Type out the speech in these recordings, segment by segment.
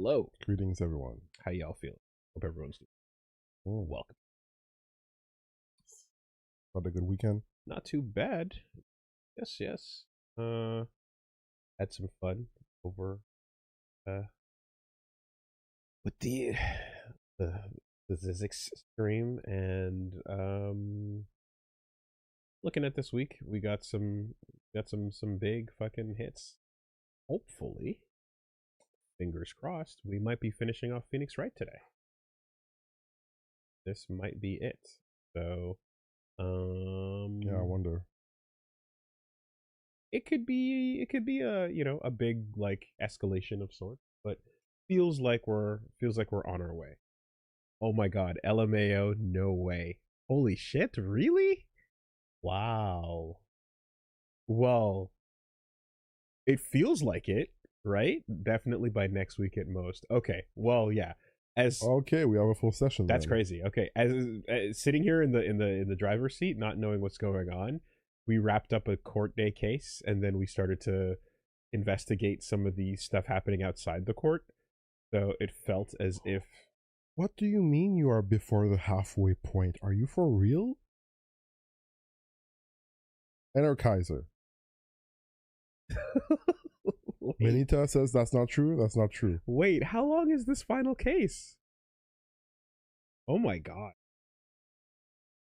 Hello. Greetings, everyone. How y'all feeling? Hope everyone's doing welcome. Had a good weekend? Not too bad. Yes. Had some fun over with the physics stream, and looking at this week, we got some big fucking hits. Hopefully, fingers crossed, we might be finishing off Phoenix Wright today. This might be it. So yeah, I wonder. It could be a big like escalation of sorts, but feels like we're on our way. Oh my god, LMAO, no way. Holy shit, really? Wow. Well, it feels like it, right? Definitely by next week at most. Okay. Well, yeah. Okay, we have a full session. That's then. crazy. Okay, as sitting here in the driver's seat, not knowing what's going on, we wrapped up a court day case, and then we started to investigate some of the stuff happening outside the court. So it felt as if. What do you mean you are before the halfway point? Are you for real? Enter Kaiser. Minita says that's not true. That's not true. Wait, how long is this final case? Oh my god.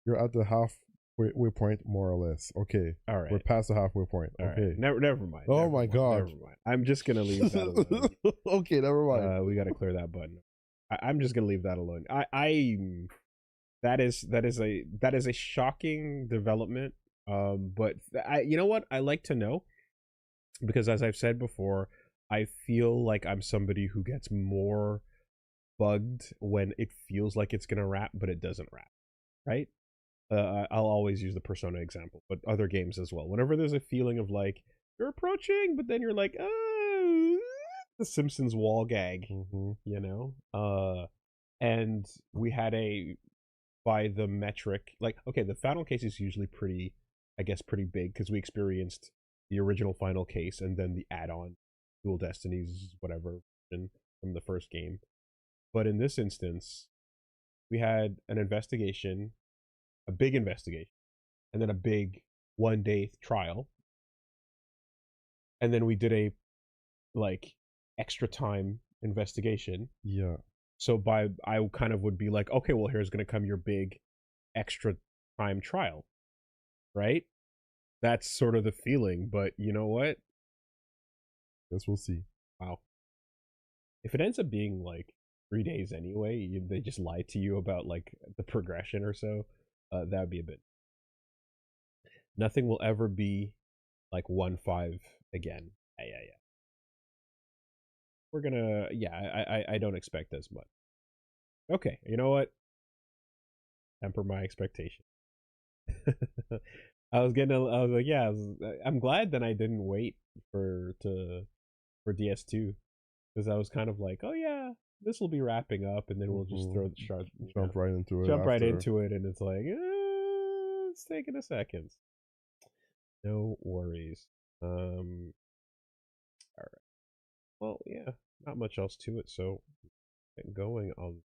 You're at the halfway point, more or less. Okay. All right. We're past the halfway point. All okay. Right. Never mind. Oh my god. Never mind. I'm just gonna leave that alone. Okay, never mind. We gotta clear that button. I'm just gonna leave that alone. That is a shocking development. But you know what? I like to know, because as I've said before, I feel like I'm somebody who gets more bugged when it feels like it's gonna wrap, but it doesn't wrap, right? I'll always use the Persona example, but other games as well. Whenever there's a feeling of like you're approaching, but then you're like, oh, the Simpsons wall gag, you know. And we had by the metric, like, okay, the final case is usually pretty big, because we experienced the original final case and then the add-on Dual Destinies whatever from the first game. But in this instance, we had an investigation, a big investigation, and then a big 1-day trial, and then we did a like extra time investigation. Yeah. So I kind of would be like, okay, well, here's gonna come your big extra time trial, right? That's sort of the feeling, but you know what? Guess we'll see. Wow. If it ends up being like 3 days anyway, they just lie to you about like the progression or so, that would be a bit. Nothing will ever be like 1-5 again. Yeah. We're gonna, I don't expect as much. Okay, you know what? Temper my expectation. I was like, yeah, I'm glad that I didn't wait for DS2, because I was kind of like, oh yeah, this will be wrapping up, and then we'll just throw the jump right into it. And it's like, it's taking a second. No worries. All right. Well, yeah, not much else to it, so get going on.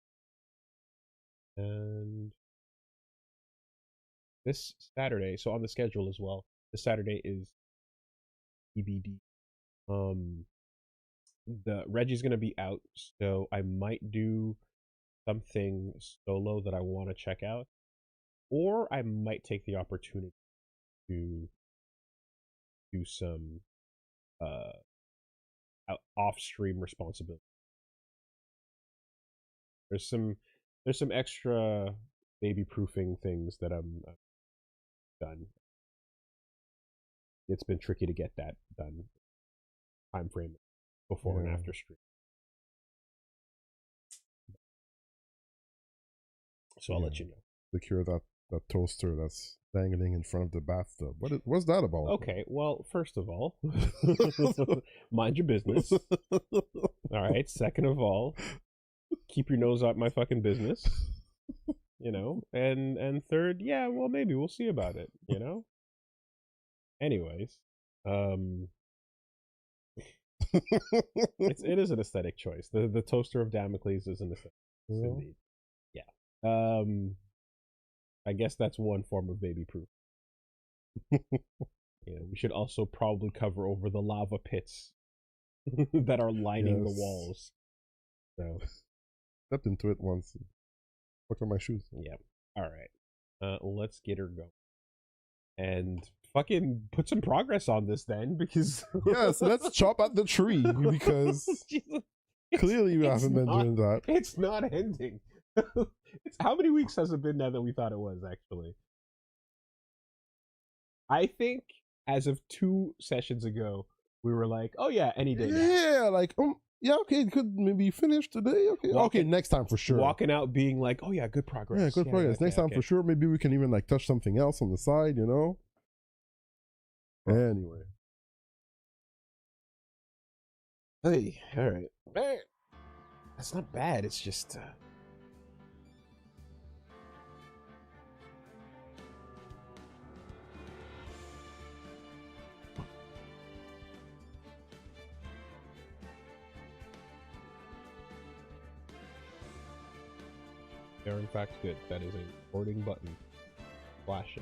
And this Saturday, so on the schedule as well, this Saturday is EBD. The Reggie's gonna be out, so I might do something solo that I want to check out, or I might take the opportunity to do some off-stream responsibility. There's some extra baby-proofing things that I'm done. It's been tricky to get that done time frame before and after stream. So I'll let you know. Secure that toaster that's dangling in front of the bathtub. What's that about? Okay, well, first of all, mind your business. All right. Second of all, keep your nose out my fucking business. You know, and third, yeah, well, maybe we'll see about it. You know. Anyways, It is an aesthetic choice. The toaster of Damocles is an aesthetic choice, indeed. Yeah. I guess that's one form of baby proof. We should also probably cover over the lava pits that are lining the walls. So stepped into it once. Look at my shoes. Yeah. All right. Let's get her going. And fucking put some progress on this then, because yeah, so let's chop at the tree, because clearly we haven't been doing that. It's not ending. How many weeks has it been now that we thought it was, actually? I think as of 2 sessions ago, we were like, oh yeah, any day now. Yeah, like, yeah, okay, it could maybe finish today. Okay, next time for sure. Walking out being like, oh yeah, good progress. Yeah, good progress. Next time for sure. Maybe we can even like touch something else on the side, you know? Anyway. Hey, all right. Man, that's not bad. It's just... They are in fact good. That is a recording button. Flashing.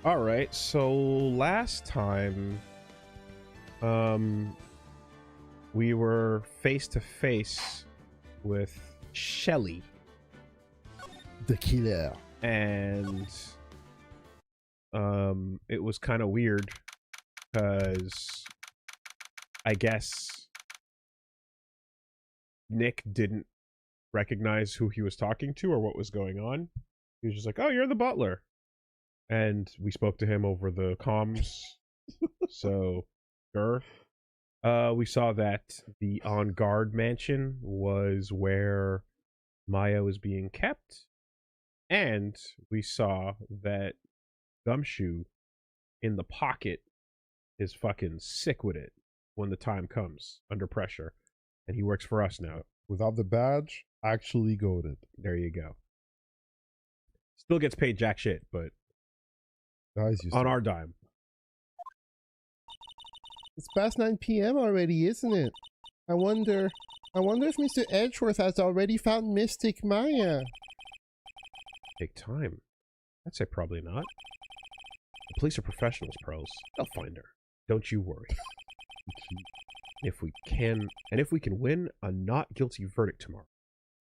All right, so last time we were face to face with Shelly, the killer, and it was kind of weird because I guess Nick didn't recognize who he was talking to or what was going on. He was just like, oh, you're the butler. And we spoke to him over the comms. So, sure. We saw that the On Guard mansion was where Maya was being kept. And we saw that Gumshoe in the pocket is fucking sick with it when the time comes, under pressure. And he works for us now. Without the badge, actually goated. There you go. Still gets paid jack shit, but guys, on our dime. It's past 9 p.m. already, isn't it? I wonder if Mr. Edgeworth has already found Mystic Maya. Take time. I'd say probably not. The police are professionals, pros. They'll find her. Don't you worry. If we can win a not guilty verdict tomorrow,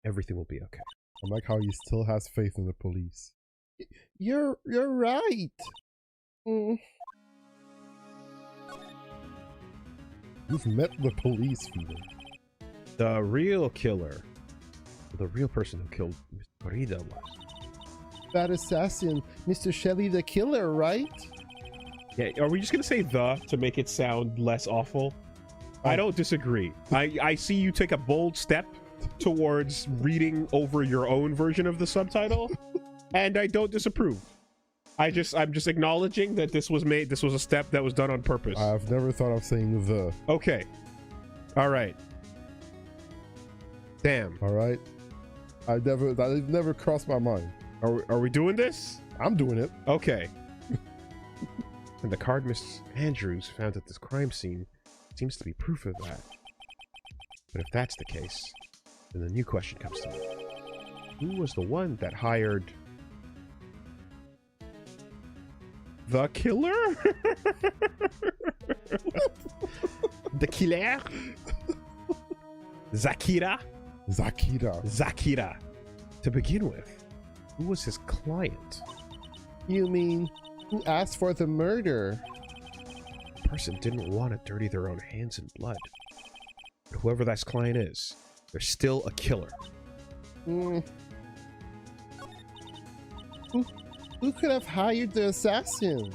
everything will be okay. I like how he still has faith in the police. You're right. You've met the police, Fever. The real killer, the real person who killed Mr. Corrida was that assassin, Mr. Shelley the Killer, right? Yeah, are we just gonna say the to make it sound less awful? I don't disagree. I see you take a bold step towards reading over your own version of the subtitle, and I don't disapprove. I'm just acknowledging that this was a step that was done on purpose. I've never thought of saying the. Okay. All right. Damn. All right. That never crossed my mind. Are we doing this? I'm doing it. Okay. And the card Miss Andrews found at this crime scene seems to be proof of that. But if that's the case, then the new question comes to me. Who was the one that hired the killer? The killer? Zakira? To begin with, who was his client? You mean who asked for the murder? The person didn't want to dirty their own hands in blood. But whoever that client is, they're still a killer. Who could have hired the assassin?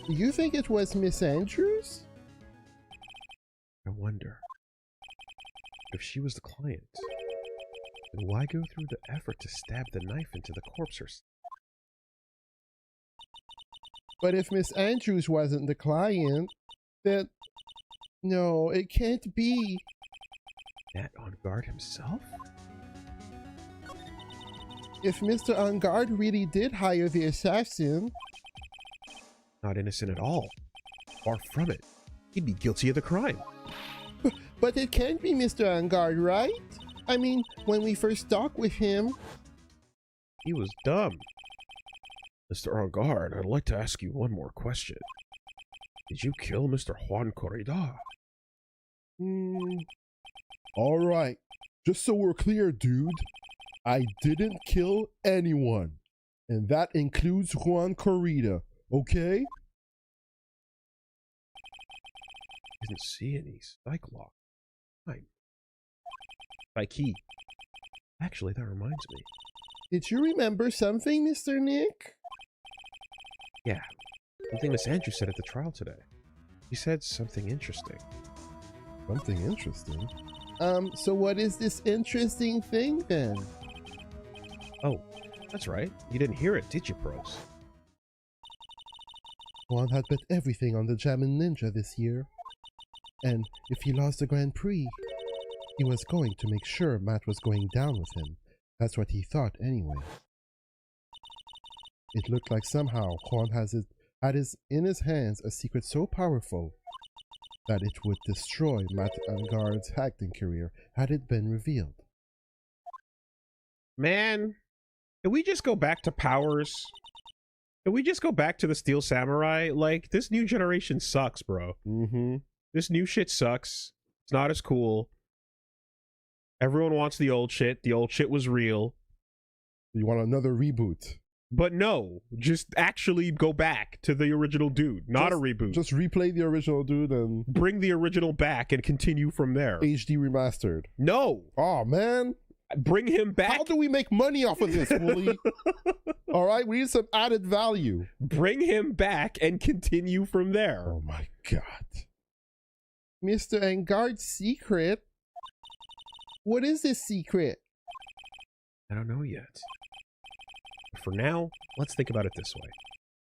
Do you think it was Miss Andrews? I wonder. If she was the client, then why go through the effort to stab the knife into the corpse herself? But if Miss Andrews wasn't the client, then No, it can't be. That on guard himself? If Mr. On Guard really did hire the assassin... Not innocent at all. Far from it. He'd be guilty of the crime. But it can't be Mr. On Guard, right? I mean, when we first talked with him... He was dumb. Mr. On Guard, I'd like to ask you one more question. Did you kill Mr. Juan Corrida? All right. Just so we're clear, dude. I didn't kill anyone. And that includes Juan Corrida, okay? Didn't see any psych lock. Fine. Psyche. Actually, that reminds me. Did you remember something, Mr. Nick? Yeah. Something Miss Andrews said at the trial today. She said something interesting. Something interesting? So what is this interesting thing, then? Oh, that's right. You didn't hear it, did you, Pros? Juan had bet everything on the Jammin' Ninja this year. And if he lost the Grand Prix, he was going to make sure Matt was going down with him. That's what he thought anyway. It looked like somehow Juan had in his hands a secret so powerful that it would destroy Matt Angard's acting career had it been revealed. Man, can we just go back to powers? Can we just go back to the Steel Samurai? Like, this new generation sucks, bro. This new shit sucks. It's not as cool. Everyone wants the old shit. The old shit was real. You want another reboot? But no, just actually go back to the original dude, not a reboot. Just replay the original dude and... bring the original back and continue from there. HD remastered. No! Oh, man. Bring him back. How do we make money off of this, Woolie? All right, we need some added value. Bring him back and continue from there. Oh, my God. Mr. Angard's secret? What is this secret? I don't know yet. But for now, let's think about it this way.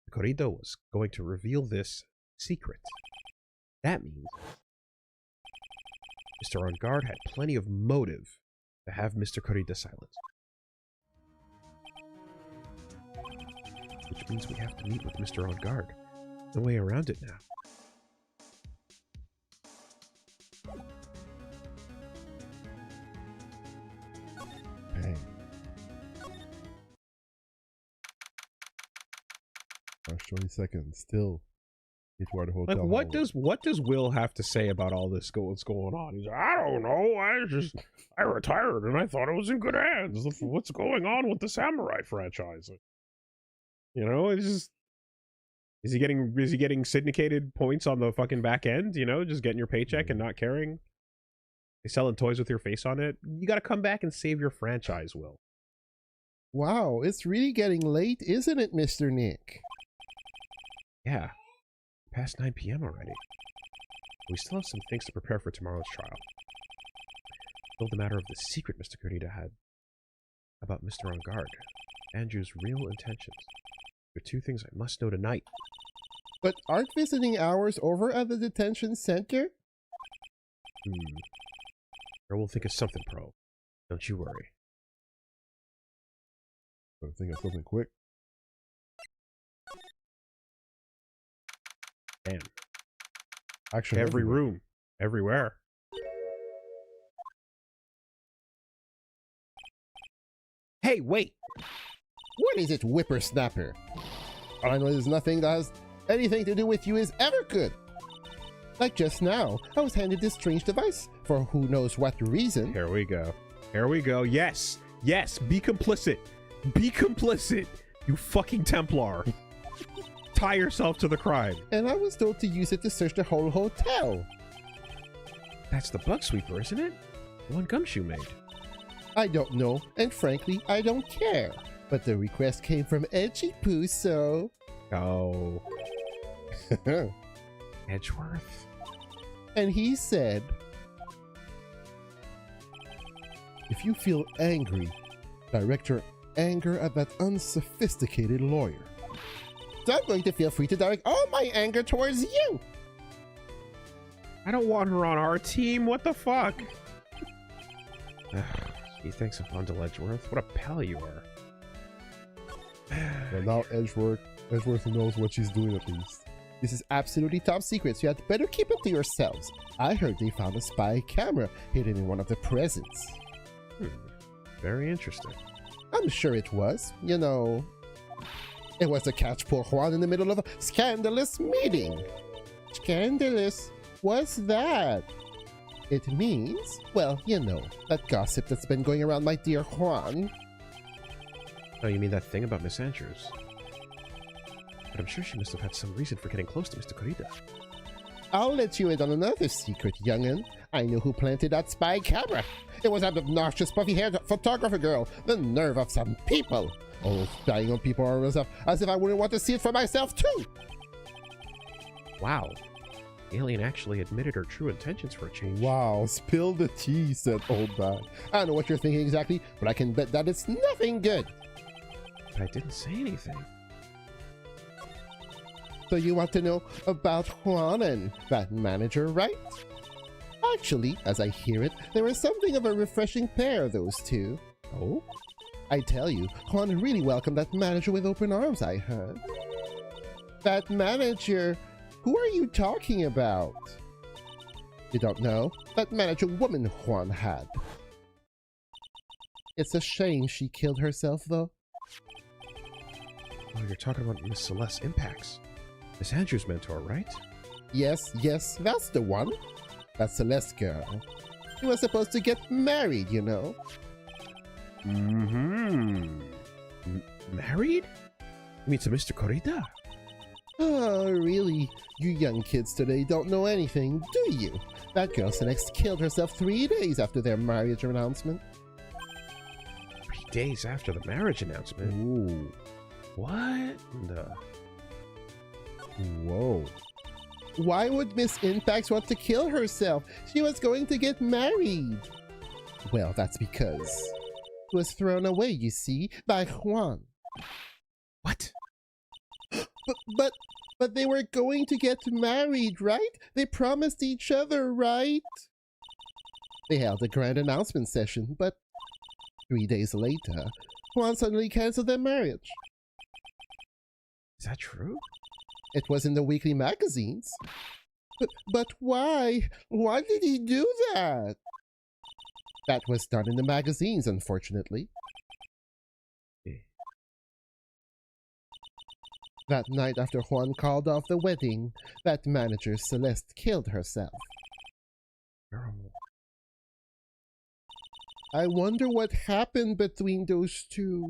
The Corrido was going to reveal this secret. That means Mr. On Guard had plenty of motive to have Mr. Corrida silenced. Which means we have to meet with Mr. On Guard. No way around it now. Dang. March 22nd, still before the hotel. Like, what does Will have to say about all this? What's going on? He's like, I don't know. I retired and I thought it was in good hands. What's going on with the Samurai franchise? You know, it's just, is he getting syndicated points on the fucking back end? You know, just getting your paycheck and not caring. They selling toys with your face on it. You got to come back and save your franchise, Will. Wow, it's really getting late, isn't it, Mr. Nick? Yeah, past 9 p.m. already. We still have some things to prepare for tomorrow's trial. Still the matter of the secret Mr. Corrida had about Mr. On Guard. Andrew's real intentions. There are two things I must know tonight. But aren't visiting hours over at the detention center? Or we'll think of something, Pro. Don't you worry. I'll think of something quick. Damn. Action every everywhere. room. Everywhere. Hey, wait! What is it, whippersnapper? All I know is nothing that has anything to do with you is ever good. Like just now, I was handed this strange device for who knows what reason. Here we go. Here we go. Yes! Yes! Be complicit! Be complicit! You fucking Templar! Tie yourself to the crime. And I was told to use it to search the whole hotel. That's the bug sweeper, isn't it? The one Gumshoe made. I don't know, and frankly, I don't care. But the request came from Edgy Poo, so... Oh. Edgeworth? And he said, if you feel angry, direct your anger at that unsophisticated lawyer. So I'm going to feel free to direct all my anger towards you. I don't want her on our team. What the fuck? He thinks of Bundle Edgeworth. What a pal you are. Well, now Edgeworth knows what she's doing at least. This is absolutely top secret, so you had better keep it to yourselves. I heard they found a spy camera hidden in one of the presents. Very interesting. I'm sure it was. You know, it was to catch poor Juan in the middle of a scandalous meeting. Scandalous? What's that? It means, well, you know, that gossip that's been going around my dear Juan. Oh, you mean that thing about Miss Andrews? But I'm sure she must have had some reason for getting close to Mr. Corrida. I'll let you in on another secret, young'un. I know who planted that spy camera. It was that obnoxious, puffy-haired photographer girl. The nerve of some people. Oh, spying on people as if I wouldn't want to see it for myself, too. Wow. The alien actually admitted her true intentions for a change. Wow, spill the tea, said Old Man. I don't know what you're thinking exactly, but I can bet that it's nothing good. But I didn't say anything. So you want to know about Juan and that manager, right? Actually, as I hear it, there is something of a refreshing pair, those two. Oh? I tell you, Juan really welcomed that manager with open arms, I heard. That manager... Who are you talking about? You don't know? That manager woman Juan had. It's a shame she killed herself, though. Oh, you're talking about Miss Celeste Impacts. Miss Andrews' mentor, right? Yes, that's the one. That Celeste girl. She was supposed to get married, you know. Married? You mean to Mr. Corrida? Oh, really? You young kids today don't know anything, do you? That girl Celeste killed herself 3 days after their marriage announcement. 3 days after the marriage announcement? Ooh. What? Whoa. Why would Miss Impacts want to kill herself? She was going to get married. Well, that's because it was thrown away, you see, by Juan. What? But they were going to get married, right? They promised each other, right? They held a grand announcement session, but 3 days later, Juan suddenly canceled their marriage. Is that true? It was in the weekly magazines. But why? Why did he do that? That was done in the magazines, unfortunately. That night after Juan called off the wedding, that manager Celeste killed herself. Terrible. I wonder what happened between those two.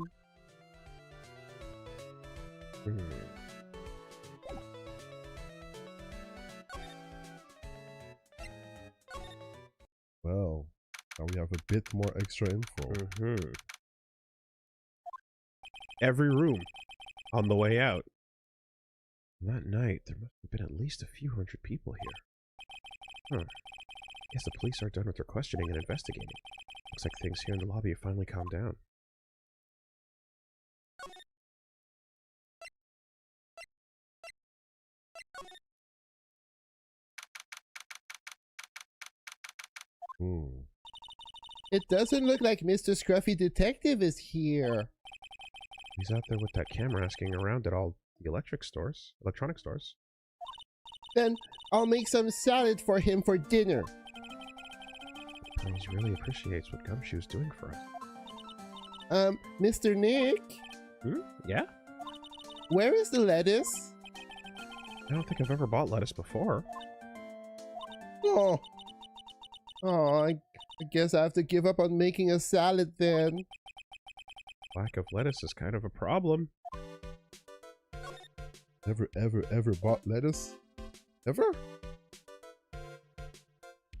Well, now we have a bit more extra info. Every room on the way out. That night, there must have been at least a few hundred people here. Guess the police are done with their questioning and investigating. Looks like things here in the lobby have finally calmed down. It doesn't look like Mr. Scruffy Detective is here. He's out there with that camera asking around at all the electronic stores. Then I'll make some salad for him for dinner. He really appreciates what Gumshoe's doing for us. Mr. Nick? Yeah? Where is the lettuce? I don't think I've ever bought lettuce before. Oh, I guess I have to give up on making a salad then. Lack of lettuce is kind of a problem. Ever bought lettuce? Ever?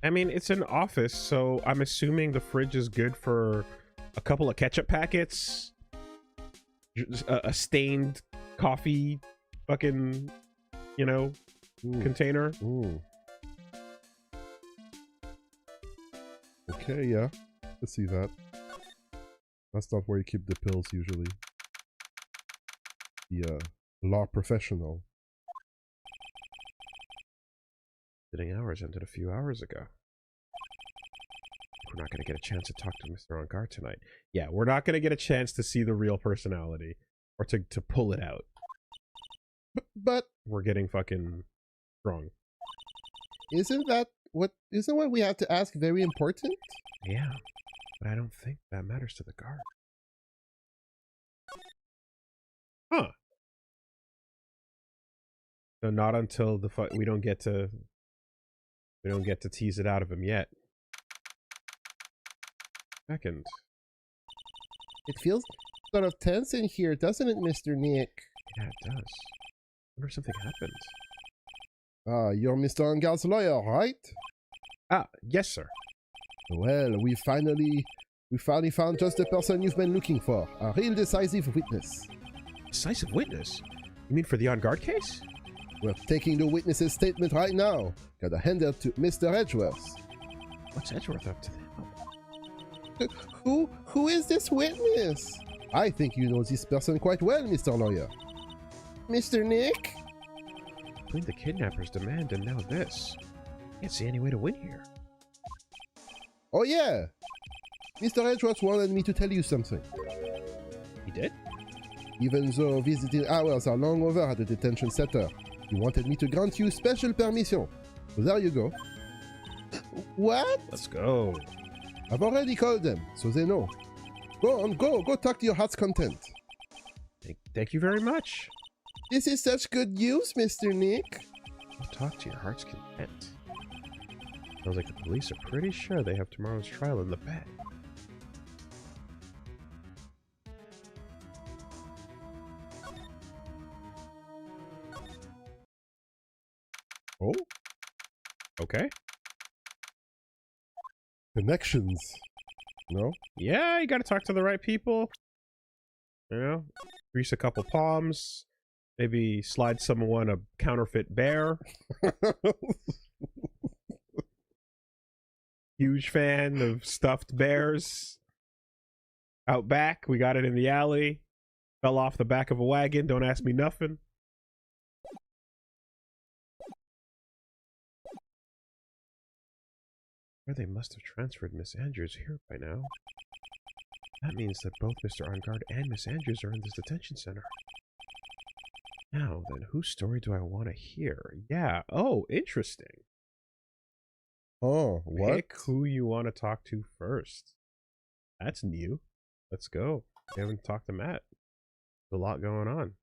I mean, it's an office, so I'm assuming the fridge is good for a couple of ketchup packets, a stained coffee fucking, container. Okay, yeah. I see that. That's not where you keep the pills usually. The law professional. Visiting hours ended a few hours ago. We're not going to get a chance to talk to Mr. On Guard tonight. Yeah, we're not going to get a chance to see the real personality. Or to pull it out. But we're getting fucking strong. Isn't what we have to ask very important? Yeah, but I don't think that matters to the guard. Huh. So not until the we don't get to tease it out of him yet. Second. It feels sort of tense in here, doesn't it, Mr. Nick? Yeah, it does. I wonder if something happened. You're Mr. On Guard's lawyer, right? Ah, yes, sir. Well, we finally found just the person you've been looking for. A real decisive witness. Decisive witness? You mean for the On Guard case? We're taking the witness's statement right now. Gotta hand it to Mr. Edgeworth. What's Edgeworth up to now? Who is this witness? I think you know this person quite well, Mr. Lawyer. Mr. Nick? Between the kidnapper's demand and now this. Can't see any way to win here. Oh yeah! Mr. Edgeworth wanted me to tell you something. He did? Even though visiting hours are long over at the detention center, he wanted me to grant you special permission. So there you go. What? Let's go. I've already called them, so they know. Go on, go talk to your heart's content. Thank you very much. This is such good news, Mr. Nick. Go talk to your heart's content. Sounds like the police are pretty sure they have tomorrow's trial in the bag. Oh? Okay. Connections. No? Yeah, you gotta talk to the right people. You know? Grease a couple palms. Maybe slide someone a counterfeit bear. Huge fan of stuffed bears. Out back, we got it in the alley. Fell off the back of a wagon, don't ask me nothing. Or they must have transferred Miss Andrews here by now. That means that both Mr. On Guard and Miss Andrews are in this detention center. Now, then, whose story do I want to hear? Yeah, oh, interesting. Oh, what? Pick who you want to talk to first. That's new. Let's go. We haven't talked to Matt. There's a lot going on.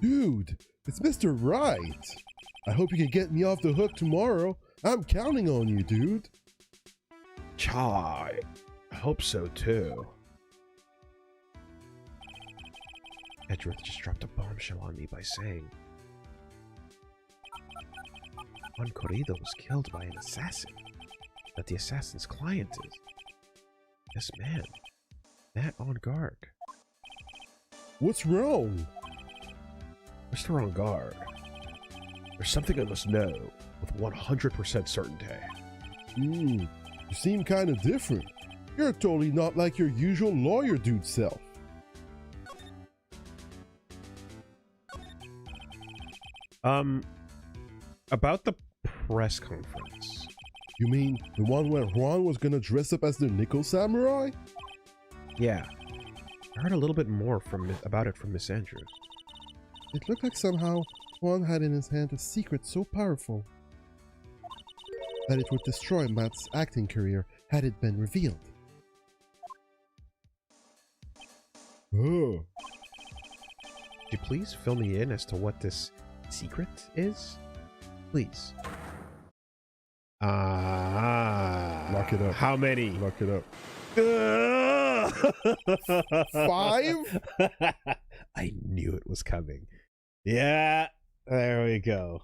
Dude, it's Mr. Wright. I hope you can get me off the hook tomorrow. I'm counting on you, dude. Chai. I hope so, too. Edgeworth just dropped a bombshell on me by saying Juan Corrido was killed by an assassin. That the assassin's client is this man, Matt On Guard. What's wrong? Mr. On Guard, there's something I must know with 100% certainty. You seem kind of different. You're totally not like your usual lawyer dude self. About the press conference. You mean the one where Juan was gonna dress up as the Nickel Samurai? Yeah. I heard a little bit more about it from Miss Andrews. It looked like somehow Juan had in his hand a secret so powerful that it would destroy Matt's acting career had it been revealed. Oh. Could you please fill me in as to what this secret is? Please. Lock it up. How many? Lock it up. 5? I knew it was coming. Yeah, there we go.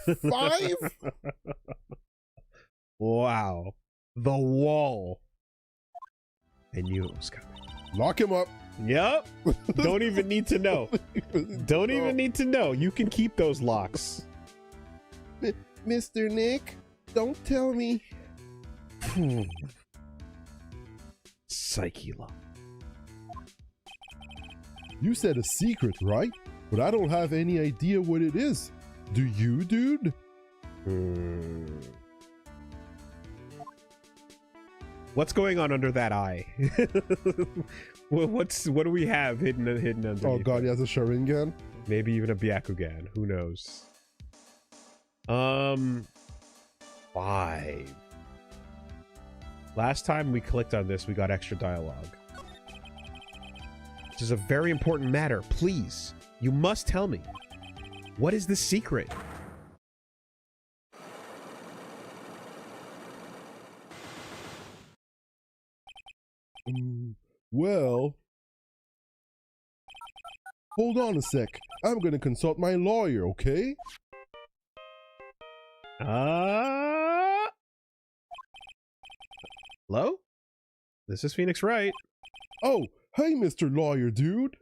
5? Wow. The wall. I knew it was coming. Lock him up. Yep. Don't even need to know. Don't even need to know. You can keep those locks. Mr. Nick, don't tell me. Psyche lock. You said a secret, right? but I don't have any idea what it is. Do you, dude? What's going on under that eye? What do we have hidden underneath? Oh god, he has a Sharingan? Maybe even a Byakugan. Who knows? 5. Last time we clicked on this, we got extra dialogue. This is a very important matter. Please, you must tell me. What is the secret? Well, hold on a sec. I'm gonna consult my lawyer, okay? Hello? This is Phoenix Wright. Oh, hey, Mr. Lawyer, dude.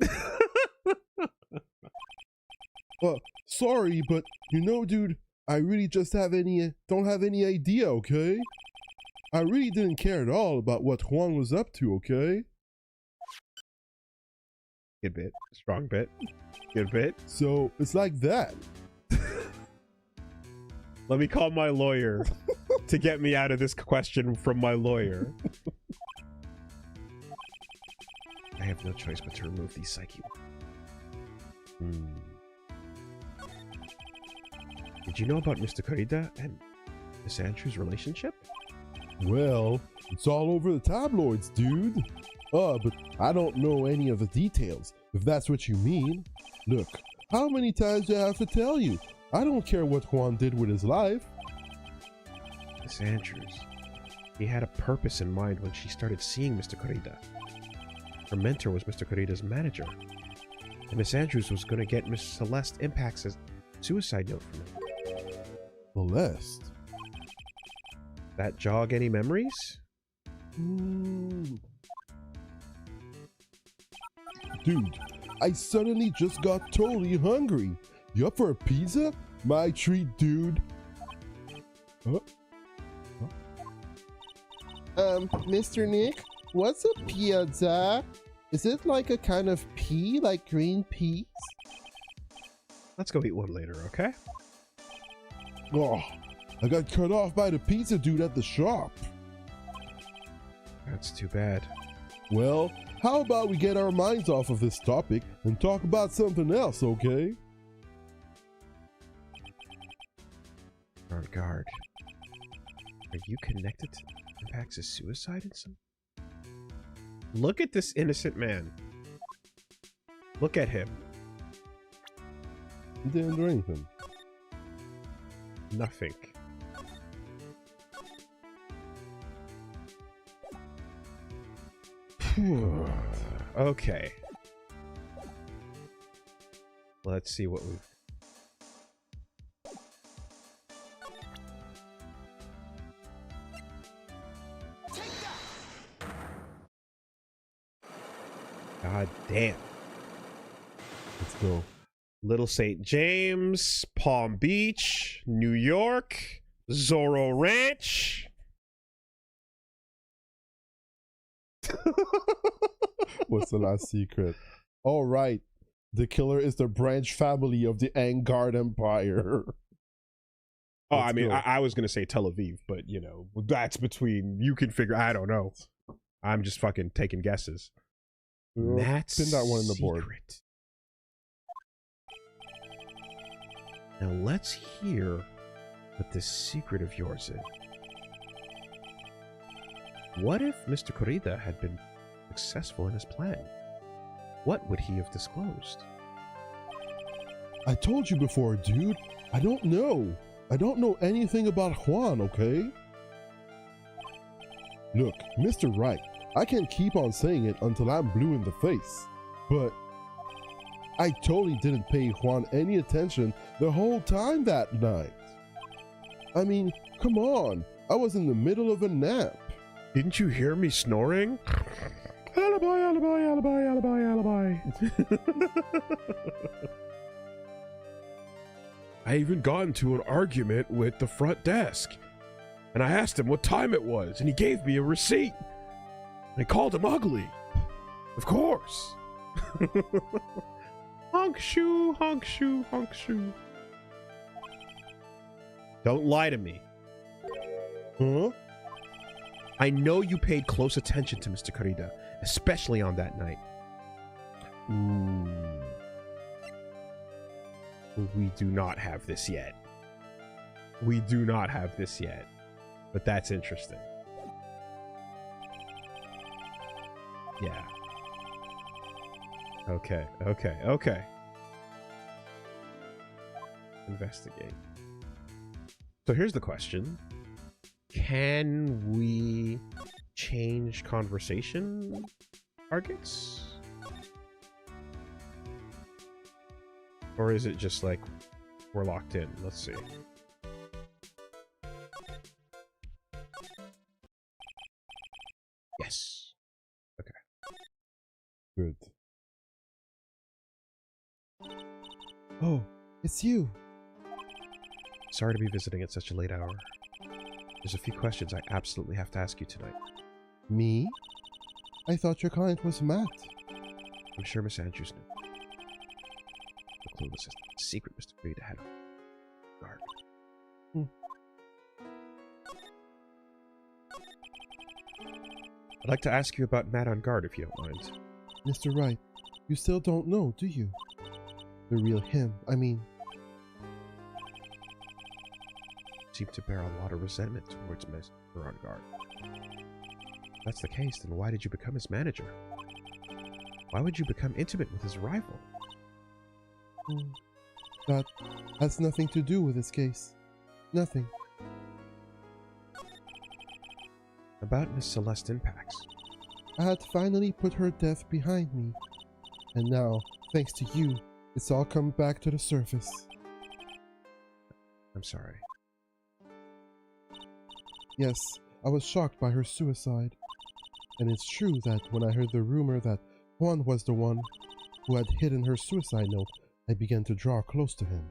Sorry, but you know, dude, I really just don't have any idea, okay? I really didn't care at all about what Juan was up to, okay? Good bit. Strong bit. Good bit. So, it's like that. Let me call my lawyer to get me out of this question from my lawyer. I have no choice but to remove these psyche. Did you know about Mr. Corrida and Miss Andrews' relationship? Well, it's all over the tabloids, dude. But I don't know any of the details, if that's what you mean. Look, how many times do I have to tell you? I don't care what Juan did with his life. Miss Andrews. He had a purpose in mind when she started seeing Mr. Corrida. Her mentor was Mr. Corrida's manager. And Miss Andrews was going to get Miss Celeste Impact's suicide note from him. Celeste? That jog any memories? Dude, I suddenly just got totally hungry. You up for a pizza? My treat, dude. Mr. Nick, what's a pizza? Is it like a kind of pea, like green peas? Let's go eat one later, okay? Oh, I got cut off by the pizza dude at the shop. That's too bad. Well, how about we get our minds off of this topic and talk about something else, okay? Guard. Are you connected to Impact's suicide in some... Look at this innocent man. Look at him. He didn't do anything. Nothing. Okay. Let's see what we've... God damn. Let's go. Little St. James, Palm Beach, New York, Zorro Ranch. What's the last secret? All right. The killer is the branch family of the Angard Empire. Oh, I mean, I was going to say Tel Aviv, but, you know, that's between... You can figure... I don't know. I'm just fucking taking guesses. That's pin that one in the board. Now let's hear what this secret of yours is. What if Mr. Corrida had been successful in his plan? What would he have disclosed? I told you before, dude. I don't know. I don't know anything about Juan, okay? Look, Mr. Wright, I can keep on saying it until I'm blue in the face, but I totally didn't pay Juan any attention the whole time that night. I mean, come on. I was in the middle of a nap. Didn't you hear me snoring? Alibi, alibi, alibi, alibi, alibi. I even got into an argument with the front desk. And I asked him what time it was, and he gave me a receipt. I called him ugly. Of course. Honk shoe, honk shoe, honk shoe. Don't lie to me. Huh? I know you paid close attention to Mr. Karida, especially on that night. We do not have this yet. We do not have this yet. But that's interesting. Yeah. Okay, okay, okay. Investigate. So here's the question. Can we change conversation targets? Or is it just like we're locked in? Let's see. Yes. Okay. Good. Oh, it's you. Sorry to be visiting at such a late hour. There's a few questions I absolutely have to ask you tonight. Me? I thought your client was Matt. I'm sure Miss Andrews knew. The clue was a secret Mr. Reed had on guard. I'd like to ask you about Matt on guard, if you don't mind. Mr. Wright, you still don't know, do you? The real him, I mean. Seem to bear a lot of resentment towards Mr. on guard. If that's the case, then why did you become his manager? Why would you become intimate with his rival? That has nothing to do with this case. Nothing. About Miss Celeste Impacts. I had finally put her death behind me. And now, thanks to you, it's all come back to the surface. I'm sorry. Yes, I was shocked by her suicide. And it's true that when I heard the rumor that Juan was the one who had hidden her suicide note, I began to draw close to him.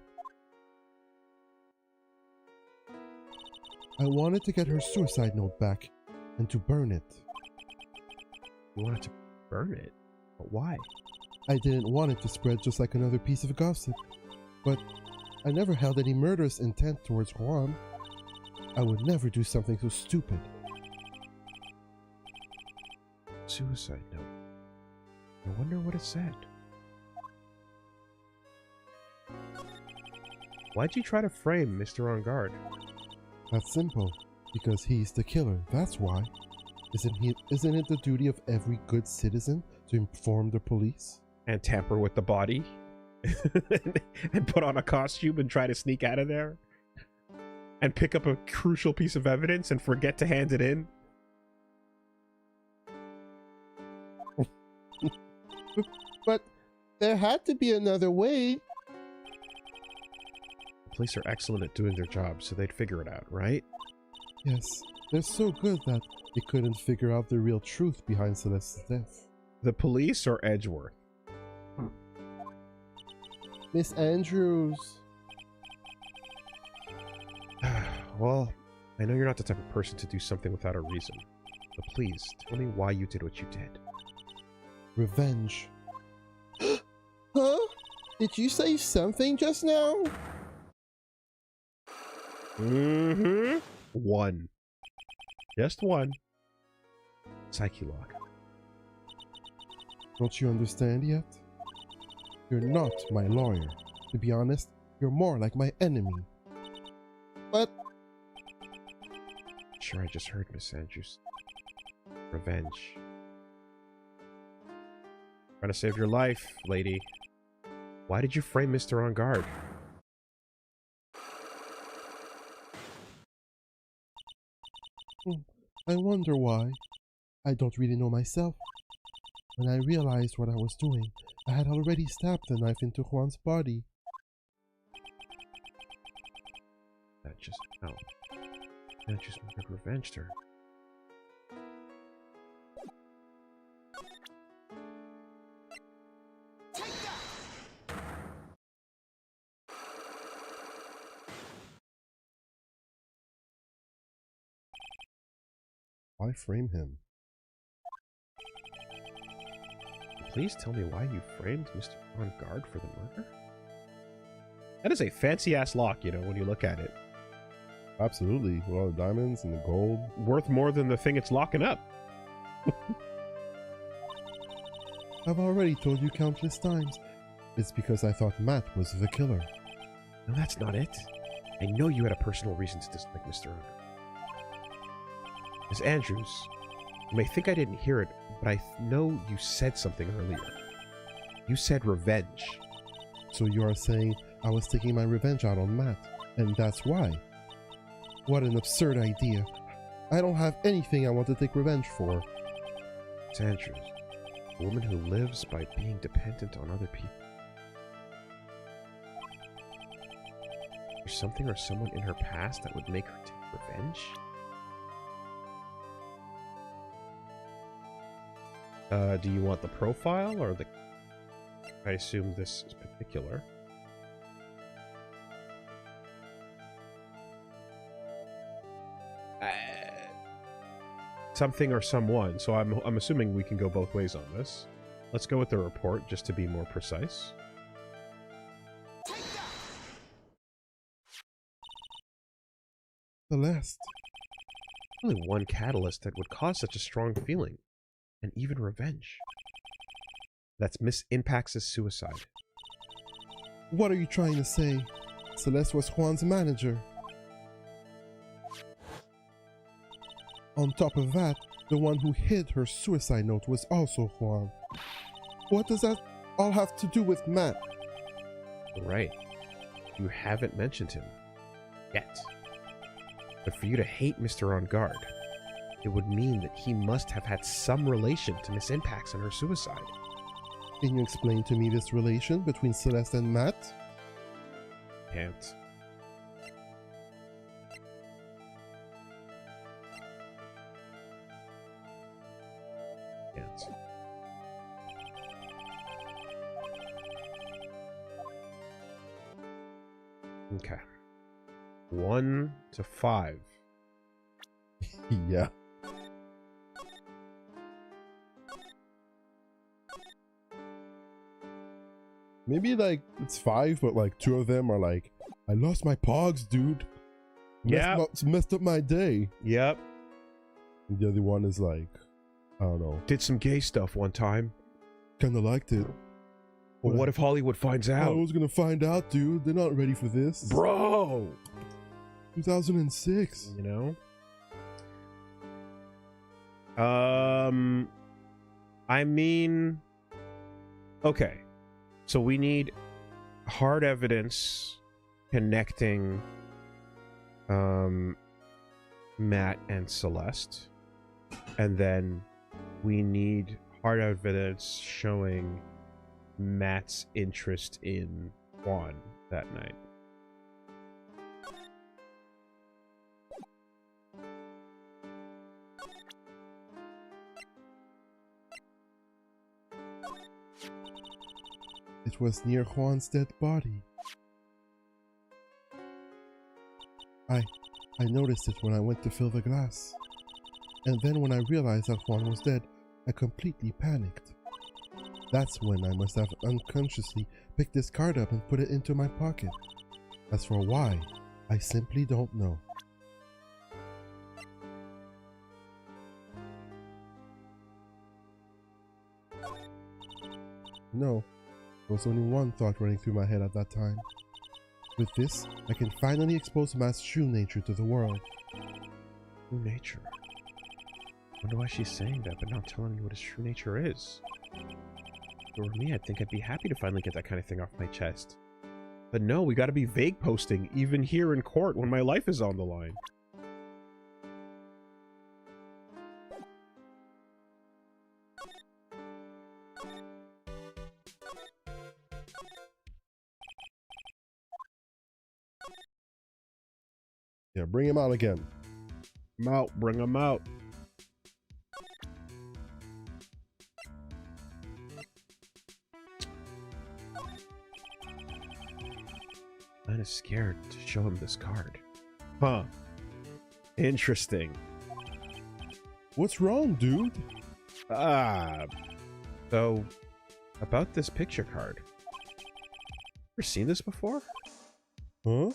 I wanted to get her suicide note back and to burn it. You wanted to burn it? But why? I didn't want it to spread just like another piece of gossip, but I never held any murderous intent towards Juan. I would never do something so stupid. Suicide note. I wonder what it said. Why'd you try to frame Mr. On Guard? That's simple, because he's the killer, that's why. Isn't it the duty of every good citizen to inform the police? And tamper with the body? And put on a costume and try to sneak out of there? And pick up a crucial piece of evidence and forget to hand it in? But there had to be another way. The police are excellent at doing their job, so they'd figure it out, right? Yes, they're so good that they couldn't figure out the real truth behind Celeste's death. The police or Edgeworth? Miss Andrews. Well, I know you're not the type of person to do something without a reason. But please, tell me why you did what you did. Revenge. Huh? Did you say something just now? Mm-hmm. One. Just one. Psyche lock. Don't you understand yet? You're not my lawyer. To be honest, you're more like my enemy. But... Sure, I just heard, Miss Andrews. Revenge. Trying to save your life, lady. Why did you frame Mr. On Guard? I wonder why. I don't really know myself. When I realized what I was doing, I had already stabbed the knife into Juan's body. That just... no. That just might have revenged her. Why frame him? The please tell me why you framed Mr. On Guard for the murder? That is a fancy-ass lock, you know, when you look at it. Absolutely. With all the diamonds and the gold. Worth more than the thing it's locking up. I've already told you countless times. It's because I thought Matt was the killer. No, that's not it. I know you had a personal reason to dislike Mr. Unger. Miss Andrews, you may think I didn't hear it, but I know you said something earlier. You said revenge. So you are saying I was taking my revenge out on Matt, and that's why? What an absurd idea. I don't have anything I want to take revenge for. Miss Andrews, a woman who lives by being dependent on other people. There's something or someone in her past that would make her take revenge? Do you want the profile or the... I assume this is particular. Something or someone, so I'm assuming we can go both ways on this. Let's go with the report, just to be more precise. Celeste. Only one catalyst that would cause such a strong feeling, and even revenge. That's Miss Impax's suicide. What are you trying to say? Celeste was Juan's manager. On top of that, the one who hid her suicide note was also Juan. What does that all have to do with Matt? Right. You haven't mentioned him. Yet. But for you to hate Mr. On Guard, it would mean that he must have had some relation to Miss Impax and her suicide. Can you explain to me this relation between Celeste and Matt? Can't. Can't. Okay. 1 to 5. Yeah. Maybe like it's 5, but like 2 of them are like, I lost my pogs, dude. Messed up my day. Yep. And the other one is like, I don't know. Did some gay stuff one time. Kinda liked it. Well, what if Hollywood finds out? I was gonna find out, dude. They're not ready for this. Bro! 2006. You know? I mean... Okay. So we need hard evidence connecting Matt and Celeste. And then we need hard evidence showing Matt's interest in Juan that night. It was near Juan's dead body. I noticed it when I went to fill the glass. And then when I realized that Juan was dead, I completely panicked. That's when I must have unconsciously picked this card up and put it into my pocket. As for why, I simply don't know. No, there was only one thought running through my head at that time. With this, I can finally expose Matt's true nature to the world. True nature? I wonder why she's saying that, but not telling me what his true nature is. If it were me, I think I'd be happy to finally get that kind of thing off my chest. But no, we gotta be vague posting, even here in court when my life is on the line. Yeah, bring him out again. Bring him out. I'm scared to show him this card. Huh. Interesting. What's wrong, dude? So About this picture card. Ever seen this before? Huh?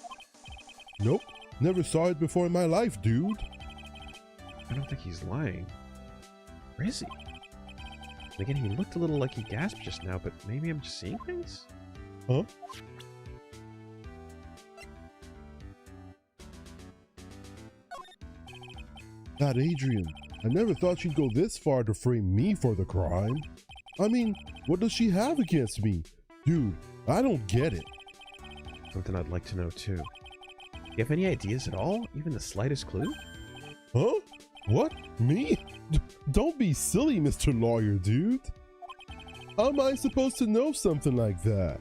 Nope. Never saw it before in my life, dude. I don't think he's lying. Where is he? And again, he looked a little like he gasped just now, but maybe I'm just seeing things? Huh? That Adrian. I never thought she'd go this far to frame me for the crime. I mean, what does she have against me? Dude, I don't get it. Something I'd like to know, too. You have any ideas at all? Even the slightest clue? Huh? What? Me? Don't be silly, Mr. Lawyer, dude. How am I supposed to know something like that?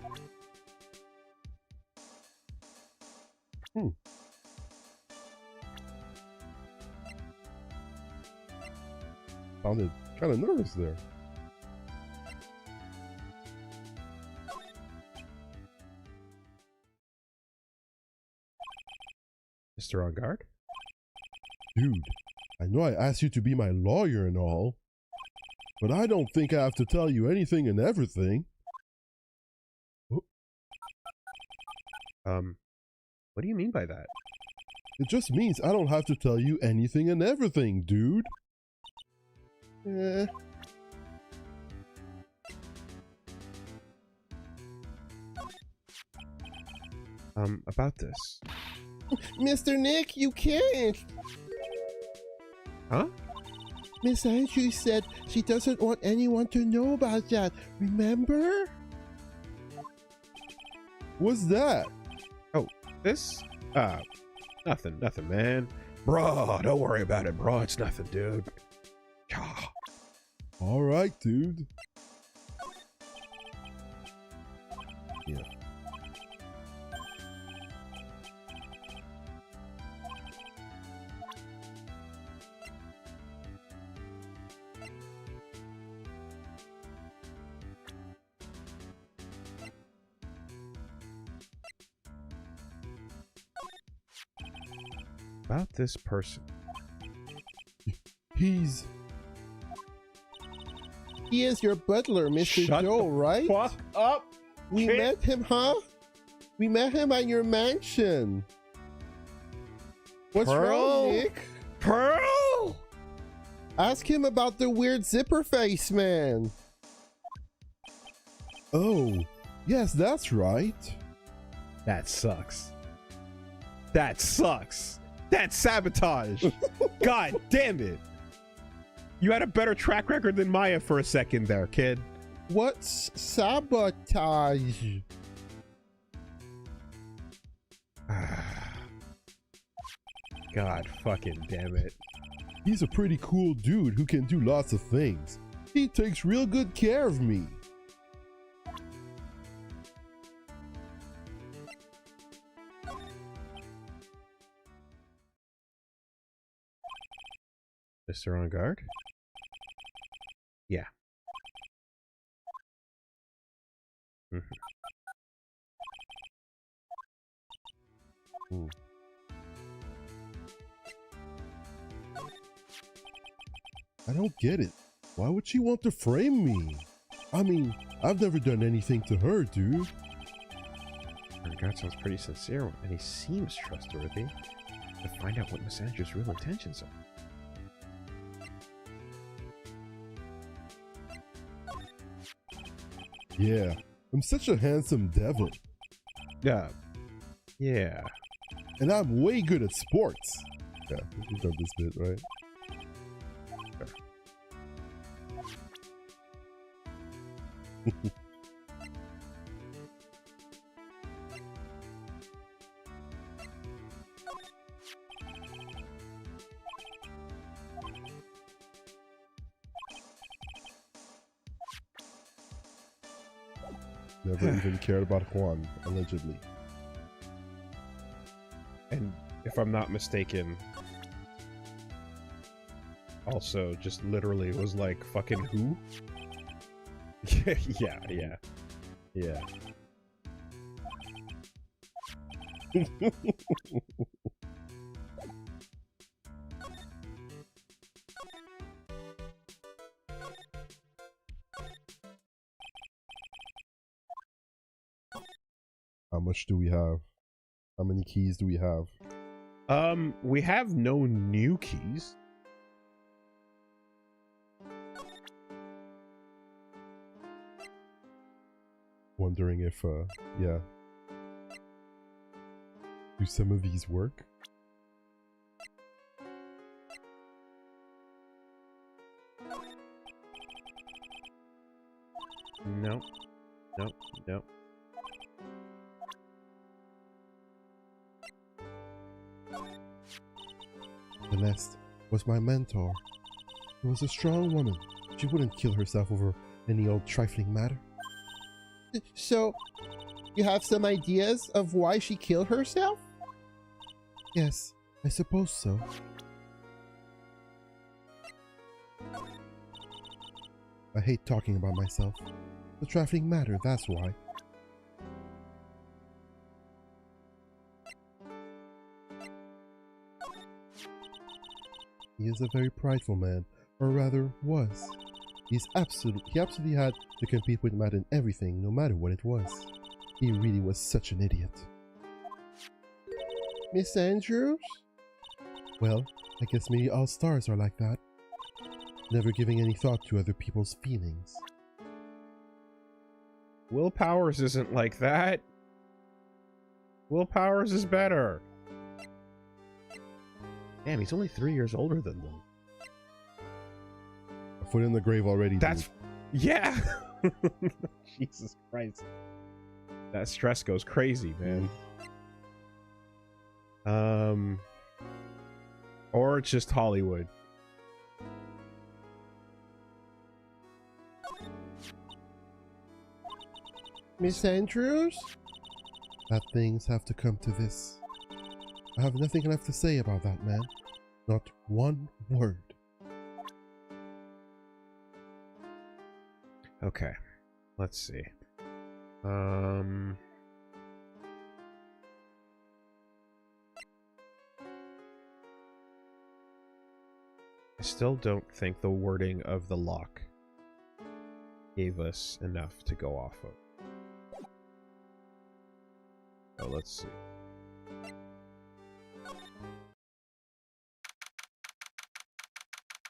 Sounded kind of nervous there. Mr. On guard? Dude, I know I asked you to be my lawyer and all, but I don't think I have to tell you anything and everything. What do you mean by that? It just means I don't have to tell you anything and everything, dude. About this. Mr. Nick, you can't. Huh? Miss Andrews said she doesn't want anyone to know about that, remember? What's that? Oh, this? Nothing, man. Bro, don't worry about it, bro. It's nothing, dude. Alright, dude. Yeah. About this person. He is your butler, Mr. Shut Joe, the right? Fuck up! We kid. met him, huh? We met him at your mansion. What's Pearl? wrong, Nick? Pearl! Ask him about the weird zipper face, man. Oh, yes, that's right. That sucks. That sucks. That's sabotage. God damn it. You had a better track record than Maya for a second there, kid. What's sabotage? God fucking damn it. He's a pretty cool dude who can do lots of things. He takes real good care of me. Mr. On guard? Yeah. Hmm. I don't get it. Why would she want to frame me? I mean, I've never done anything to her, dude. Her guard sounds pretty sincere, and he seems trustworthy. To find out what Miss Andrews' real intentions are. Yeah, I'm such a handsome devil. Yeah. Yeah. And I'm way good at sports. Yeah, we've done this bit, right? Never even cared about Juan, allegedly. And if I'm not mistaken, also just literally was like, fucking who? Yeah. How much do we have? How many keys do we have? We have no new keys. Wondering if, yeah. Do some of these work? No. No. No. Celeste was my mentor. She was a strong woman. She wouldn't kill herself over any old trifling matter. So, you have some ideas of why she killed herself? Yes, I suppose so. I hate talking about myself. The trifling matter, that's why. He is a very prideful man, or rather was. He absolutely had to compete with Matt in everything, no matter what it was. He really was such an idiot. Miss Andrews? Well, I guess maybe all stars are like that. Never giving any thought to other people's feelings. Will Powers isn't like that. Will Powers is better. Damn, he's only 3 years older than them. A foot in the grave already. That's... dude. Yeah! Jesus Christ. That stress goes crazy, man. Or it's just Hollywood. Miss Andrews? Bad things have to come to this. I have nothing left to say about that man. Not one word. Okay. Let's see. I still don't think the wording of the lock gave us enough to go off of. So let's see.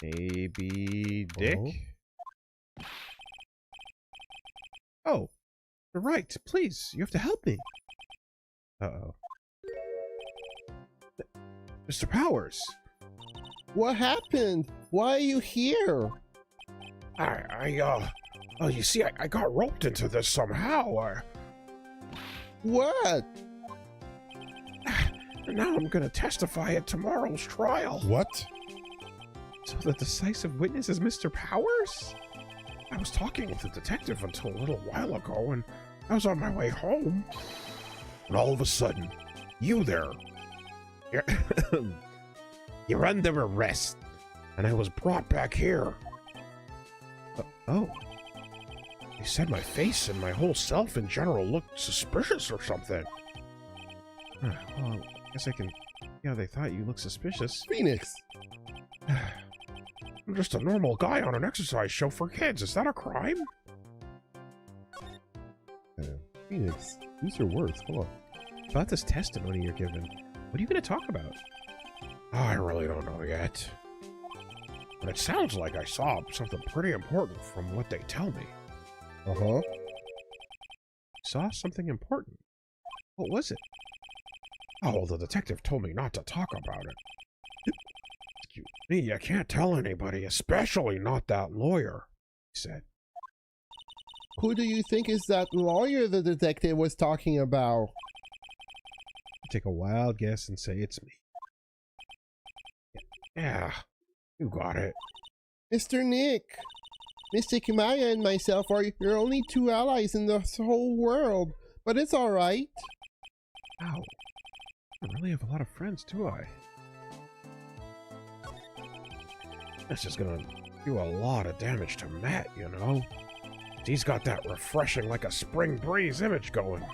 Maybe Dick? Oh, you're right. Please, you have to help me. Uh-oh. Mr. Powers! What happened? Why are you here? Oh, you see, I got roped into this somehow. What? And now I'm gonna testify at tomorrow's trial. What? So the decisive witness is Mr. Powers? I was talking with the detective until a little while ago, and I was on my way home. And all of a sudden, you there. You're under arrest, and I was brought back here. Oh. You said my face and my whole self in general looked suspicious or something. Well, I guess I can... Yeah, they thought you looked suspicious. Phoenix! I'm just a normal guy on an exercise show for kids. Is that a crime? Phoenix, use your words. Come on. About this testimony you're giving, what are you going to talk about? I really don't know yet. But it sounds like I saw something pretty important from what they tell me. Uh-huh. Saw something important? What was it? Oh, the detective told me not to talk about it. Excuse me, you can't tell anybody, especially not that lawyer, he said. Who do you think is that lawyer the detective was talking about? Take a wild guess and say it's me. Yeah, you got it. Mr. Nick, Mystic Maya and myself are your only two allies in this whole world, but it's alright. Ow. I don't really have a lot of friends, do I? This is gonna do a lot of damage to Matt, you know? He's got that refreshing like a spring breeze image going.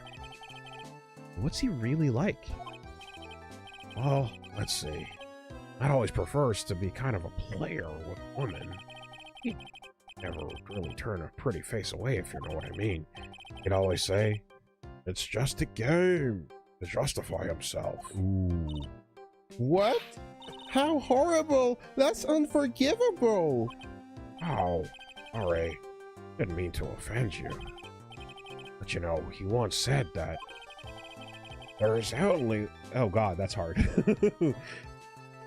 What's he really like? Well, let's see. Matt always prefers to be kind of a player with women. He'd never really turn a pretty face away, if you know what I mean. He'd always say, It's just a game to justify himself. Ooh. What? How horrible! That's unforgivable! Oh, sorry. Didn't mean to offend you. But you know, he once said that there's only... Oh god, that's hard.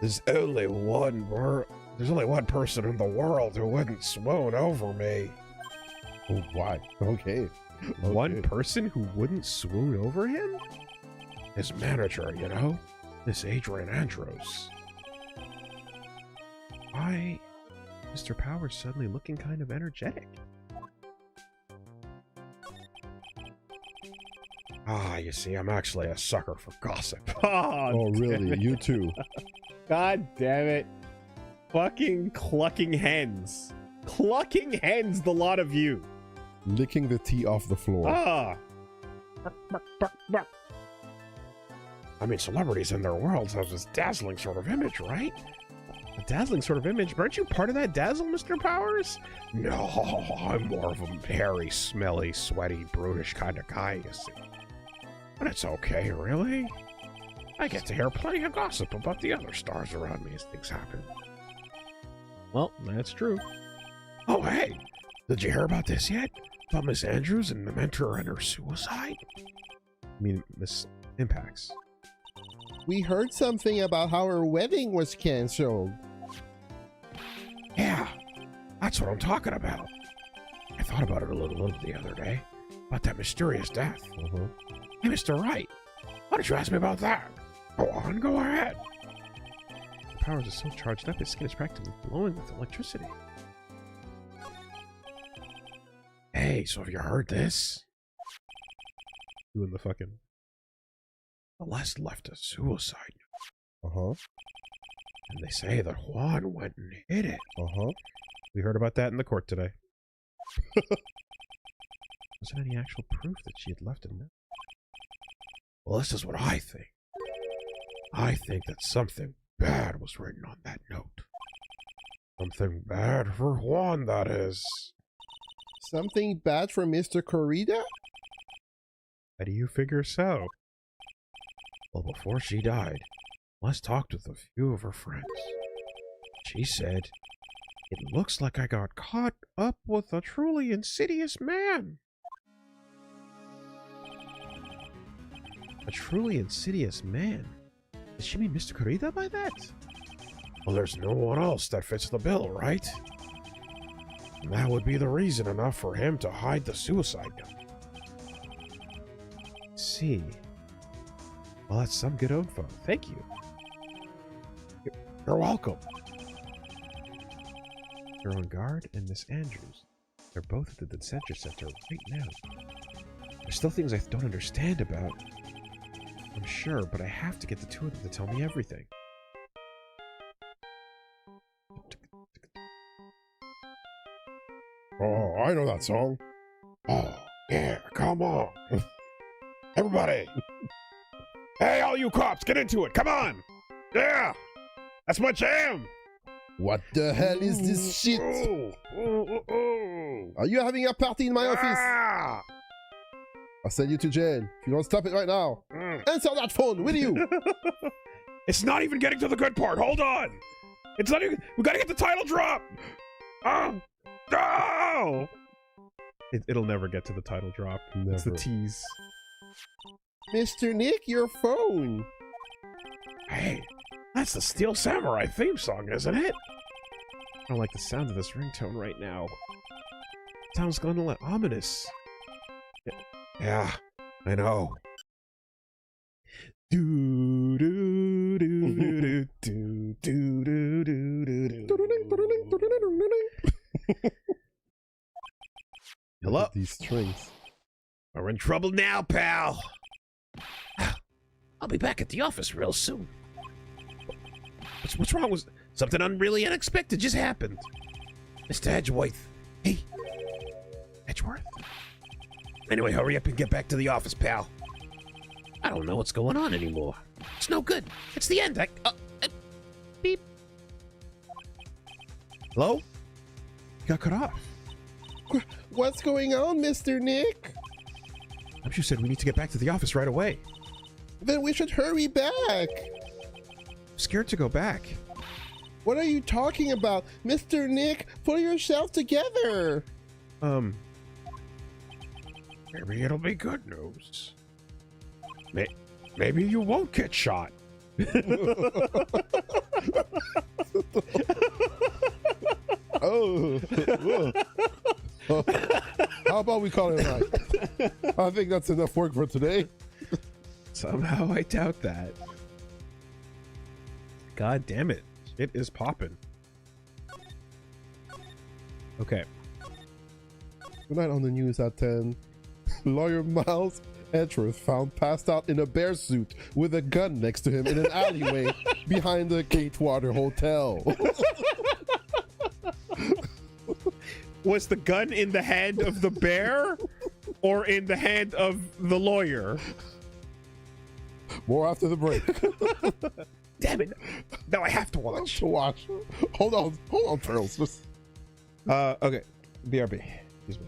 There's only one person in the world who wouldn't swoon over me. Oh, why? Okay. One person who wouldn't swoon over him? His manager, you know? This Adrian Andros. Why, Mr. Powers suddenly looking kind of energetic? Ah, you see, I'm actually a sucker for gossip. Oh, really? You too? God damn it. Fucking clucking hens. Clucking hens, the lot of you. Licking the tea off the floor. Ah. I mean, celebrities in their worlds have this dazzling sort of image, right? A dazzling sort of image? Aren't you part of that dazzle, Mr. Powers? No, I'm more of a hairy, smelly, sweaty, brutish kind of guy, you see. But it's okay, really. I get to hear plenty of gossip about the other stars around me as things happen. Well, that's true. Oh, hey! Did you hear about this yet? About Miss Andrews and the mentor and her suicide? I mean, Miss Impacts. We heard something about how her wedding was canceled. Yeah, that's what I'm talking about. I thought about it a little the other day. About that mysterious death. Hey, Mr. Wright, why don't you ask me about that? Go on, go ahead. The Powers is so charged up, his skin is practically glowing with electricity. Hey, so have you heard this? Doing the fucking... Celeste left a suicide note. And they say that Juan went and hid it. We heard about that in the court today. Wasn't any actual proof that she had left a note. Well, this is what I think. I think that something bad was written on that note. Something bad for Juan, that is. Something bad for Mr. Corrida? How do you figure so? Well, before she died, Les talked with a few of her friends. She said, "It looks like I got caught up with a truly insidious man." A truly insidious man? Does she mean Mr. Corrida by that? Well, there's no one else that fits the bill, right? And that would be the reason enough for him to hide the suicide note. See. Well, that's some good info. Thank you. You're welcome. Guard and Miss Andrews. They're both at the Decentra Center right now. There's still things I don't understand about. I'm sure, but I have to get the two of them to tell me everything. Oh, I know that song. Oh, yeah, come on. Everybody. Hey, all you cops, get into it. Come on. Yeah. That's my jam. What the hell is this shit? Are you having a party in my office? I'll send you to jail if you don't stop it right now. Answer that phone, will you? It's not even getting to the good part. Hold on. It's not even... We gotta get the title drop. No! It'll never get to the title drop. Never. It's the tease. Mr. Nick, your phone. Hey, that's the Steel Samurai theme song, isn't it? I don't like the sound of this ringtone right now. It sounds a little ominous. Yeah, I know. Do do do do do do do do do. Hello. These strings. We're in trouble now, pal. I'll be back at the office real soon. What's wrong? Was something really unexpected just happened? Mr. Edgeworth. Hey. Edgeworth? Anyway, hurry up and get back to the office, pal. I don't know what's going on anymore. It's no good. It's the end. Beep. Hello? You got cut off. What's going on, Mr. Nick? You said we need to get back to the office right away. Then we should hurry back. I'm scared to go back. What are you talking about? Mr. Nick, pull yourself together. Maybe it'll be good news. Maybe you won't get shot. Oh. How about we call it a night? I think that's enough work for today. Somehow I doubt that. God damn it. It is popping. Okay. Tonight on the news at 10, lawyer Miles Edgeworth found passed out in a bear suit with a gun next to him in an alleyway behind the Gatewater Hotel. Was the gun in the hand of the bear or in the hand of the lawyer? More after the break. Damn it. Now I have to watch. Hold on, Turtles. Okay. BRB. Excuse me.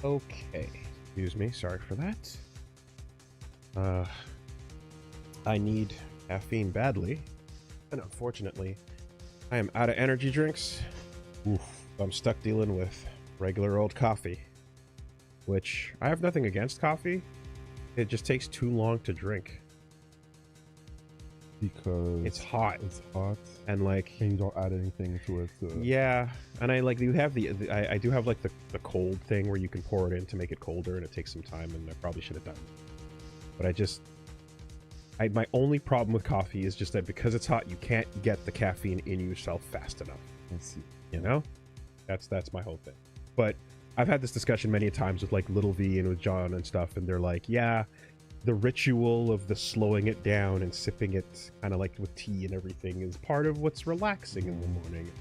Okay. Excuse me. Sorry for that. I need caffeine badly. And unfortunately, I am out of energy drinks. Oof. I'm stuck dealing with regular old coffee. Which, I have nothing against coffee. It just takes too long to drink. Because it's hot. It's hot. And like... And you don't add anything to it. Yeah. And I like, you have I do have like the cold thing where you can pour it in to make it colder, and it takes some time, and I probably should have done it. But my only problem with coffee is just that because it's hot, you can't get the caffeine in yourself fast enough. I see. You know? That's my whole thing. But I've had this discussion many times with like Little V and with John and stuff, and they're like, yeah, the ritual of the slowing it down and sipping it kind of like with tea and everything is part of what's relaxing in the morning.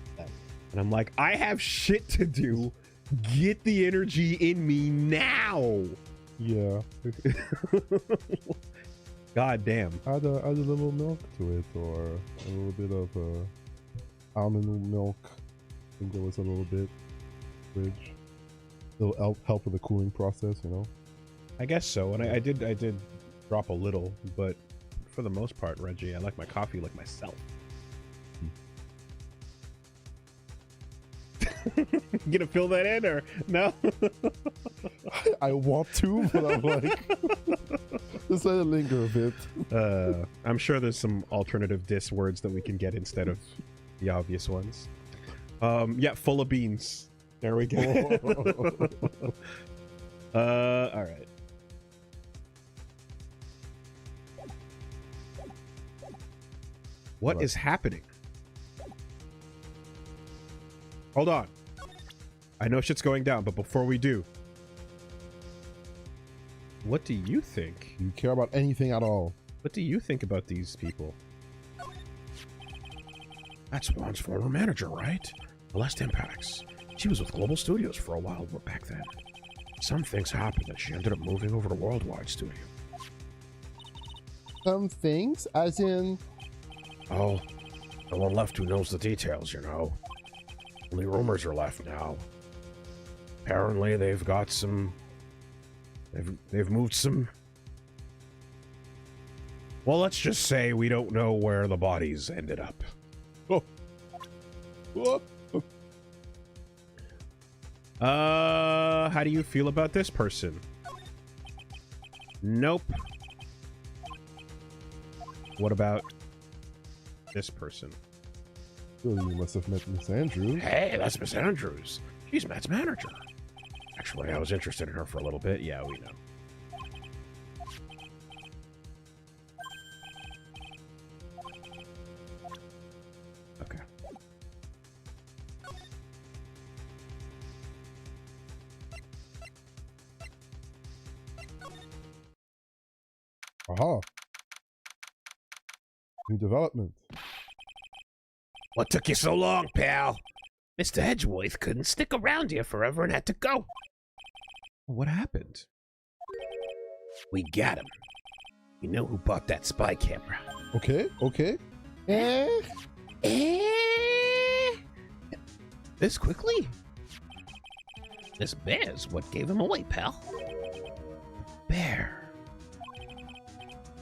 And I'm like, I have shit to do. Get the energy in me now. Yeah. God damn. Add a little milk to it, or a little bit of almond milk. I think there was a little bit. Fridge. It'll help with the cooling process, you know. I guess so. And I did drop a little, but for the most part, Reggie, I like my coffee like myself. Gonna fill that in or no? I want to, but I'm like, just let it linger a bit. I'm sure there's some alternative diss words that we can get instead of the obvious ones. Yeah, full of beans. There we go. All right. What is happening? Hold on. I know shit's going down, but before we do, what do you think? Do you care about anything at all? What do you think about these people? That's Juan's former manager, right? Celeste Impacts. She was with Global Studios for a while back then. Some things happened and she ended up moving over to Worldwide Studio. Some things? As in... Oh, no one left who knows the details, you know. Only rumors are left now. Apparently they've got some... They've moved some... Well, let's just say we don't know where the bodies ended up. Oh. What? How do you feel about this person? Nope. What about this person? Well, you must have met Miss Andrews. Hey, that's Miss Andrews. She's Matt's manager. Actually, I was interested in her for a little bit. Yeah, we know. Okay. Aha. New development. What took you so long, pal? Mr. Edgeworth couldn't stick around here forever and had to go. What happened? We got him. We know who bought that spy camera. Okay, okay. This quickly? This bear's what gave him away, pal. Bear.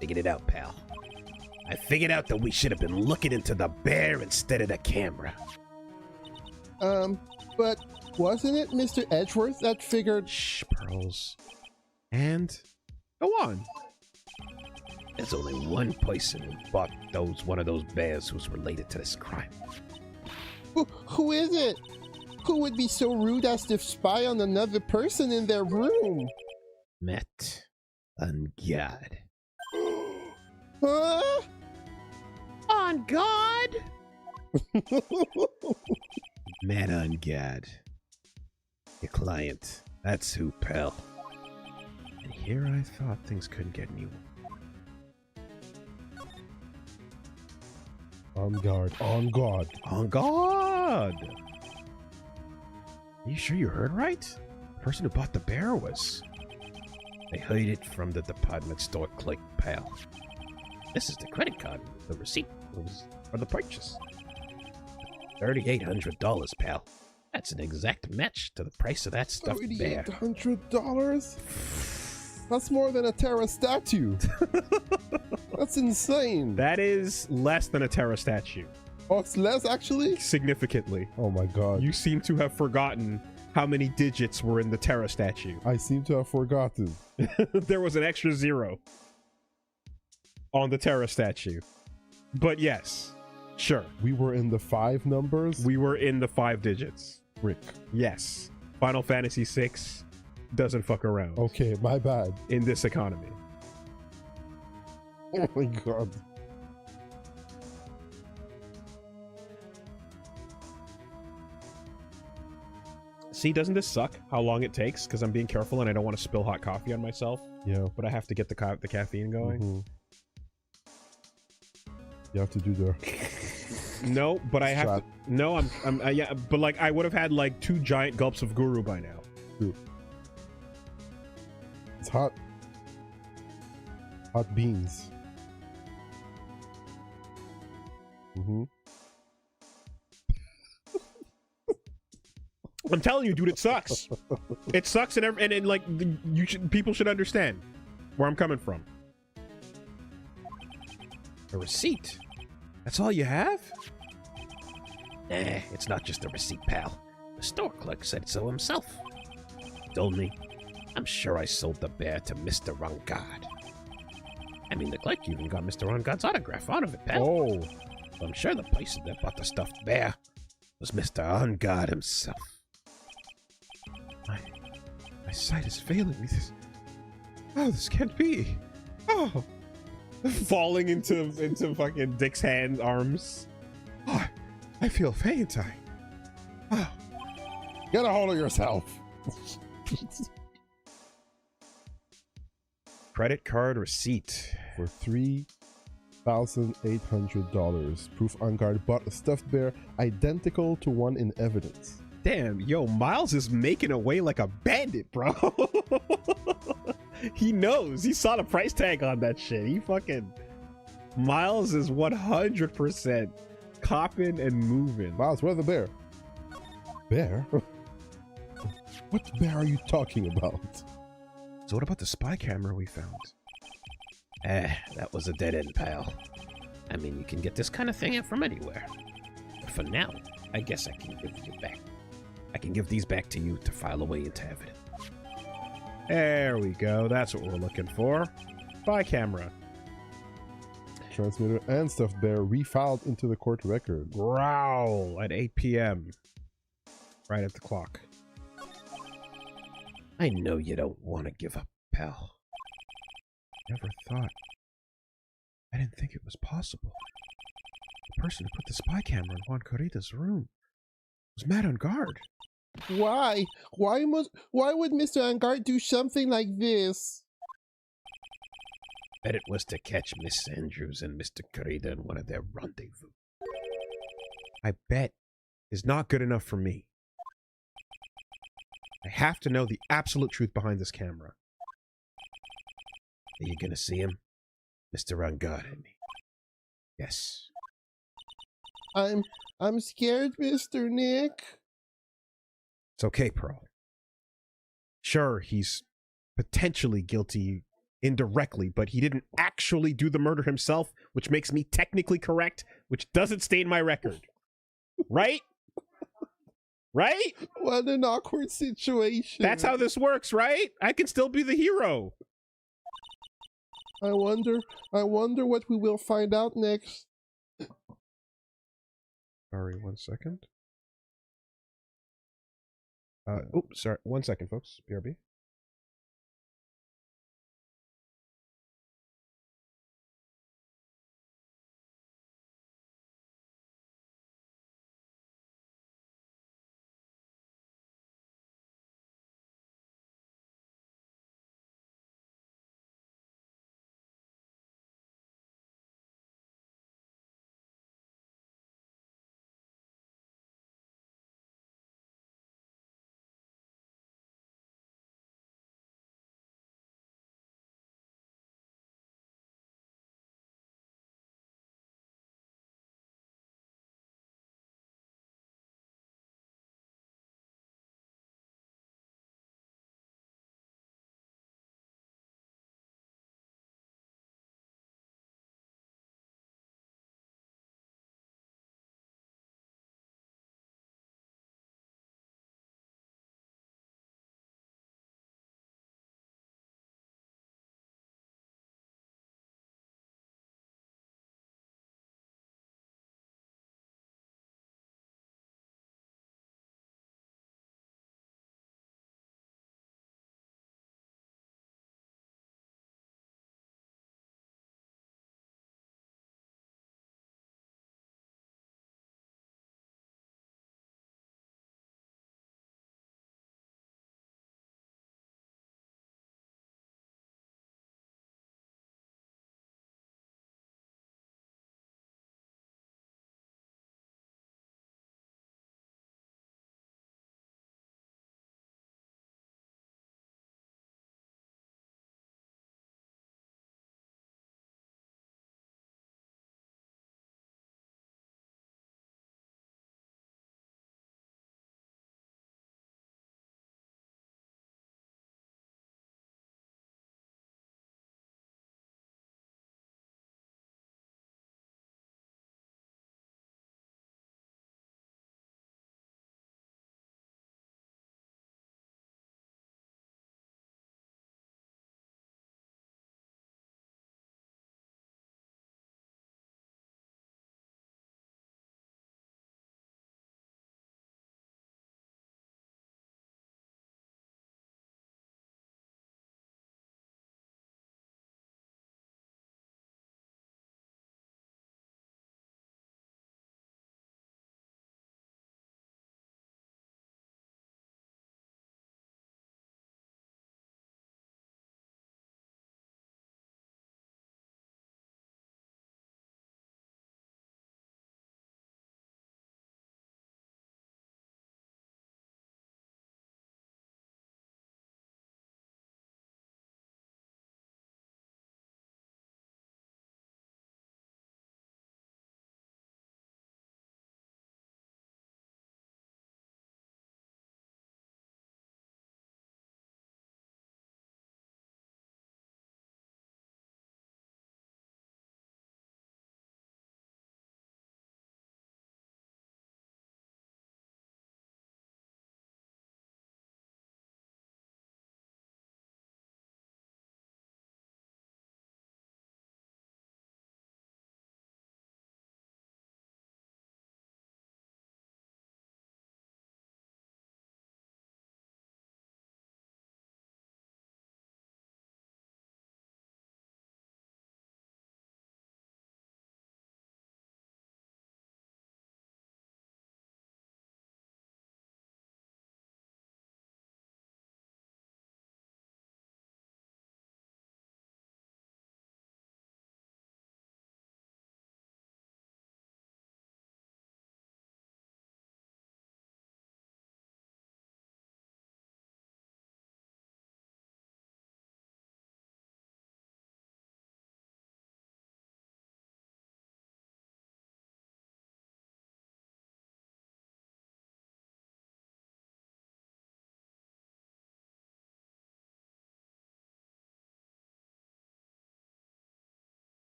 Figured it out, pal. I figured out that we should have been looking into the bear instead of the camera. But wasn't it Mr. Edgeworth that figured... Shh, Pearls. And go on. There's only one person who bought one of those bears who's related to this crime. Who is it? Who would be so rude as to spy on another person in their room? Met on God. Huh? On God? Met on God. Your client. That's who, pal. And here I thought things couldn't get any worse. On guard, on guard. On God! Are you sure you heard right? The person who bought the bear was... They heard it from the department store clerk, pal. This is the credit card. The receipt was for the purchase. $3,800, pal. That's an exact match to the price of that stuffed bear. $3,800? That's more than a Terra statue. That's insane. That is less than a Terra statue. Oh, it's less actually? Significantly. Oh my god. You seem to have forgotten how many digits were in the Terra statue. I seem to have forgotten. There was an extra 0 on the Terra statue. But yes, sure. We were in the 5 numbers? We were in the 5 digits. Rick. Yes. Final Fantasy VI doesn't fuck around. Okay, my bad. In this economy. Oh my god. See, doesn't this suck how long it takes? Because I'm being careful and I don't want to spill hot coffee on myself. Yeah. But I have to get the caffeine going. Mm-hmm. You have to do the... No, but I have to... No, yeah, but like I would have had like 2 giant gulps of Guru by now. True. It's hot. Hot beans. Mm-hmm. I'm telling you, dude, it sucks. It sucks, and like people should understand where I'm coming from. A receipt? That's all you have? Nah, it's not just a receipt, pal. The store clerk said so himself. He told me, I'm sure I sold the bear to Mr. Rangard. I mean, the clerk even got Mr. Rangard's autograph out of it, pal. Oh. So I'm sure the person that bought the stuffed bear was Mr. Rangard himself. My sight is failing me. This can't be. Oh. Falling into fucking Dick's arms. Oh, I feel faint. Oh. Get a hold of yourself. Credit card receipt. For $3,800. Proof Angard bought a stuffed bear identical to one in evidence. Damn, yo, Miles is making away like a bandit, bro. He knows. He saw the price tag on that shit. He fucking... Miles is 100% copping and moving. Miles, where's the bear? Bear? What bear are you talking about? So what about the spy camera we found? That was a dead end, pal. I mean, you can get this kind of thing from anywhere. But for now, I guess I can give you back. I can give these back to you to file away into evidence. There we go. That's what we're looking for. Spy camera. Transmitter and stuffed bear refiled into the court record. Growl at 8 p.m. Right at the clock. I know you don't want to give up, pal. Never thought. I didn't think it was possible. The person who put the spy camera in Juan Corrida's room was mad on guard. Why? Why would Mr. Angard do something like this? Bet it was to catch Miss Andrews and Mr. Corrida in one of their rendezvous. I bet is not good enough for me. I have to know the absolute truth behind this camera. Are you gonna see him? Mr. Rangard, I mean. Yes. I'm scared, Mr. Nick. It's okay, Pearl. Sure, he's potentially guilty indirectly, but he didn't actually do the murder himself, which makes me technically correct, which doesn't stain my record. Right? Right? What an awkward situation. That's how this works, right? I can still be the hero. I wonder what we will find out next. Sorry, 1 second. Oops, sorry. 1 second, folks. BRB.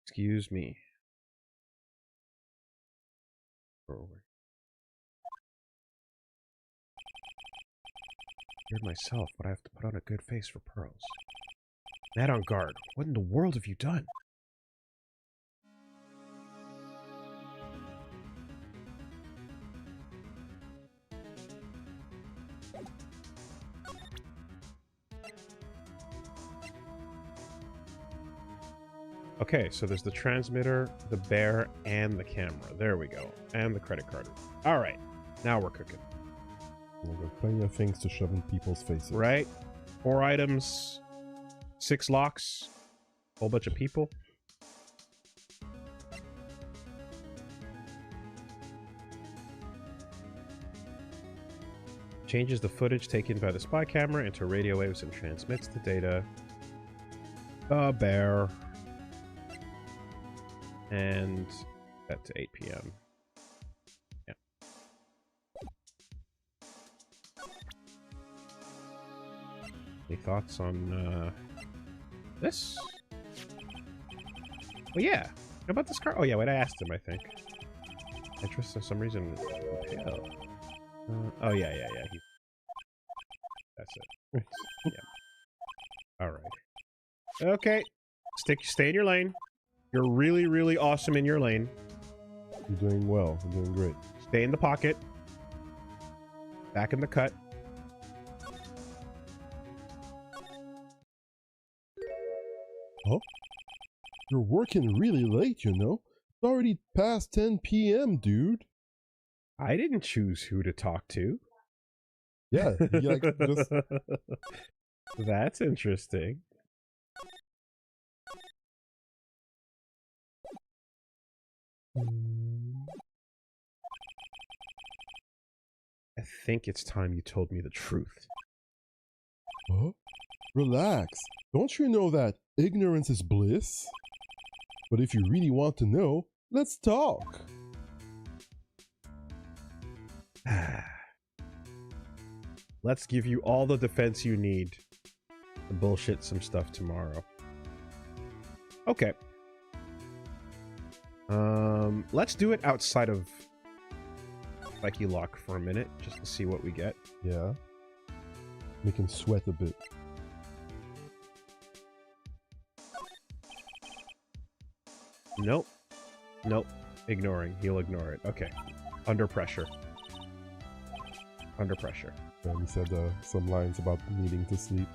Excuse me. Forward. Scared myself, but I have to put on a good face for pearls. Mad on guard. What in the world have you done? Okay, so there's the transmitter, the bear, and the camera. There we go. And the credit card. All right. Now we're cooking. We've got plenty of things to shove in people's faces. Right? 4 items, 6 locks, whole bunch of people. Changes the footage taken by the spy camera into radio waves and transmits the data. The bear. And that to 8 p.m. Yeah. Any thoughts on this? Oh yeah. How about this car? Oh yeah, wait, I asked him, I think. Interest for some reason. Oh yeah. That's it. Yeah. All right. Okay. Stay in your lane. You're really, really awesome in your lane. You're doing well. You're doing great. Stay in the pocket. Back in the cut. Huh? You're working really late, you know? It's already past 10 p.m., dude. I didn't choose who to talk to. Yeah, you like just... That's interesting. I think it's time you told me the truth. Huh? Relax. Don't you know that ignorance is bliss? But if you really want to know, let's talk. Let's give you all the defense you need to bullshit some stuff tomorrow. Okay. Let's do it outside of Spiky Lock for a minute, just to see what we get. Yeah. Make him sweat a bit. Nope. Nope. Ignoring. He'll ignore it. Okay. Under pressure. Under pressure. And he said some lines about needing to sleep.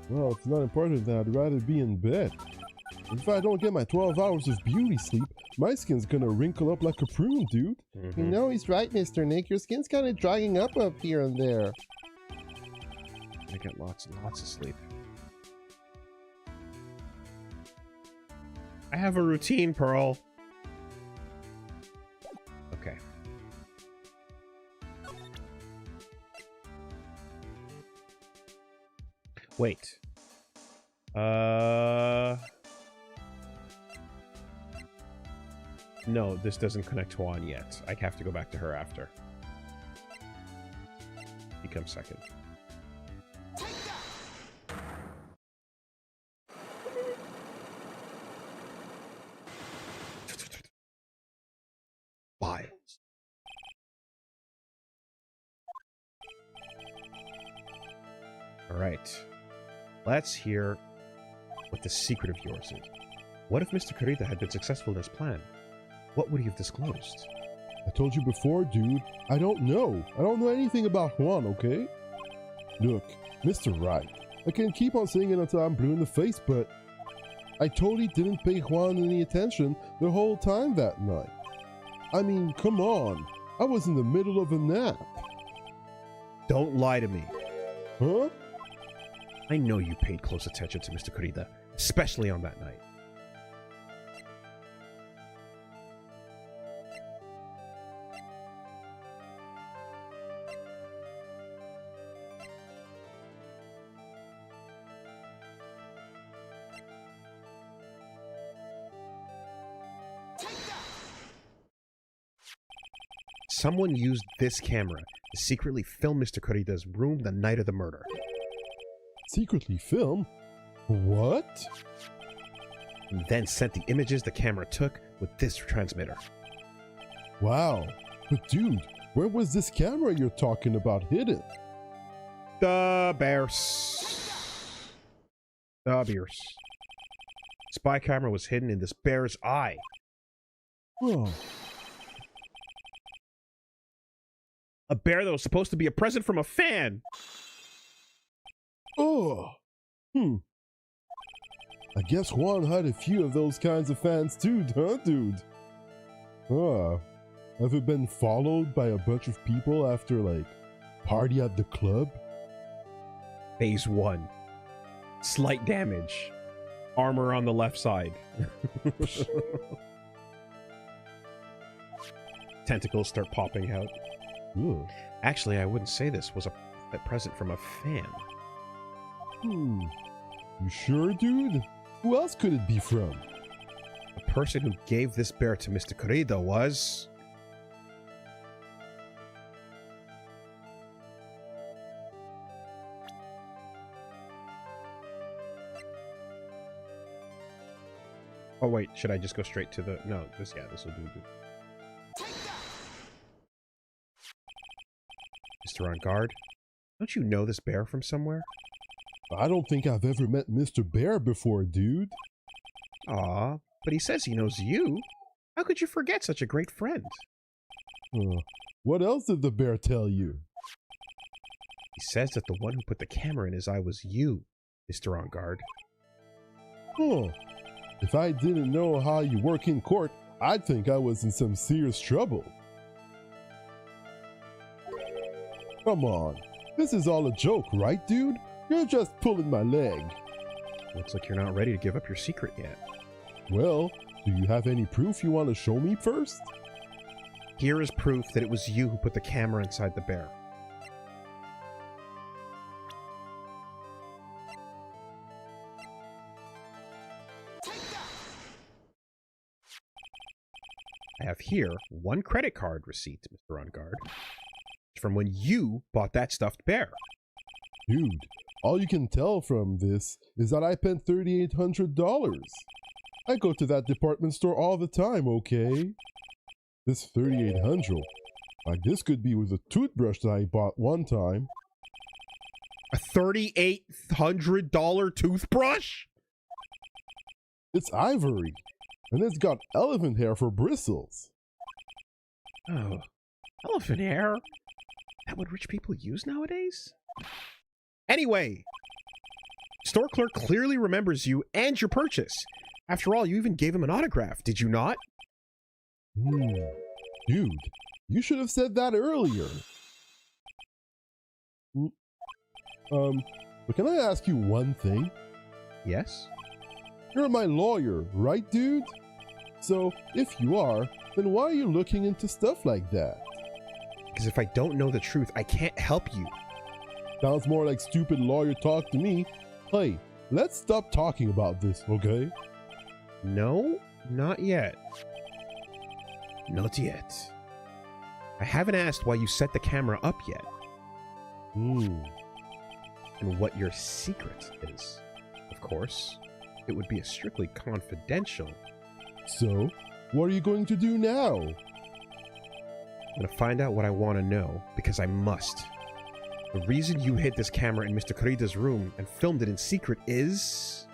Well, it's not important that I'd rather be in bed. If I don't get my 12 hours of beauty sleep, my skin's gonna wrinkle up like a prune, dude. You know he's right, Mr. Nick. Your skin's kind of drying up here and there. I get lots and lots of sleep. I have a routine, Pearl. Okay. Wait. No, this doesn't connect to Juan yet. I have to go back to her after. He comes second. Files. All right. Let's hear what the secret of yours is. What if Mr. Kurita had been successful in his plan? What would he have disclosed? I told you before, dude. I don't know. I don't know anything about Juan, okay? Look, Mr. Wright, I can keep on saying it until I'm blue in the face, but I totally didn't pay Juan any attention the whole time that night. I mean, come on. I was in the middle of a nap. Don't lie to me. Huh? I know you paid close attention to Mr. Kurita, especially on that night. Someone used this camera to secretly film Mr. Kurita's room the night of the murder. Secretly film? What? And then sent the images the camera took with this transmitter. Wow. But dude, where was this camera you're talking about hidden? The bears. The bears. Spy camera was hidden in this bear's eye. Oh. A bear that was supposed to be a present from a fan. Oh. I guess Juan had a few of those kinds of fans too, huh, dude? Have you been followed by a bunch of people after, like, party at the club? Phase 1. Slight damage. Armor on the left side. Tentacles start popping out. Ooh. Actually, I wouldn't say this was a present from a fan. You sure, dude? Who else could it be from? The person who gave this bear to Mr. Corrida was... Oh wait, should I just go straight to the... No, this will do. Mr. On Guard, don't you know this bear from somewhere? I don't think I've ever met Mr. Bear before, dude. Aw, but he says he knows you. How could you forget such a great friend? What else did the bear tell you? He says that the one who put the camera in his eye was you, Mr. On Guard. Huh. If I didn't know how you work in court, I'd think I was in some serious trouble. Come on. This is all a joke, right, dude? You're just pulling my leg. Looks like you're not ready to give up your secret yet. Well, do you have any proof you want to show me first? Here is proof that it was you who put the camera inside the bear. I have here one credit card receipt, Mr. On Guard, from when you bought that stuffed bear. Dude, all you can tell from this is that I spent $3,800. I go to that department store all the time, okay? This $3,800, like this could be with a toothbrush that I bought one time. A $3,800 toothbrush? It's ivory, and it's got elephant hair for bristles. Oh, elephant hair? That what rich people use nowadays? Anyway, store clerk clearly remembers you and your purchase. After all, you even gave him an autograph, did you not? Dude, you should have said that earlier. But can I ask you one thing? Yes? You're my lawyer, right, dude? So, if you are, then why are you looking into stuff like that? Because if I don't know the truth, I can't help you. Sounds more like stupid lawyer talk to me. Hey, let's stop talking about this, okay? No, not yet. Not yet. I haven't asked why you set the camera up yet. And what your secret is. Of course, it would be a strictly confidential. So, what are you going to do now? I'm gonna find out what I want to know, because I must. The reason you hid this camera in Mr. Corrida's room and filmed it in secret is...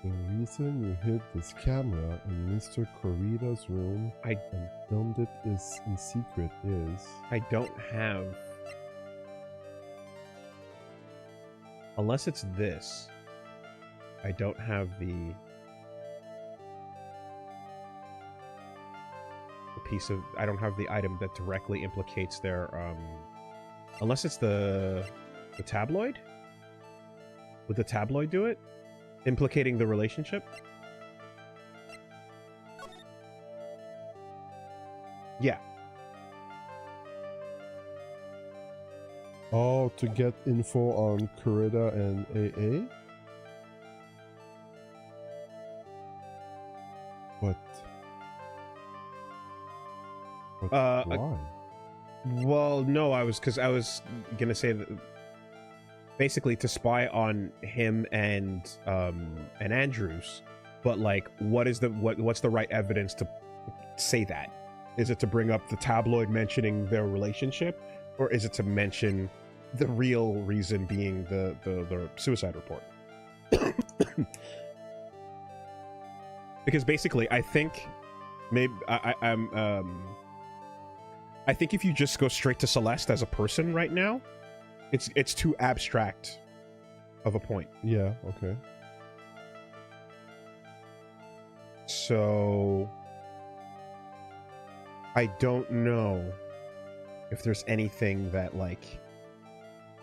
The reason you hid this camera in Mr. Corrida's room and filmed it is in secret is... I don't have... Unless it's this, I don't have the piece of... I don't have the item that directly implicates their... Unless it's the tabloid? Would the tabloid do it? Implicating the relationship? Yeah. Oh, to get info on Corrida and AA? But Uh, why? Well, no, I was gonna say that basically to spy on him and Andrews, but like, what's the right evidence to say that? Is it to bring up the tabloid mentioning their relationship, or is it to mention the real reason being the suicide report? Because basically, I think maybe I think if you just go straight to Celeste as a person right now, it's too abstract of a point. Yeah, okay. So I don't know if there's anything that like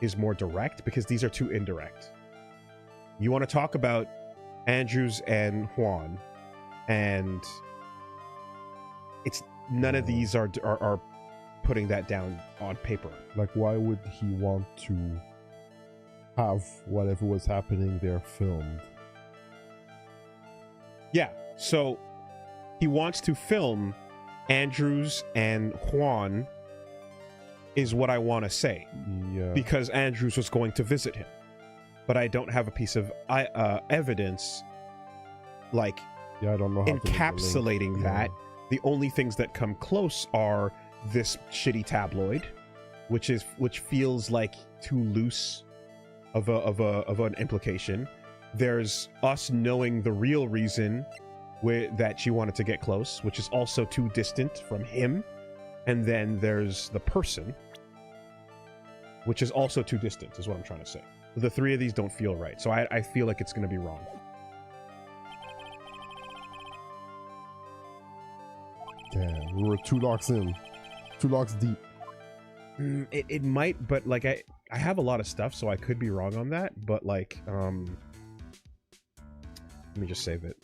is more direct, because these are too indirect. You want to talk about Andrews and Juan, and it's none of these are putting that down on paper. Like, why would he want to have whatever was happening there filmed? Yeah, so he wants to film Andrews and Juan is what I want to say. Yeah. Because Andrews was going to visit him. But I don't have a piece of evidence like Yeah, I don't know how encapsulating to link. that. The only things that come close are this shitty tabloid, which feels like too loose of an implication. There's us knowing the real reason that she wanted to get close, which is also too distant from him. And then there's the person, which is also too distant, is what I'm trying to say. The three of these don't feel right, so I feel like it's going to be wrong. Damn, we were 2 locks in. 2 locks deep. It might, but like I have a lot of stuff, so I could be wrong on that. But like, let me just save it.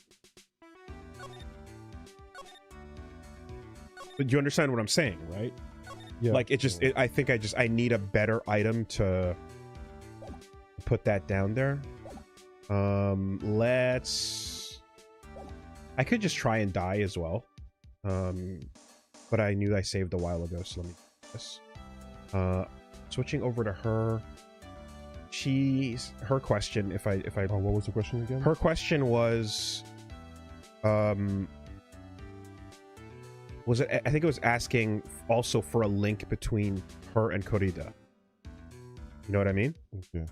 But you understand what I'm saying, right? Yeah. Like I think I need a better item to put that down there. I could just try and die as well. But I knew I saved a while ago, so let me do this. Switching over to her. Her question, if I Oh, what was the question again? her question was I think it was asking also for a link between her and Corrida. You know what I mean? Okay.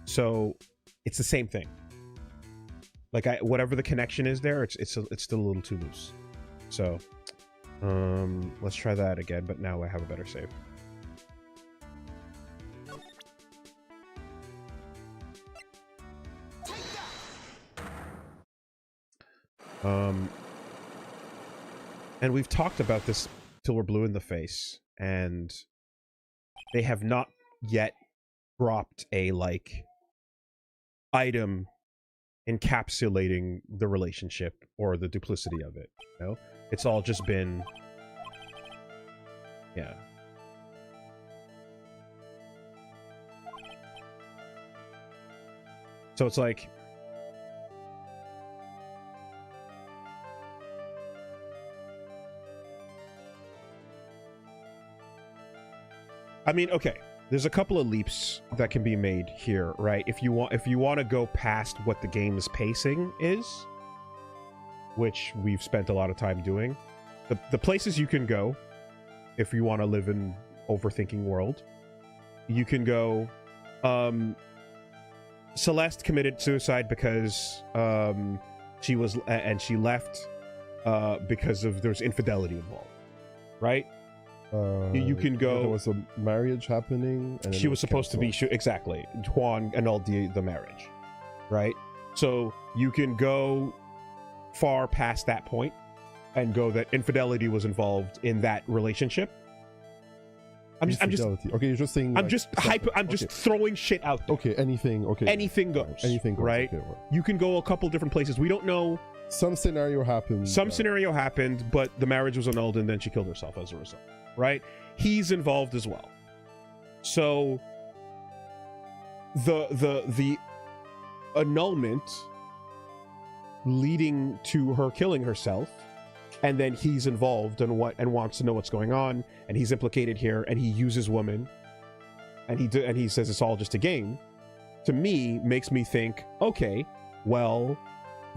So it's the same thing. Like whatever the connection is there, it's still a little too loose. So let's try that again, but now I have a better save. And we've talked about this till we're blue in the face, and they have not yet dropped a like item encapsulating the relationship or the duplicity of it. You know, it's all just been, yeah. So it's like, I mean, okay, there's a couple of leaps that can be made here, right? If you want to go past what the game's pacing is, which we've spent a lot of time doing, the places you can go if you want to live in overthinking world, you can go. Celeste committed suicide because she left because there's infidelity involved, right? You can go. There was a marriage happening. And she was supposed to be exactly. Juan annulled the marriage, right? So you can go far past that point and go that infidelity was involved in that relationship. I'm just okay. You're just saying. I'm just throwing shit out there. Okay, anything. Okay, anything goes. Right. Anything goes. Right? Okay, right. You can go a couple different places. We don't know. Some scenario happened. Scenario happened, but the marriage was annulled, and then she killed herself as a result. Right? He's involved as well. So the annulment leading to her killing herself, and then he's involved and wants to know what's going on, and he's implicated here, and he uses women, and he says it's all just a game. To me, makes me think, okay, well,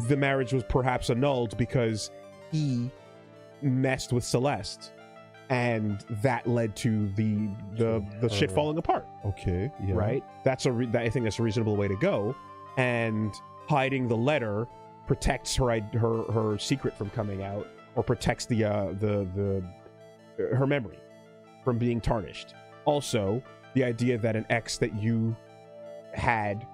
the marriage was perhaps annulled because he messed with Celeste, and that led to the shit falling apart. Okay, yeah. Right? I think that's a reasonable way to go. And hiding the letter protects her secret from coming out, or protects her memory from being tarnished. Also, the idea that an ex that you had,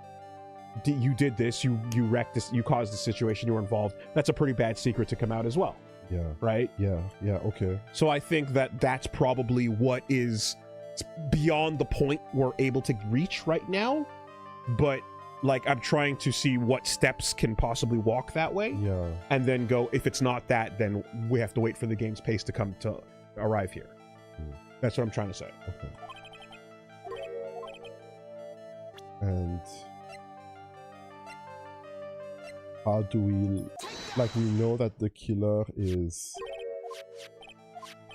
you did this, you wrecked this, you caused the situation, you were involved, that's a pretty bad secret to come out as well. Yeah. Right? Yeah, okay. So I think that that's probably what is beyond the point we're able to reach right now, but like I'm trying to see what steps can possibly walk that way. Yeah. And then go, if it's not that, then we have to wait for the game's pace to arrive here. That's what I'm trying to say. Okay. And how do we, like, we know that the killer is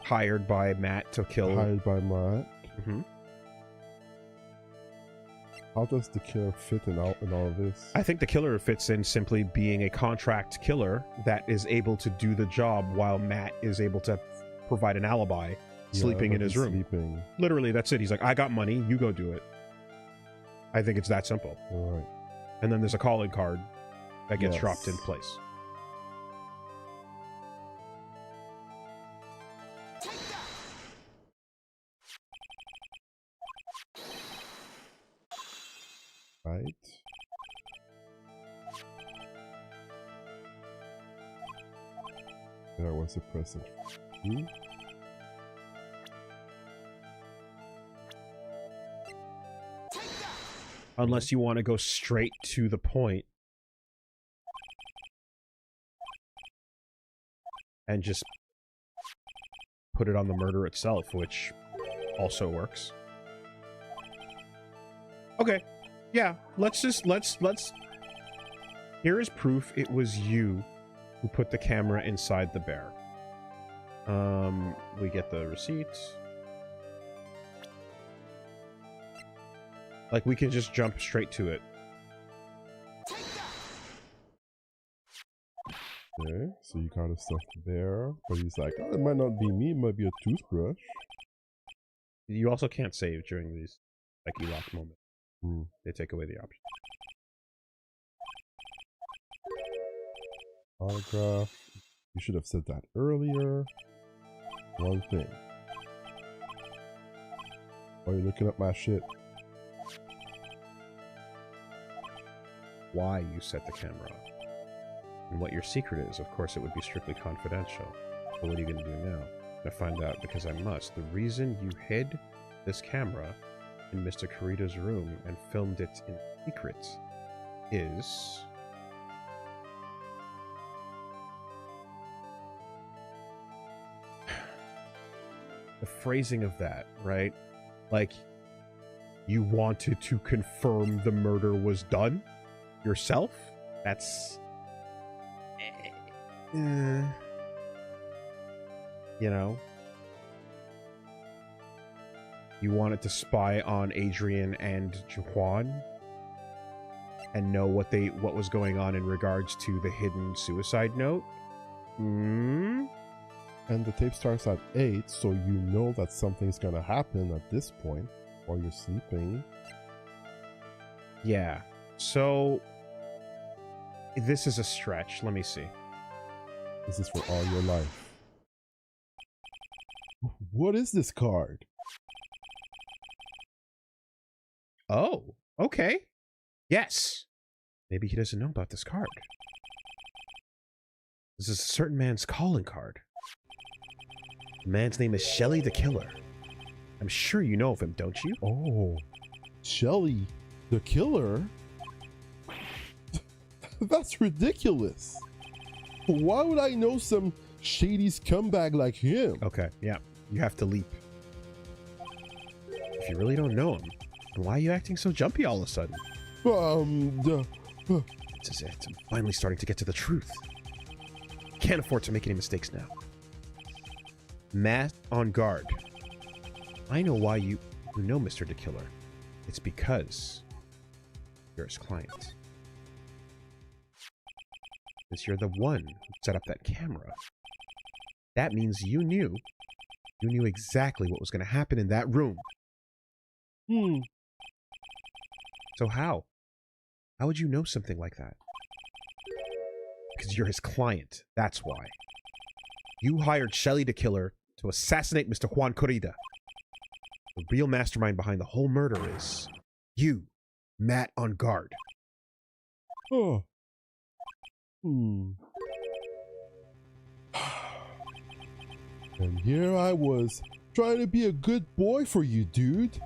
hired by Matt to kill. Hired by Matt. Mm-hmm. How does the killer fit in all of this? I think the killer fits in simply being a contract killer that is able to do the job while Matt is able to provide an alibi, sleeping in his room. Sleeping. Literally, that's it. He's like, I got money, you go do it. I think it's that simple. All right. And then there's a calling card that gets Yes. dropped in place. Right. There was a present. Unless you want to go straight to the point and just put it on the murder itself, which also works. Okay. Yeah, let's here is proof it was you who put the camera inside the bear. We get the receipt. Like, we can just jump straight to it. Okay, so you got the stuff there, but he's like, oh, it might not be me, it might be a toothbrush. You also can't save during these, like, you lock moments. They take away the option. Autograph. You should have said that earlier. One thing. Why are you looking up my shit? Why you set the camera up. And what your secret is. Of course, it would be strictly confidential. But what are you going to do now? To find out, because I must. The reason you hid this camera in Mr. Kirito's room and filmed it in secret is... the phrasing of that, right? Like, you wanted to confirm the murder was done yourself? That's... you know? You wanted to spy on Adrian and Juan and know what was going on in regards to the hidden suicide note? And the tape starts at 8, so you know that something's gonna happen at this point while you're sleeping. Yeah. So this is a stretch. Let me see. This is for all your life. What is this card? Oh, okay. Yes. Maybe he doesn't know about this card. This is a certain man's calling card. The man's name is Shelly the Killer. I'm sure you know of him, don't you? Oh, Shelly the Killer? That's ridiculous. Why would I know some shady scumbag like him? Okay, yeah. You have to leap. If you really don't know him, then why are you acting so jumpy all of a sudden? This is it. I'm finally starting to get to the truth. Can't afford to make any mistakes now. Matt on guard. I know why you know Mr. the Killer. It's because you're his client. Because you're the one who set up that camera. That means you knew exactly what was going to happen in that room. So how? How would you know something like that? Because you're his client. That's why. You hired Shelly the Killer to assassinate Mr. Juan Corrida. The real mastermind behind the whole murder is you, Matt on guard. Oh. And here I was, trying to be a good boy for you, dude.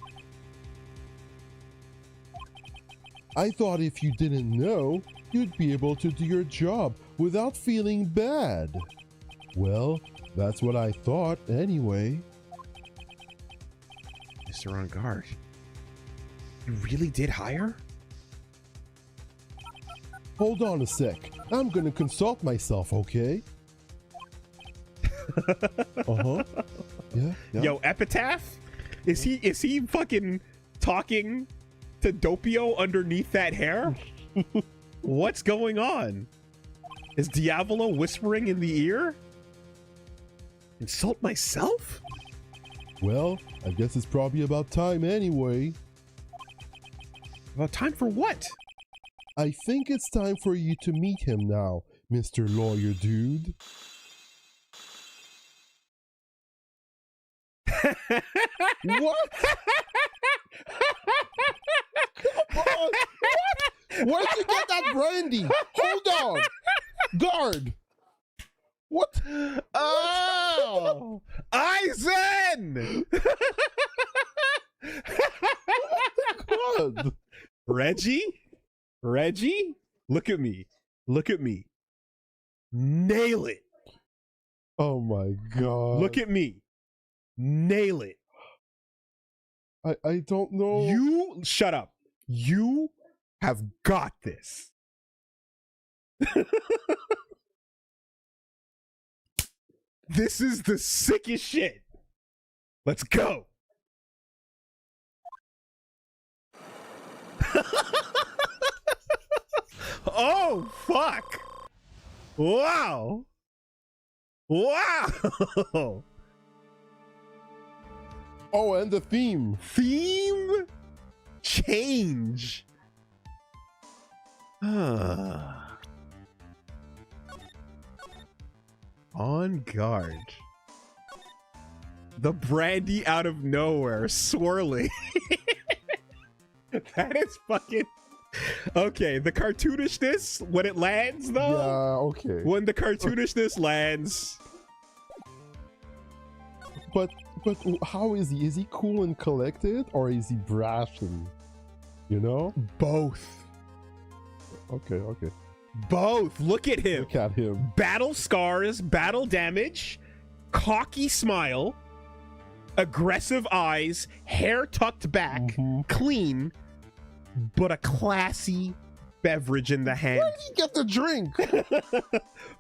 I thought if you didn't know, you'd be able to do your job without feeling bad. Well, that's what I thought anyway. Mr. On guard. You really did hire? Hold on a sec. I'm gonna consult myself, okay? Yeah. Yo, Epitaph? Is he fucking talking to Doppio underneath that hair? What's going on? Is Diavolo whispering in the ear? Insult myself? Well, I guess it's probably about time anyway. About time for what? I think it's time for you to meet him now, Mr. Lawyer Dude. What? Come on! What? Where'd you get that brandy? Hold on! Guard! What? Oh! Aizen! God! Reggie? Look at me. Nail it. Oh my God. Look at me. Nail it. I don't know. You shut up. You have got this. This is the sickest shit. Let's go. Oh, fuck. Wow. Wow. Oh, and the theme. Theme change. On guard. The brandy out of nowhere swirling. That is fucking... Okay, the cartoonishness, when it lands, though. Yeah, okay. When the cartoonishness lands. But how is he? Is he cool and collected, or is he brash and, you know? Both. Okay. Both. Look at him. Look at him. Battle scars, battle damage, cocky smile, aggressive eyes, hair tucked back, clean, but a classy beverage in the hand. Where did he get the drink?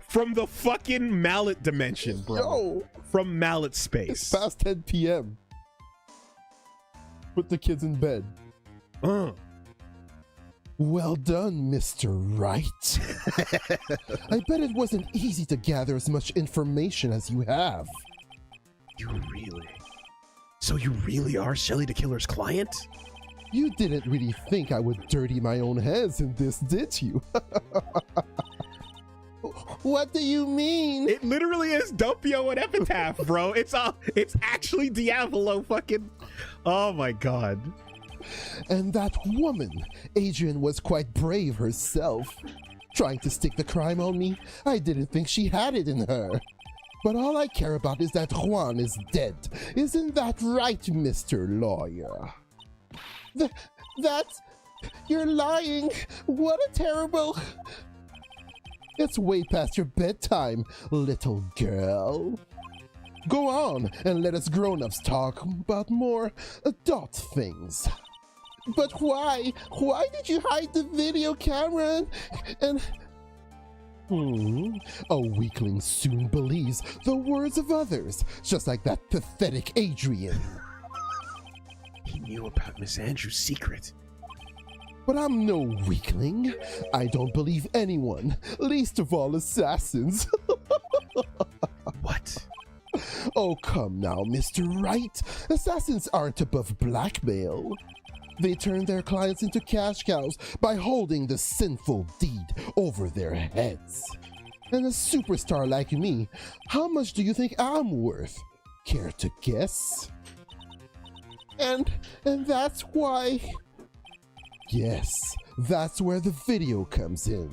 From the fucking mallet dimension, bro. Yo, from mallet it's space. past 10 p.m. Put the kids in bed. Well done, Mr. Wright. I bet it wasn't easy to gather as much information as you have. So you really are Shelly the Killer's client? You didn't really think I would dirty my own hands in this, did you? What do you mean? It literally is Doppio and Epitaph, bro. It's actually Diavolo fucking... Oh my god. And that woman, Adrian, was quite brave herself. Trying to stick the crime on me, I didn't think she had it in her. But all I care about is that Juan is dead. Isn't that right, Mr. Lawyer? That's... You're lying. What a terrible... It's way past your bedtime, little girl. Go on and let us grown-ups talk about more adult things. But why? Why did you hide the video camera and... A weakling soon believes the words of others, just like that pathetic Adrian. He knew about Miss Andrews' secret. But I'm no weakling. I don't believe anyone, least of all assassins. What? Oh, come now, Mr. Wright. Assassins aren't above blackmail. They turn their clients into cash cows by holding the sinful deed over their heads. And a superstar like me, how much do you think I'm worth? Care to guess? And that's why... Yes, that's where the video comes in.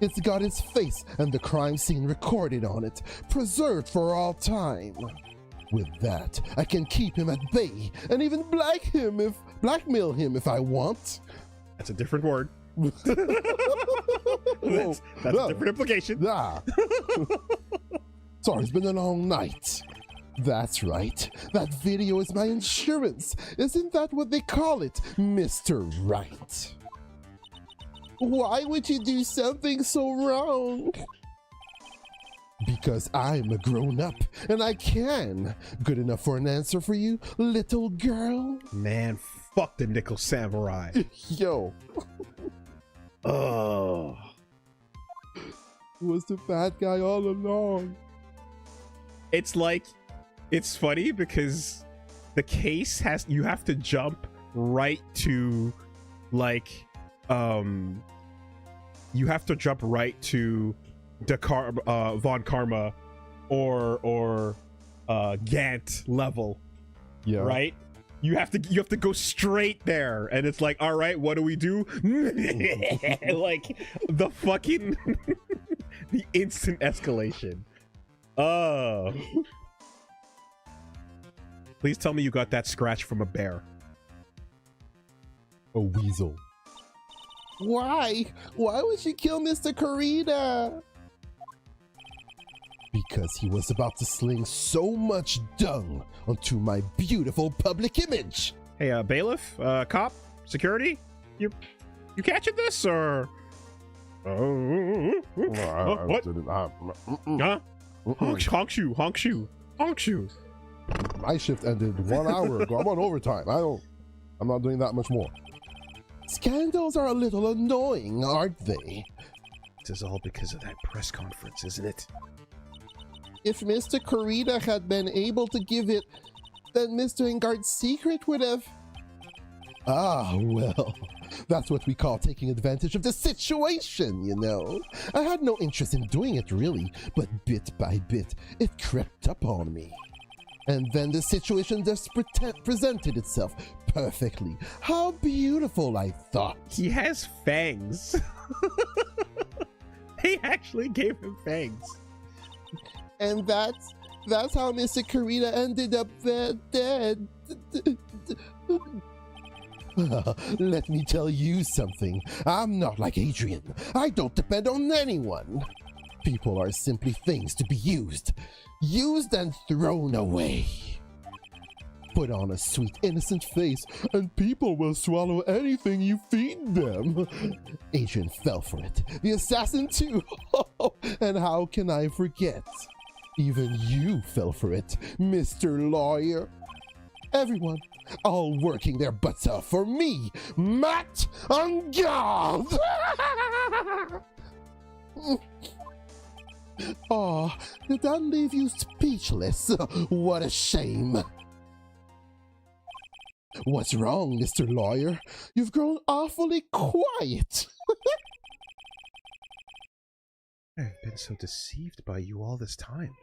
It's got his face and the crime scene recorded on it, preserved for all time. With that, I can keep him at bay and even blackmail him if I want. That's a different word. that's a different implication. Sorry, it's been a long night. That's right. That video is my insurance. Isn't that what they call it, Mr. Wright? Why would you do something so wrong? Because I'm a grown-up, and I can. Good enough for an answer for you, little girl? Man, fuck the Nickel Samurai. Yo. Oh. Was the bad guy all along? It's like, it's funny because the case has, you have to jump right to, like, you have to jump right to Von Karma or Gant level, yeah, right? You have to go straight there, and it's like, all right, what do we do? Like the fucking the instant escalation. Oh, please tell me you got that scratch from a bear. A weasel. Why? Why would she kill Mr. Corrida? Because he was about to sling so much dung onto my beautiful public image. Hey, bailiff, cop, security, you catching this or? What? Huh? Honk shoe. My shift ended 1 hour ago. I'm on overtime. I'm not doing that much more. Scandals are a little annoying, aren't they? This is all because of that press conference, isn't it? If Mr. Corrida had been able to give it, then Mr. Engard's secret would have... Ah, well, that's what we call taking advantage of the situation, you know. I had no interest in doing it, really, but bit by bit, it crept up on me. And then the situation just presented itself perfectly. How beautiful, I thought. He has fangs. They actually gave him fangs. And that's how Mr. Corrida ended up dead. Let me tell you something. I'm not like Adrian. I don't depend on anyone. People are simply things to be used and thrown away. Put on a sweet, innocent face, and people will swallow anything you feed them. Adrian fell for it. The assassin too. And how can I forget? Even you fell for it, Mr. Lawyer. Everyone, all working their butts off for me, Matt on guard. Oh, did that leave you speechless? What a shame. What's wrong, Mr. Lawyer? You've grown awfully quiet. I've been so deceived by you all this time.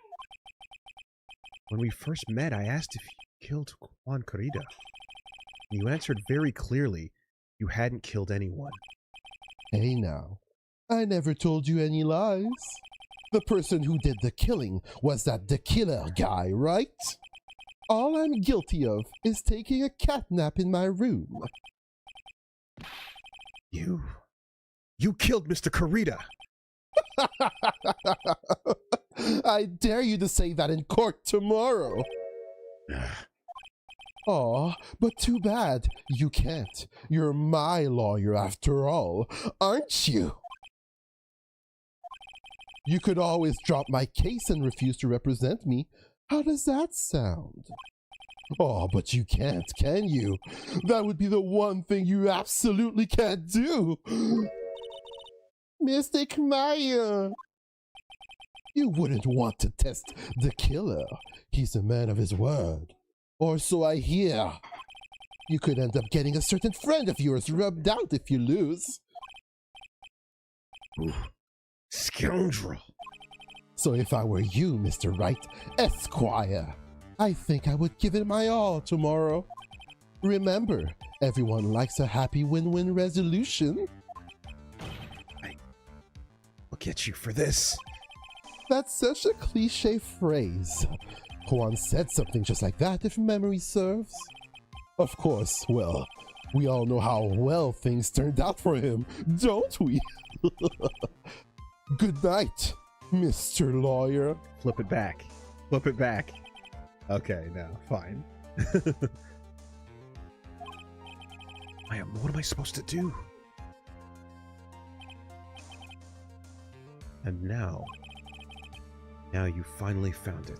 When we first met, I asked if you killed Juan Corrida. You answered very clearly you hadn't killed anyone. Hey now, I never told you any lies. The person who did the killing was that the killer guy, right? All I'm guilty of is taking a cat nap in my room. You killed Mr. Corrida. I dare you to say that in court tomorrow. Aw, but too bad. You can't. You're my lawyer after all, aren't you? You could always drop my case and refuse to represent me. How does that sound? Oh, but you can't, can you? That would be the one thing you absolutely can't do. Mystic Maya! You wouldn't want to test the killer. He's a man of his word. Or so I hear. You could end up getting a certain friend of yours rubbed out if you lose. Ooh, scoundrel. So if I were you, Mr. Wright, Esquire, I think I would give it my all tomorrow. Remember, everyone likes a happy win-win resolution. I'll get you for this. That's such a cliche phrase. Juan said something just like that, if memory serves. Of course, well, we all know how well things turned out for him, don't we? Good night, Mr. Lawyer. Flip it back. Flip it back. Okay, no, fine. What am I supposed to do? And now you finally found it.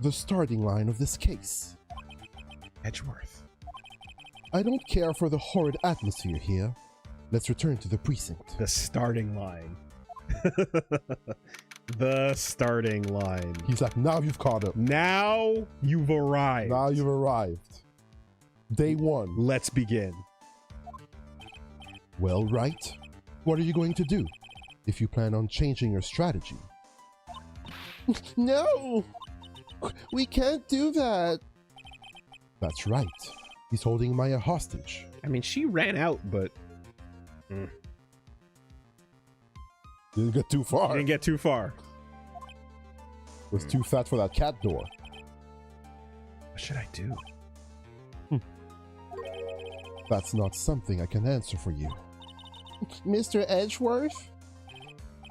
The starting line of this case. Edgeworth. I don't care for the horrid atmosphere here. Let's return to the precinct. The starting line. The starting line. He's like, now you've caught up. Now you've arrived. Now you've arrived. Day one. Let's begin. Well, Wright, what are you going to do if you plan on changing your strategy? No! We can't do that. That's right. He's holding Maya hostage. I mean, she ran out, but... Didn't get too far. Didn't get too far. Was too fat for that cat door. What should I do? That's not something I can answer for you. Mr. Edgeworth?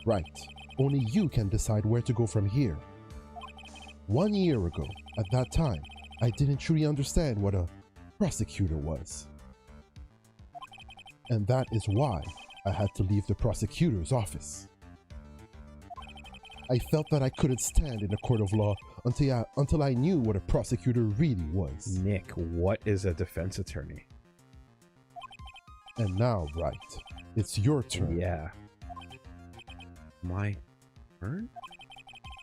Right. Only you can decide where to go from here. 1 year ago, at that time, I didn't truly understand what a prosecutor was. And that is why I had to leave the prosecutor's office. I felt that I couldn't stand in a court of law until I knew what a prosecutor really was. Nick, what is a defense attorney? And now, Wright, it's your turn. Yeah. My turn?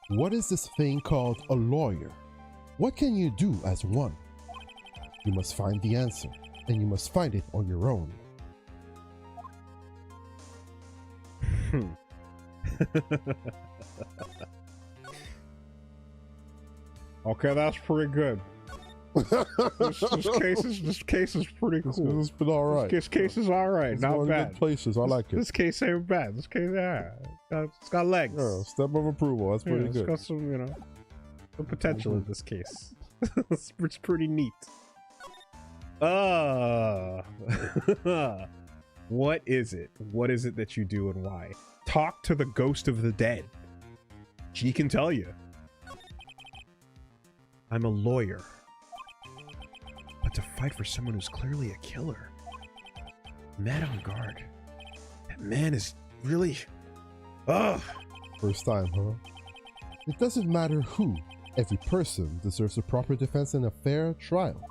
What is this thing called a lawyer? What can you do as one? You must find the answer, and you must find it on your own. Okay, that's pretty good. This case is pretty cool. It's been all right. This case is all right. It's Not one of the bad. good places. I like it. This case ain't bad. This case, yeah, it's got legs. Yeah, step of approval. That's pretty It's good. got some, some potential in this case. It's pretty neat. What is it? What is it that you do and why? Talk to the ghost of the dead. She can tell you. I'm a lawyer. But to fight for someone who's clearly a killer. Mad on guard. That man is really... Ugh! First time, huh? It doesn't matter who. Every person deserves a proper defense and a fair trial.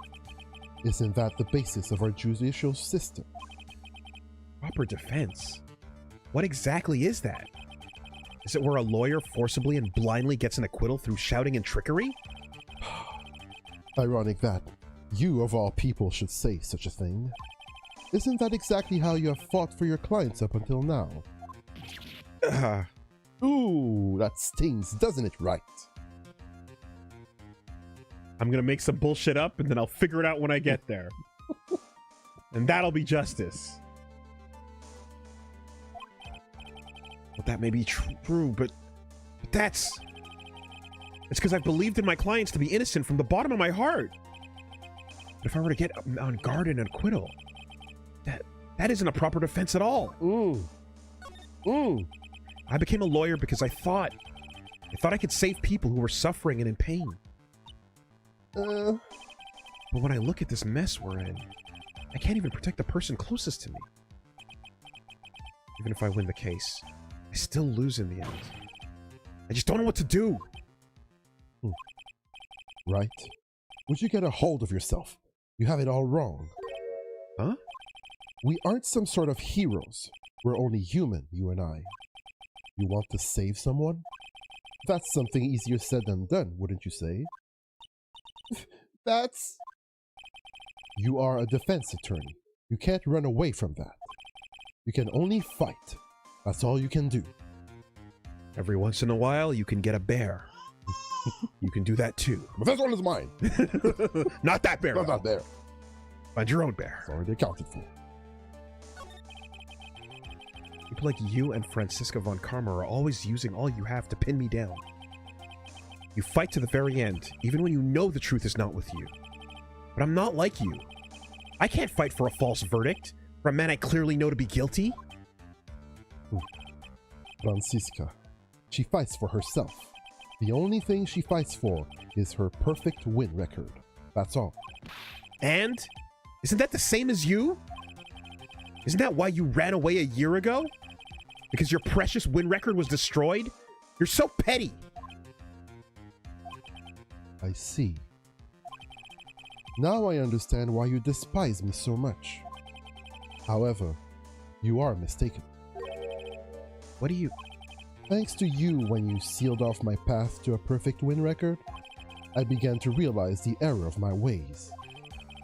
Isn't that the basis of our judicial system? Proper defense? What exactly is that? Is it where a lawyer forcibly and blindly gets an acquittal through shouting and trickery? Ironic that you, of all people, should say such a thing. Isn't that exactly how you have fought for your clients up until now? Ooh, that stings, doesn't it, Wright? I'm gonna make some bullshit up and then I'll figure it out when I get there. And that'll be justice. Well, that may be true, but that's... It's because I believed in my clients to be innocent from the bottom of my heart. But if I were to get on guard and an acquittal, that isn't a proper defense at all. I became a lawyer because I thought I could save people who were suffering and in pain. But when I look at this mess we're in, I can't even protect the person closest to me. Even if I win the case, I still lose in the end. I just don't know what to do. Right? Would you get a hold of yourself? You have it all wrong. Huh? We aren't some sort of heroes. We're only human, you and I. You want to save someone? That's something easier said than done, wouldn't you say? That's... You are a defense attorney. You can't run away from that. You can only fight. That's all you can do. Every once in a while, you can get a bear. You can do that too. But this one is mine. Not that bear. No, not there. Find your own bear. It's already accounted for. People like you and Francisca von Karma are always using all you have to pin me down. You fight to the very end, even when you know the truth is not with you. But I'm not like you. I can't fight for a false verdict, for a man I clearly know to be guilty. Francisca. She fights for herself. The only thing she fights for is her perfect win record. That's all. And? Isn't that the same as you? Isn't that why you ran away a year ago? Because your precious win record was destroyed? You're so petty. I see. Now I understand why you despise me so much. However, you are mistaken. What do you... Thanks to you when you sealed off my path to a perfect win record, I began to realize the error of my ways.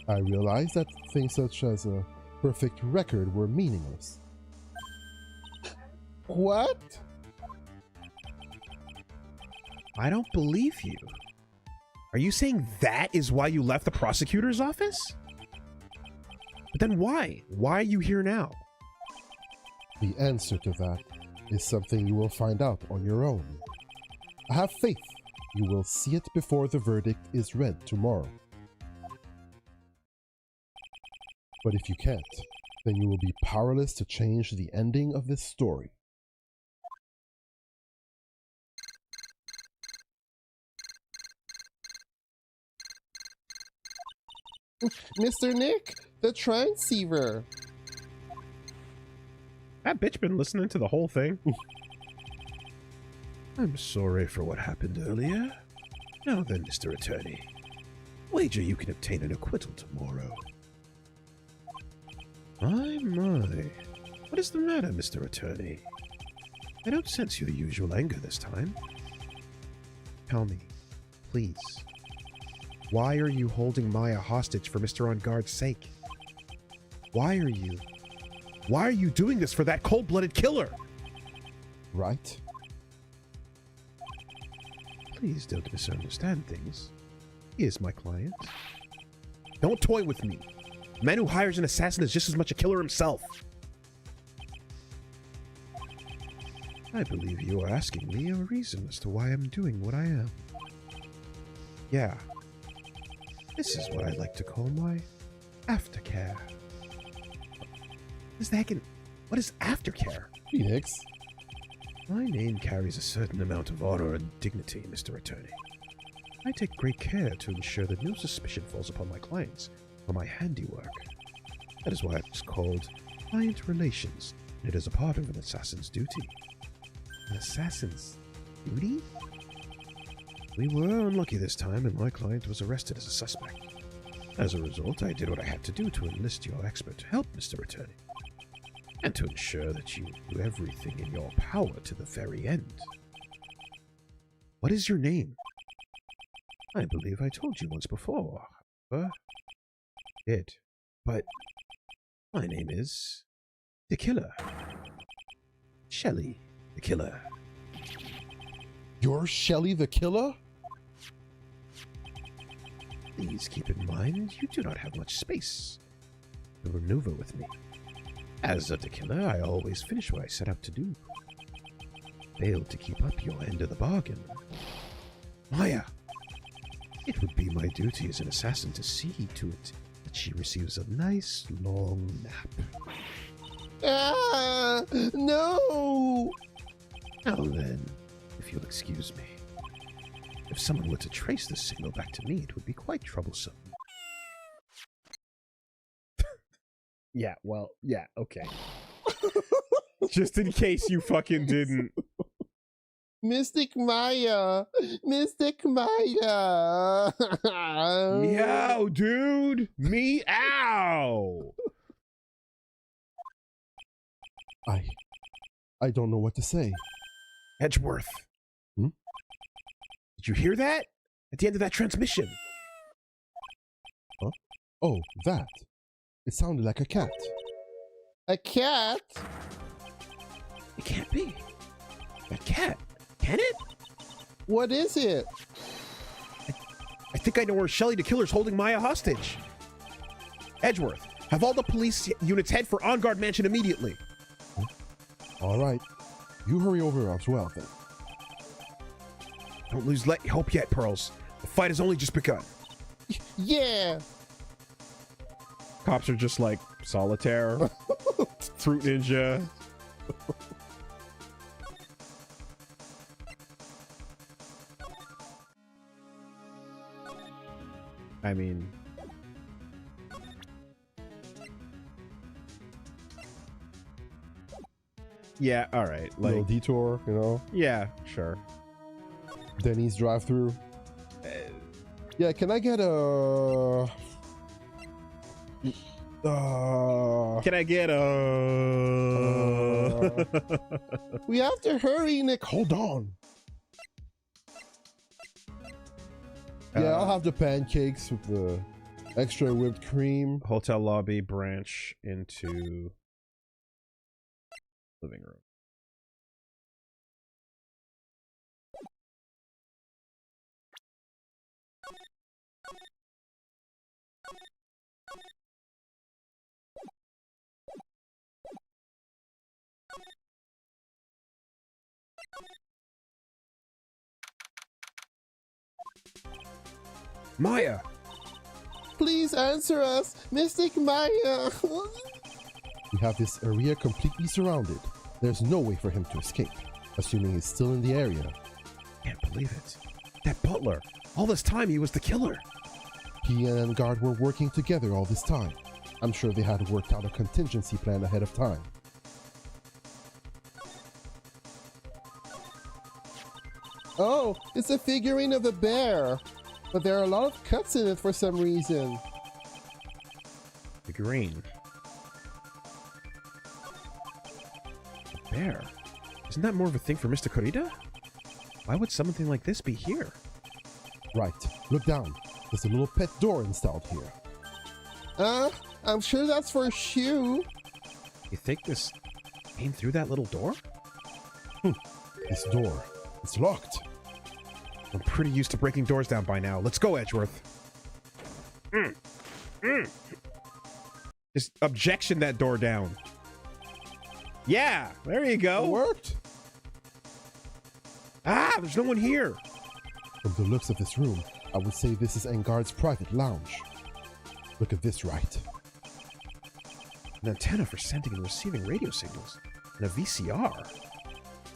I realized that things such as a perfect record were meaningless. What? I don't believe you. Are you saying that is why you left the prosecutor's office? But then why? Why are you here now? The answer to that is something you will find out on your own. I have faith you will see it before the verdict is read tomorrow. But if you can't, then you will be powerless to change the ending of this story. Mr. Nick, the transceiver. That bitch been listening to the whole thing. I'm sorry for what happened earlier. Now then, Mr. Attorney. Wager you can obtain an acquittal tomorrow. My. What is the matter, Mr. Attorney? I don't sense your usual anger this time. Tell me, please. Why are you holding Maya hostage for Mr. On Guard's sake? Why are you doing this for that cold-blooded killer? Right? Please don't misunderstand things. He is my client. Don't toy with me. The man who hires an assassin is just as much a killer himself. I believe you are asking me a reason as to why I'm doing what I am. Yeah. This is what I like to call my aftercare. What is aftercare? Phoenix. My name carries a certain amount of honor and dignity, Mr. Attorney. I take great care to ensure that no suspicion falls upon my clients or my handiwork. That is why it's called client relations, and it is a part of an assassin's duty. An assassin's duty? We were unlucky this time, and my client was arrested as a suspect. As a result, I did what I had to do to enlist your expert help, Mr. Attorney, and to ensure that you do everything in your power to the very end. What is your name? I believe I told you once before. But my name is the Killer. Shelley the Killer. You're Shelley the Killer? Please keep in mind you do not have much space to maneuver with me. As a killer, I always finish what I set out to do. Failed to keep up your end of the bargain. Maya! It would be my duty as an assassin to see to it that she receives a nice long nap. Ah! No! Now then, if you'll excuse me. If someone were to trace this signal back to me, it would be quite troublesome. Yeah, well, yeah, okay. Just in case you fucking didn't. Mystic Maya! Mystic Maya! Meow, dude! Meow! I don't know what to say. Edgeworth. Hmm? Did you hear that? At the end of that transmission. Huh? Oh, that. It sounded like a cat. A cat? It can't be. That cat. Can it? What is it? I think I know where Shelly the Killer's holding Maya hostage. Edgeworth, have all the police units head for On Guard Mansion immediately. All right. You hurry over as well, then. Don't lose hope yet, Pearls. The fight has only just begun. Yeah! Cops are just like Solitaire, Fruit Ninja. I mean, yeah, all right. Like, Little detour, you know? yeah, sure. Denny's drive-through. Yeah, can I get a... Can I get a? We have to hurry, Nick. Hold on. Yeah, I'll have the pancakes with the extra whipped cream. Hotel lobby branch into living room. Maya! Please answer us, Mystic Maya. We have this area completely surrounded. There's no way for him to escape, assuming he's still in the area. Can't believe it. That butler. All this time he was the killer. He and Guard were working together all this time. I'm sure they had worked out a contingency plan ahead of time. Oh, it's a figurine of a bear. But there are a lot of cuts in it for some reason. Figurine. A bear? Isn't that more of a thing for Mr. Corrida? Why would something like this be here? Right. Look down. There's a little pet door installed here. I'm sure that's for Shu. You think this came through that little door? This door. It's locked. I'm pretty used to breaking doors down by now. Let's go, Edgeworth. Just objection that door down. Yeah, there you go. It worked. Ah, there's no one here. From the looks of this room, I would say this is Engard's private lounge. Look at this, Wright. An antenna for sending and receiving radio signals. And a VCR.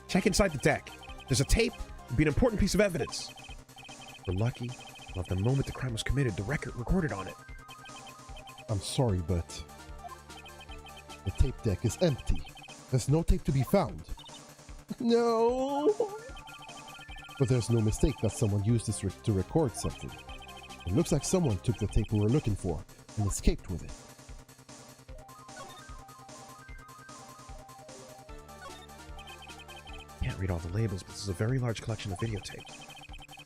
Check inside the deck. There's a tape. It'd be an important piece of evidence. If we're lucky, we'll have the moment the crime was committed, the record recorded on it. I'm sorry, but the tape deck is empty. There's no tape to be found. No! But there's no mistake that someone used this to record something. It looks like someone took the tape we were looking for and escaped with it. Can't read all the labels, but this is a very large collection of videotape.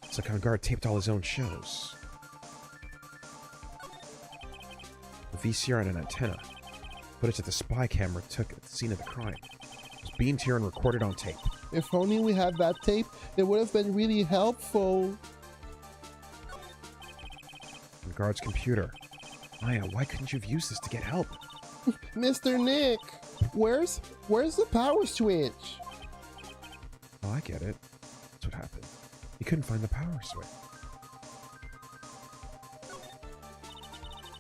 It's like Engard taped all his own shows. A VCR and an antenna. Footage that the spy camera took at the scene of the crime. It was beamed here and recorded on tape. If only we had that tape, it would have been really helpful. Engard's computer. Maya, why couldn't you have used this to get help? Mr. Nick, where's the power switch? Oh, I get it. That's what happened. He couldn't find the power switch.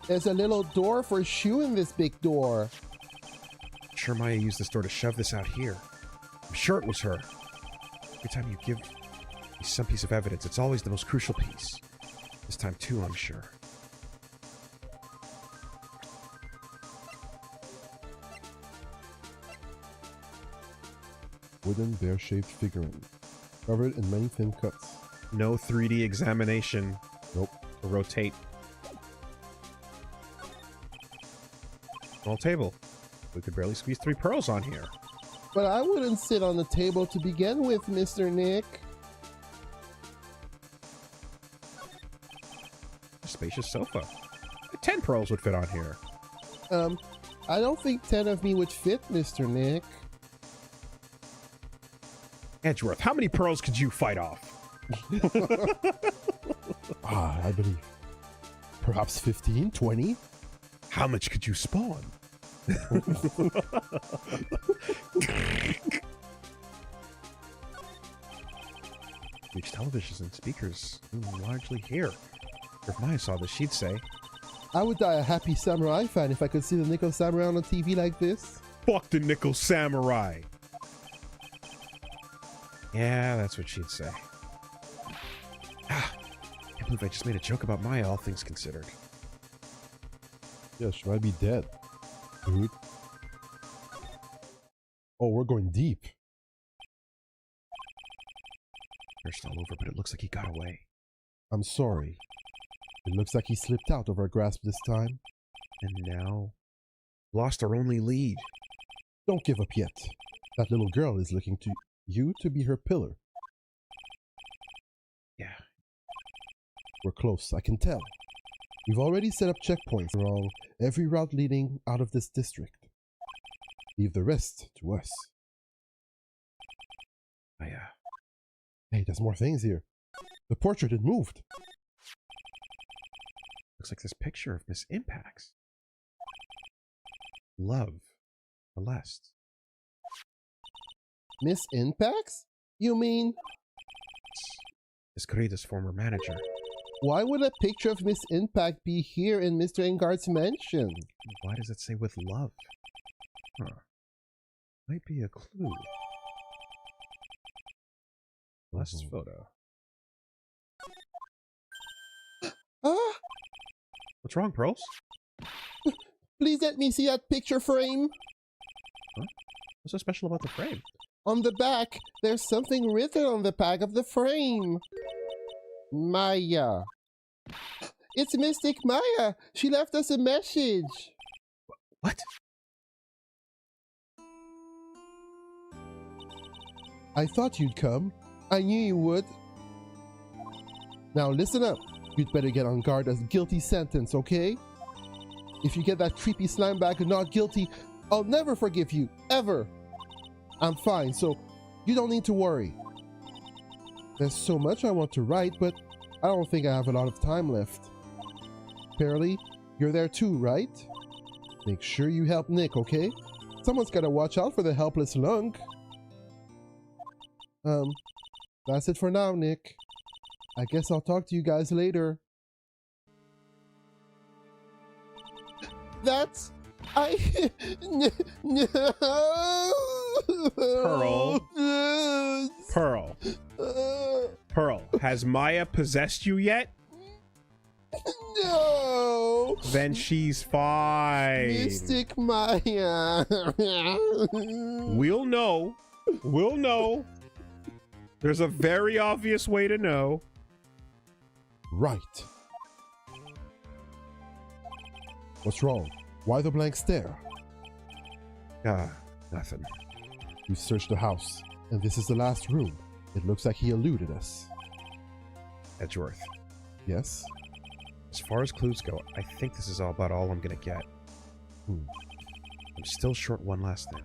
There's a little door for Shu in this big door. I'm sure Maya used this door to shove this out here. I'm sure it was her. Every time you give Some piece of evidence. It's always the most crucial piece. This time too, I'm sure. Wooden bear-shaped figurine, covered in many thin cuts. No 3D examination. Nope. To rotate. Small table. We could barely squeeze 3 pearls on here. But I wouldn't sit on the table to begin with, Mr. Nick. A spacious sofa. 10 pearls would fit on here. I don't think 10 of me would fit, Mr. Nick. Edgeworth, how many pearls could you fight off? I believe. Perhaps 15, 20? How much could you spawn? Huge televisions and speakers largely here. If Maya saw this, she'd say, I would die a happy samurai fan if I could see the Nickel Samurai on a TV like this. fuck the Nickel Samurai. Yeah, that's what she'd say. I can't believe I just made a joke about Maya, all things considered. Yeah, she might be dead, dude. Oh, we're going deep. Cursed all over, but it looks like he got away. I'm sorry. It looks like he slipped out of our grasp this time. And now, lost our only lead. Don't give up yet. That little girl is looking to you to be her pillar. Yeah. We're close, I can tell. We've already set up checkpoints along every route leading out of this district. Leave the rest to us. Hey, there's more things here. The portrait had moved. Looks like this picture of Miss Impacts. Love. Celeste. Miss Impacts? You mean? Miss Corrida's former manager. Why would a picture of Miss Impact be here in Mr. Engard's mansion? Why does it say with love? Huh. Might be a clue. Celeste's photo. Ah! What's wrong, Pearls? Please let me see that picture frame. Huh? What's so special about the frame? On the back, there's something written on the back of the frame. Maya. It's Mystic Maya. She left us a message. What? I thought you'd come. I knew you would. Now listen up. You'd better get on guard as guilty sentence, okay? If you get that creepy slime bag and not guilty, I'll never forgive you, ever. I'm fine, so you don't need to worry. There's so much I want to write, but I don't think I have a lot of time left. Pearly, you're there too, right? Make sure you help Nick, okay? Someone's gotta watch out for the helpless lunk. That's it for now, Nick. I guess I'll talk to you guys later. That's... No! Pearl. Pearl, has Maya possessed you yet? No! Then she's fine. Mystic Maya. We'll know. We'll know. There's a very obvious way to know. Right. What's wrong? Why the blank stare? Nothing. We've searched the house, and this is the last room. It looks like he eluded us. Edgeworth. Yes? As far as clues go, I think this is about all I'm gonna get. I'm still short one last thing.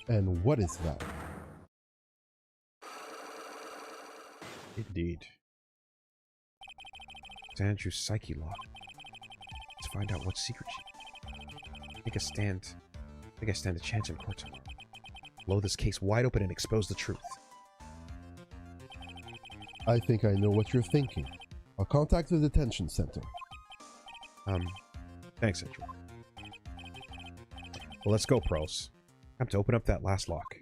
And what is that? Indeed. It's Andrew's psyche lock. Let's find out what secret she... I think I stand a chance in court tomorrow. Blow this case wide open and expose the truth. I think I know what you're thinking. I'll contact the detention center. Thanks, Andrew. Well, let's go, Pros. Time to open up that last lock.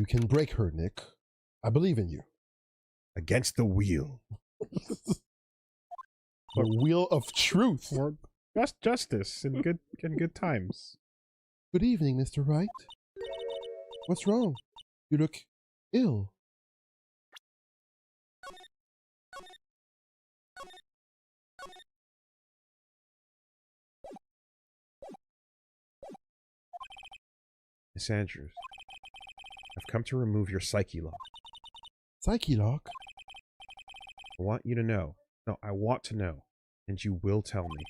You can break her, Nick. I believe in you. Against the wheel. The wheel of truth. Or justice in good times. Good evening, Mr. Wright. What's wrong? You look ill. Miss Andrews, I've come to remove your psyche lock. Psyche lock? I want you to know. No, I want to know. And you will tell me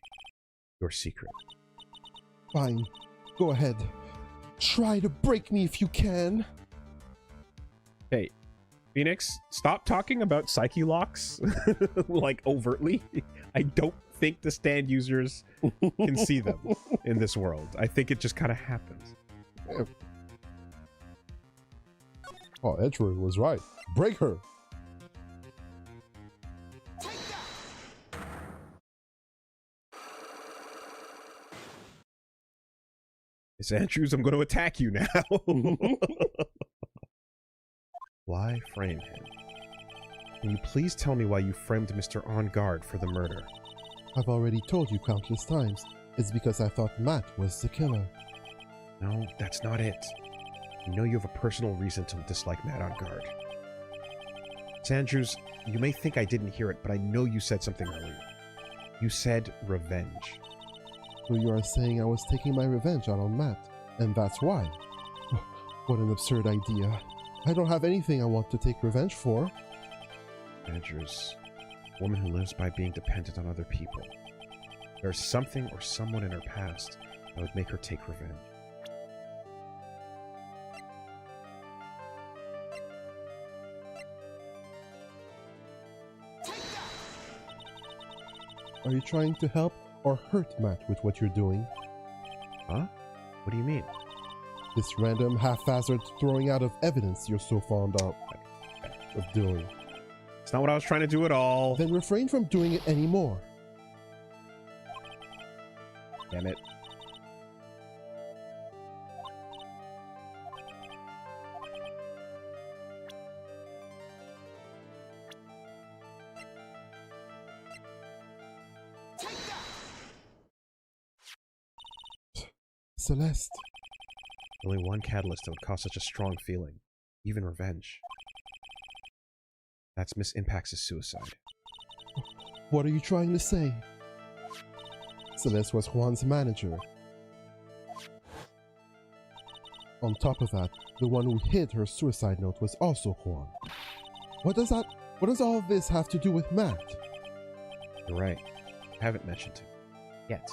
your secret. Fine. Go ahead. Try to break me if you can. Hey, Phoenix, stop talking about psyche locks like overtly. I don't think the stand users can see them in this world. I think it just kind of happens. Oh, Edgeworth was right. Break her. Miss Andrews, I'm going to attack you now. Why frame him? Can you please tell me why you framed Mr. On Guard for the murder? I've already told you countless times. It's because I thought Matt was the killer. No, that's not it. You know you have a personal reason to dislike Matt On Guard. Miss Andrews, you may think I didn't hear it, but I know you said something earlier. You said revenge. So you are saying I was taking my revenge out on Matt, and that's why? What an absurd idea. I don't have anything I want to take revenge for. Andrews, a woman who lives by being dependent on other people. There's something or someone in her past that would make her take revenge. Are you trying to help or hurt Matt with what you're doing? Huh? What do you mean? This random haphazard throwing out of evidence you're so fond of doing. It's not what I was trying to do at all. Then refrain from doing it anymore. Damn it. Celeste. Only one catalyst that would cause such a strong feeling. Even revenge. That's Miss Impact's suicide. What are you trying to say? Celeste was Juan's manager. On top of that, the one who hid her suicide note was also Juan. What does all of this have to do with Matt? You're right. I haven't mentioned it. Yet.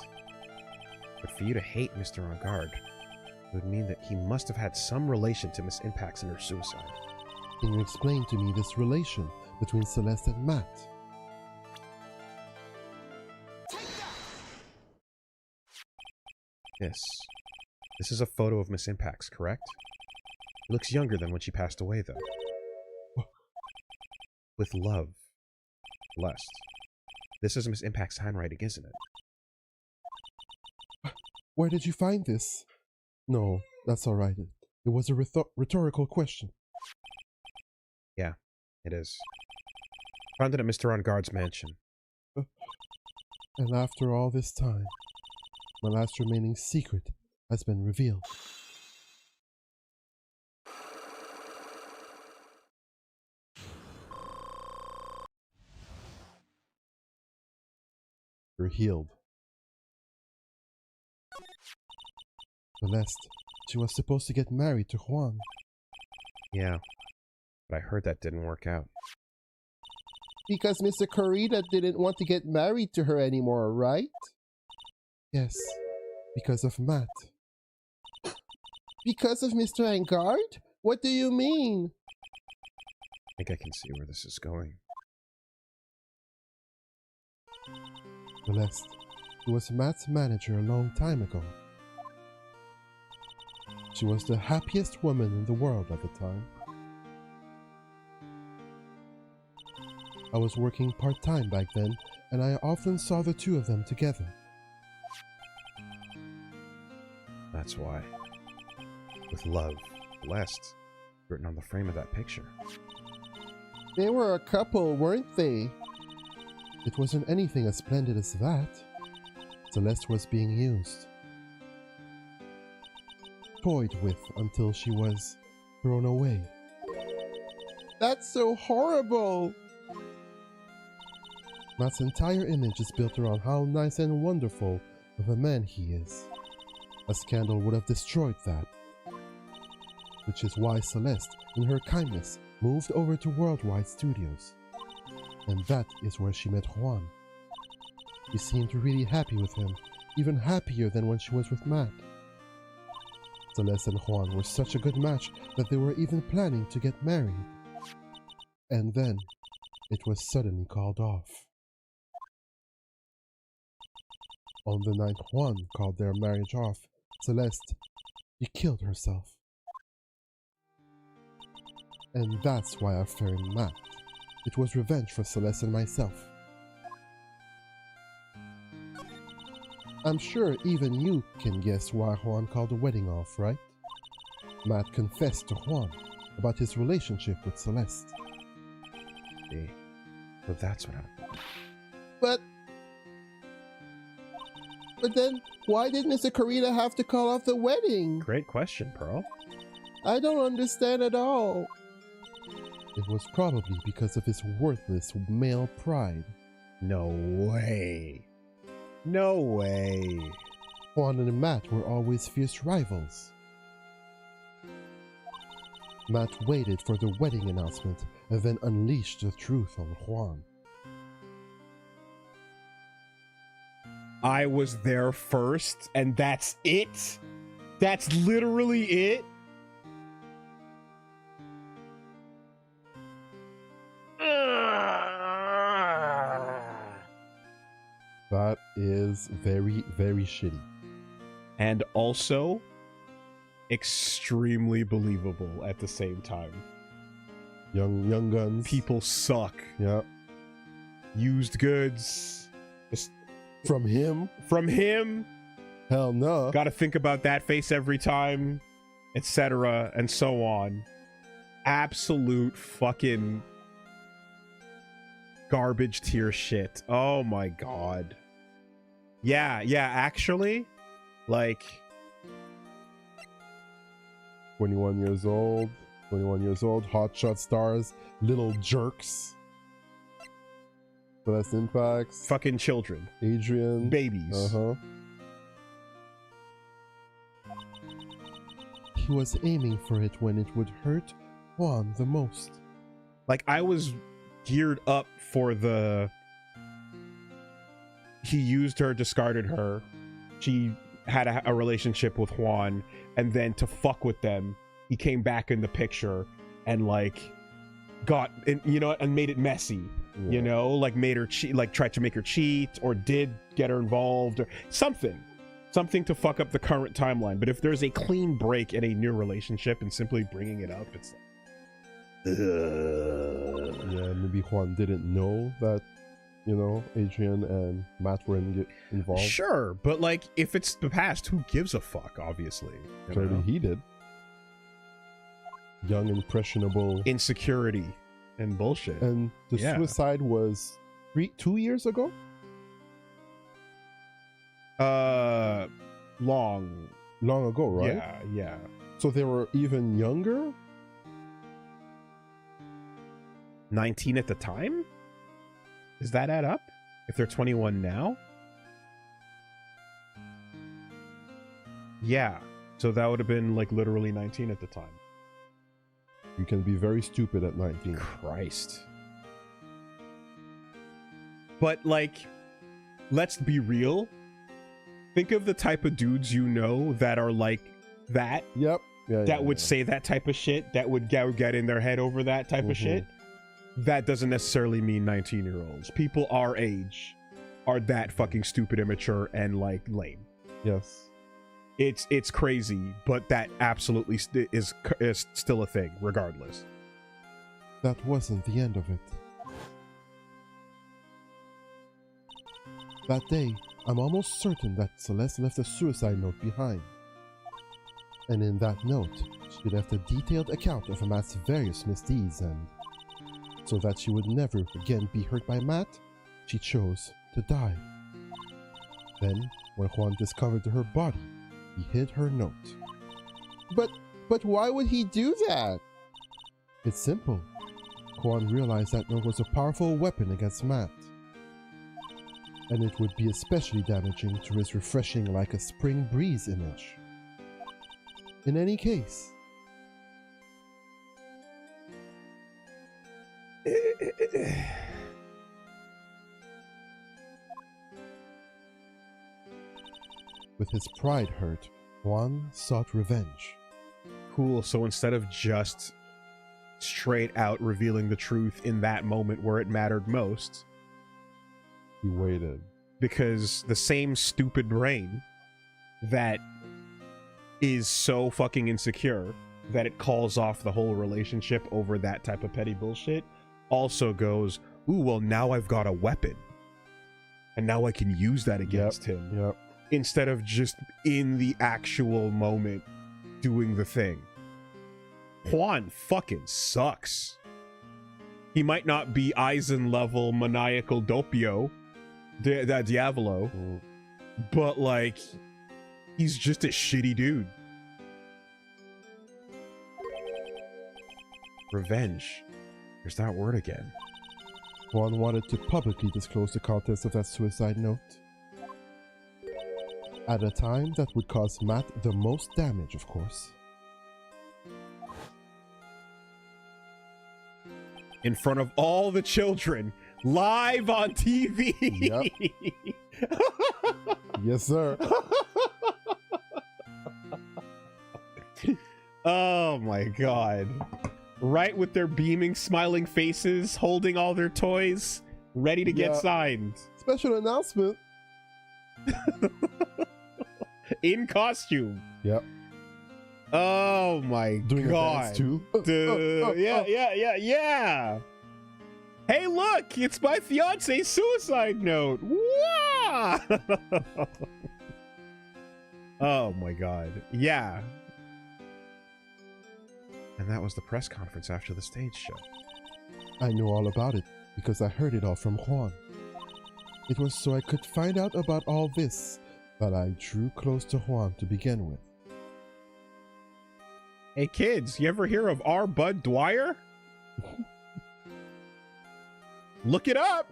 But for you to hate Mr. On Guard, it would mean that he must have had some relation to Miss Impact's and her suicide. Can you explain to me this relation between Celeste and Matt? This is a photo of Miss Impact's, correct? She looks younger than when she passed away, though. With love. Blessed. This is Miss Impact's handwriting, isn't it? Where did you find this? No, that's all right. It was a rhetorical question. Yeah, it is. Found it at Mr. On Guard's mansion. And after all this time, my last remaining secret has been revealed. You're healed. Celeste, she was supposed to get married to Juan. Yeah, but I heard that didn't work out. Because Mr. Corrida didn't want to get married to her anymore, right? Yes, because of Matt. Because of Mr. Angard? What do you mean? I think I can see where this is going. Celeste, she was Matt's manager a long time ago. She was the happiest woman in the world at the time. I was working part-time back then, and I often saw the two of them together. That's why. With love, blessed. Written on the frame of that picture. They were a couple, weren't they? It wasn't anything as splendid as that. Celeste was being used. Toyed with until she was thrown away. That's so horrible! Matt's entire image is built around how nice and wonderful of a man he is. A scandal would have destroyed that. Which is why Celeste, in her kindness, moved over to Worldwide Studios. And that is where she met Juan. She seemed really happy with him, even happier than when she was with Matt. Celeste and Juan were such a good match that they were even planning to get married. And then, it was suddenly called off. On the night Juan called their marriage off, Celeste, she killed herself. And that's why I feared Matt. It was revenge for Celeste and myself. I'm sure even you can guess why Juan called the wedding off, right? Matt confessed to Juan about his relationship with Celeste. Yeah. So that's what happened. But then, why did Mr. Corita have to call off the wedding? Great question, Pearl. I don't understand at all. It was probably because of his worthless male pride. No way. No way. Juan and Matt were always fierce rivals. Matt waited for the wedding announcement and then unleashed the truth on Juan. I was there first, and that's it? That's literally it? That is very, very shitty. And also, extremely believable at the same time. Young guns. People suck. Yeah. Used goods. Just From him? from him. Hell no. Gotta think about that face every time, etc. and so on. Absolute fucking garbage tier shit. Oh my god. Yeah, actually, like 21 years old, hotshot stars, little jerks. Celeste Impacts, fucking children, Adrian, babies. He was aiming for it when it would hurt Juan the most. Like, I was geared up for the he used her, discarded her, she had a relationship with Juan, and then to fuck with them, he came back in the picture and like got, you know, and made it messy. Yeah. You know, like made her cheat, like tried to make her cheat, or did get her involved, or something to fuck up the current timeline. But if there's a clean break in a new relationship and simply bringing it up, it's like, yeah, maybe Juan didn't know that, you know, Adrian and Matt were involved. Sure, but like, if it's the past, who gives a fuck? Obviously, you Clearly know? he did. Young, impressionable, Insecurity and bullshit. and the suicide was 2 years ago. Long ago, right? Yeah. So they were even younger. 19 at the time? Does that add up? If they're 21 now? Yeah. So that would have been like literally 19 at the time. You can be very stupid at 19. Christ. But like, let's be real. Think of the type of dudes you know that are like that. Yep. Yeah, that would say that type of shit. That would get in their head over that type of shit. That doesn't necessarily mean 19-year-olds. People our age are that fucking stupid, immature, and like lame. Yes. It's crazy, but that absolutely is still a thing, regardless. That wasn't the end of it. That day, I'm almost certain that Celeste left a suicide note behind. And in that note, she left a detailed account of Matt's various misdeeds, and so that she would never again be hurt by Matt, she chose to die. Then, when Juan discovered her body, he hid her note. But why would he do that? It's simple. Juan realized that note was a powerful weapon against Matt, and it would be especially damaging to his refreshing like a spring breeze image. In any case, with his pride hurt, Juan sought revenge. Cool. So instead of just straight out revealing the truth in that moment where it mattered most, He waited. because the same stupid brain that is so fucking insecure that it calls off the whole relationship over that type of petty bullshit also goes, ooh, well, now I've got a weapon and now I can use that against him. Yep. Instead of just in the actual moment doing the thing. Juan fucking sucks. He might not be Eisen level maniacal Doppio, Diavolo, but like, he's just a shitty dude. Revenge. There's that word again. Juan wanted to publicly disclose the contents of that suicide note at a time that would cause Matt the most damage, of course. In front of all the children, live on TV. Yep. Yes, sir. Oh my god. Right with their beaming, smiling faces, holding all their toys, ready to get signed. Special announcement. In costume. Yep. Oh my Doing god. a dance too. Dude. Yeah. Hey, look! It's my fiance's suicide note! Wah! Oh my god. Yeah. And that was the press conference after the stage show. I know all about it because I heard it all from Juan. It was so I could find out about all this that I drew close to Juan to begin with. Hey kids, you ever hear of R. Bud Dwyer? Look it up!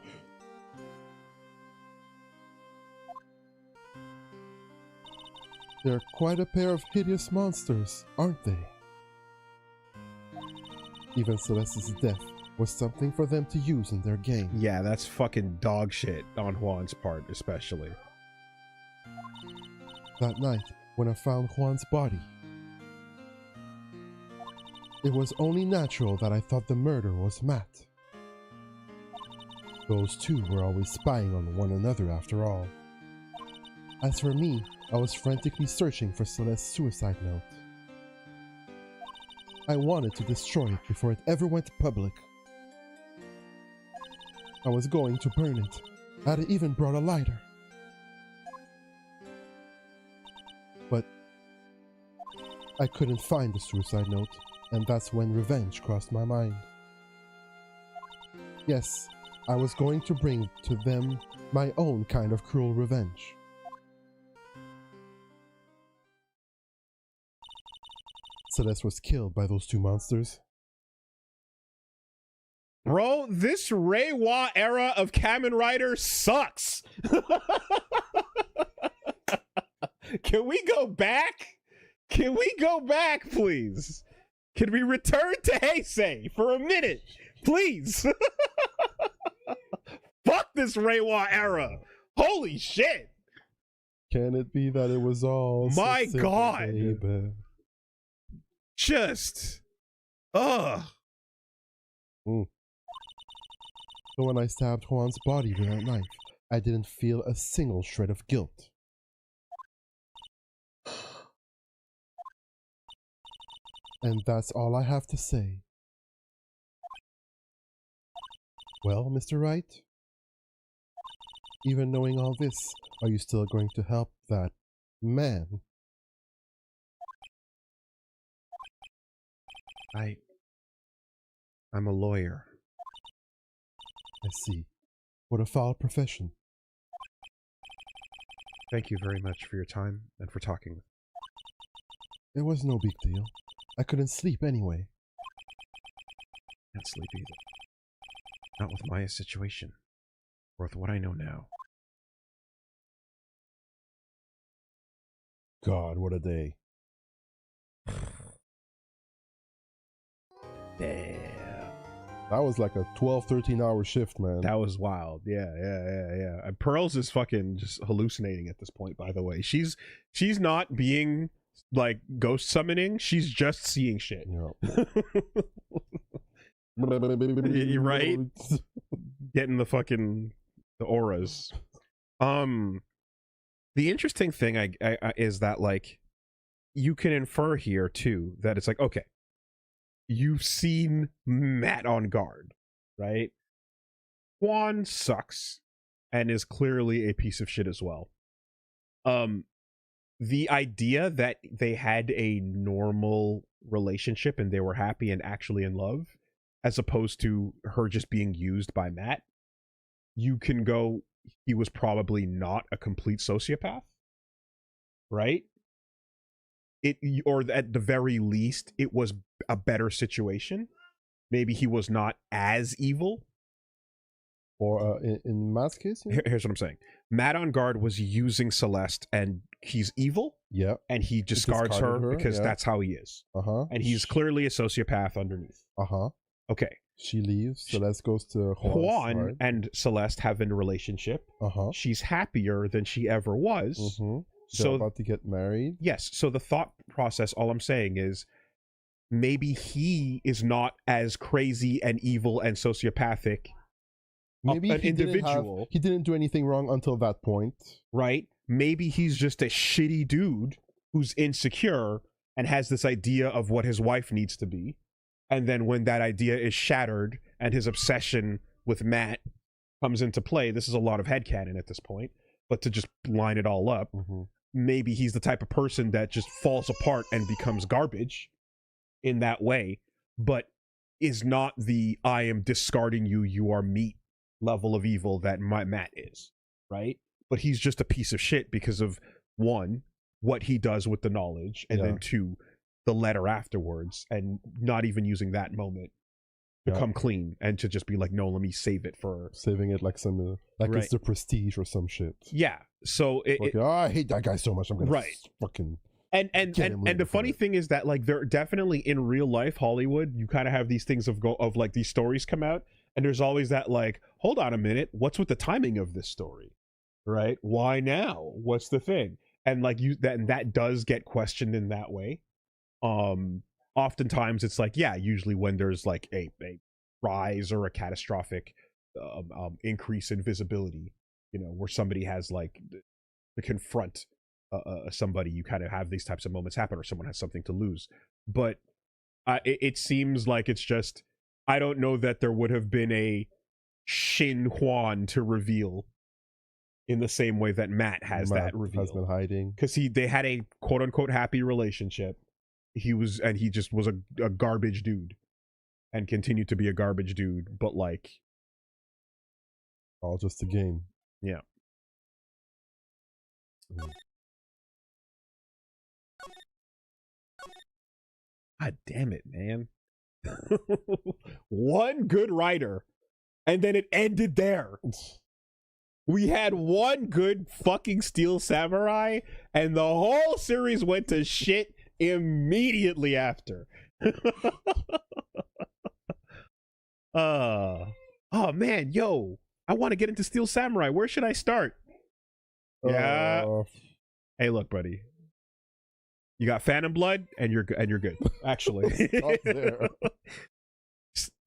They're quite a pair of hideous monsters, aren't they? Even Celeste's death was something for them to use in their game. Yeah, that's fucking dog shit on Juan's part, especially. That night, when I found Juan's body, it was only natural that I thought the murderer was Matt. Those two were always spying on one another after all. As for me, I was frantically searching for Celeste's suicide note. I wanted to destroy it before it ever went public. I was going to burn it. I'd even brought a lighter. But I couldn't find the suicide note, and that's when revenge crossed my mind. Yes, I was going to bring to them my own kind of cruel revenge. Celeste was killed by those two monsters. Bro, this Reiwa era of Kamen Rider sucks! Can we go back? Can we go back, please? Can we return to Heisei for a minute? Please! Fuck this Reiwa era! Holy shit! Can it be that it was all so My simple, God. baby? Just... Ugh. So when I stabbed Juan's body with that knife, I didn't feel a single shred of guilt. And that's all I have to say. Well, Mr. Wright? Even knowing all this, are you still going to help that man? I'm a lawyer. I see. What a foul profession. Thank you very much for your time and for talking. It was no big deal. I couldn't sleep anyway. Can't sleep either. Not with Maya's situation. Or with what I know now. God, what a day. Damn. That was like a 12, 13-hour shift, man. That was wild. Yeah. And Pearls is fucking just hallucinating at this point, by the way. She's not being like ghost summoning, she's just seeing shit. Yeah. You're right. Getting the auras. The interesting thing I is that like you can infer here too that it's like, okay, you've seen Matt on guard, right? Juan sucks and is clearly a piece of shit as well. The idea that they had a normal relationship and they were happy and actually in love, as opposed to her just being used by Matt, you can go, he was probably not a complete sociopath, right? Or at the very least, it was a better situation. Maybe he was not as evil. Or in Matt's case? Here's what I'm saying. Matt on guard was using Celeste and he's evil. Yeah. And he discards her because that's how he is. Uh-huh. And he's clearly a sociopath underneath. Uh-huh. Okay. She leaves. Celeste goes to Juan and Celeste have a relationship. Uh-huh. She's happier than she ever was. Mm-hmm. So about to get married. Yes. So the thought process, all I'm saying is maybe he is not as crazy and evil and sociopathic. Maybe an individual. He didn't do anything wrong until that point. Right? Maybe he's just a shitty dude who's insecure and has this idea of what his wife needs to be. And then when that idea is shattered and his obsession with Matt comes into play, this is a lot of headcanon at this point, but to just line it all up, maybe he's the type of person that just falls apart and becomes garbage in that way, but is not the I am discarding you, you are meat level of evil that my Matt is, right? But he's just a piece of shit because of, one, what he does with the knowledge, and then two, the letter afterwards, and not even using that moment to come clean and to just be like, no, let me save it for saving it like some it's the Prestige or some shit. Yeah. So I hate that guy so much. I'm gonna fucking and the funny thing is that like they're definitely in real life Hollywood, you kind of have these things of like these stories come out, and there's always that like, hold on a minute, what's with the timing of this story, right? Why now? What's the thing? And like that does get questioned in that way. Oftentimes it's like, usually when there's like a rise or a catastrophic increase in visibility, where somebody has like to confront somebody, you kind of have these types of moments happen, or someone has something to lose. But it seems like it's just, I don't know that there would have been a Shin Juan to reveal in the same way that Matt has that reveal. Has been hiding because they had a quote unquote happy relationship. He just was a garbage dude and continued to be a garbage dude, but like all just a game. Yeah. God damn it, man. One good writer, and then it ended there. We had one good fucking Steel Samurai, and the whole series went to shit immediately after. Oh man, yo, I want to get into Steel Samurai. Where should I start? Yeah. Hey, look, buddy. You got Phantom Blood, and you're good. Actually, stop there.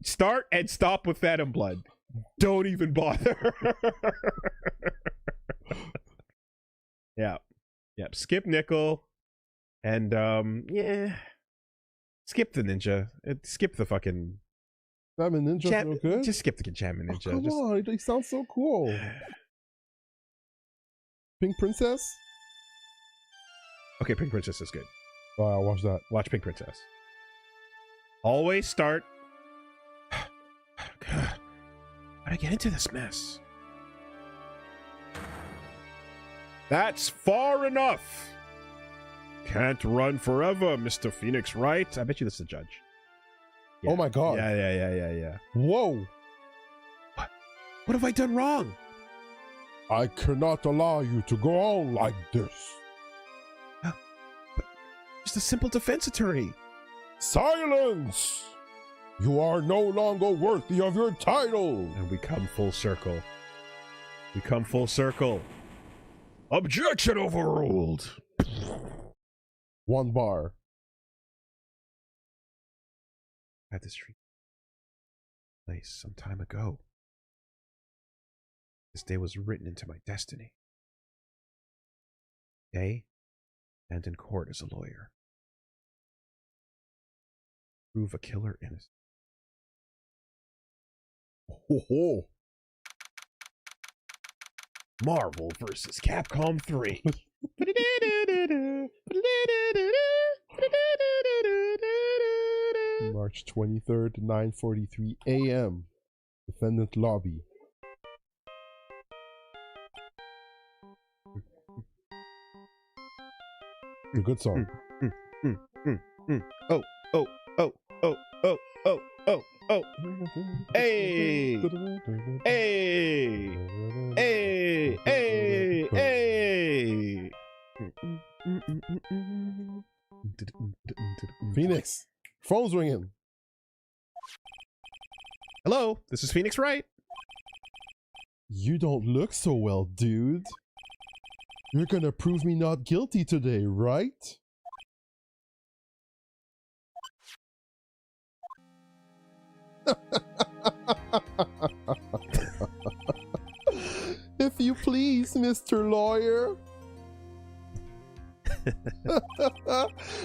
Start and stop with Phantom Blood. Don't even bother. Yeah. Skip Nickel, and skip the ninja. Skip the fucking. Jammin' Ninja's no good. Just skip the Jammin' Ninja. Oh, come on, he sounds so cool. Pink Princess. Okay, Pink Princess is good. Oh, I'll watch that. Watch Pink Princess. Always start. How'd I get into this mess? That's far enough. Can't run forever, Mr. Phoenix Wright. I bet you this is a judge. Yeah. Oh my god. Yeah. Whoa. What have I done wrong? I cannot allow you to go on like this. But just a simple defense attorney. Silence! You are no longer worthy of your title. And we come full circle. We come full circle. Objection overruled. 1 bar. I had this treat place some time ago. This day was written into my destiny. Day, and in court as a lawyer. Prove a killer innocent. Ho ho. Marvel versus Capcom 3. March 23rd, 9:43 a.m. Defendant lobby. A good song. Oh. Hey. Phoenix, phone's ringing. Hello, this is Phoenix Wright. You don't look so well, dude. You're gonna prove me not guilty today, right? If you please, Mr. Lawyer.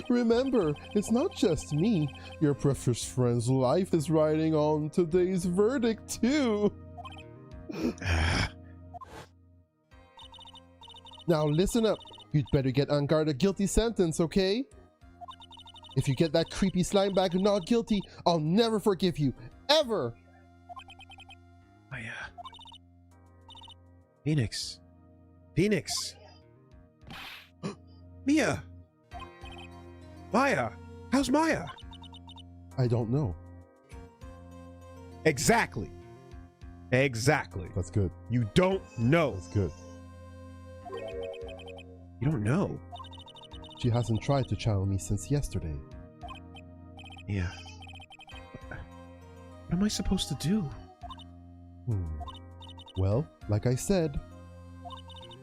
Remember, it's not just me. Your precious friend's life is riding on today's verdict, too. Now listen up. You'd better get on guard a guilty sentence, okay? If you get that creepy slime bag not guilty, I'll never forgive you. Ever! Phoenix. Mia! Maya! How's Maya? I don't know. Exactly. That's good. You don't know. That's good. You don't know. She hasn't tried to channel me since yesterday. Yeah. What am I supposed to do? Well, like I said,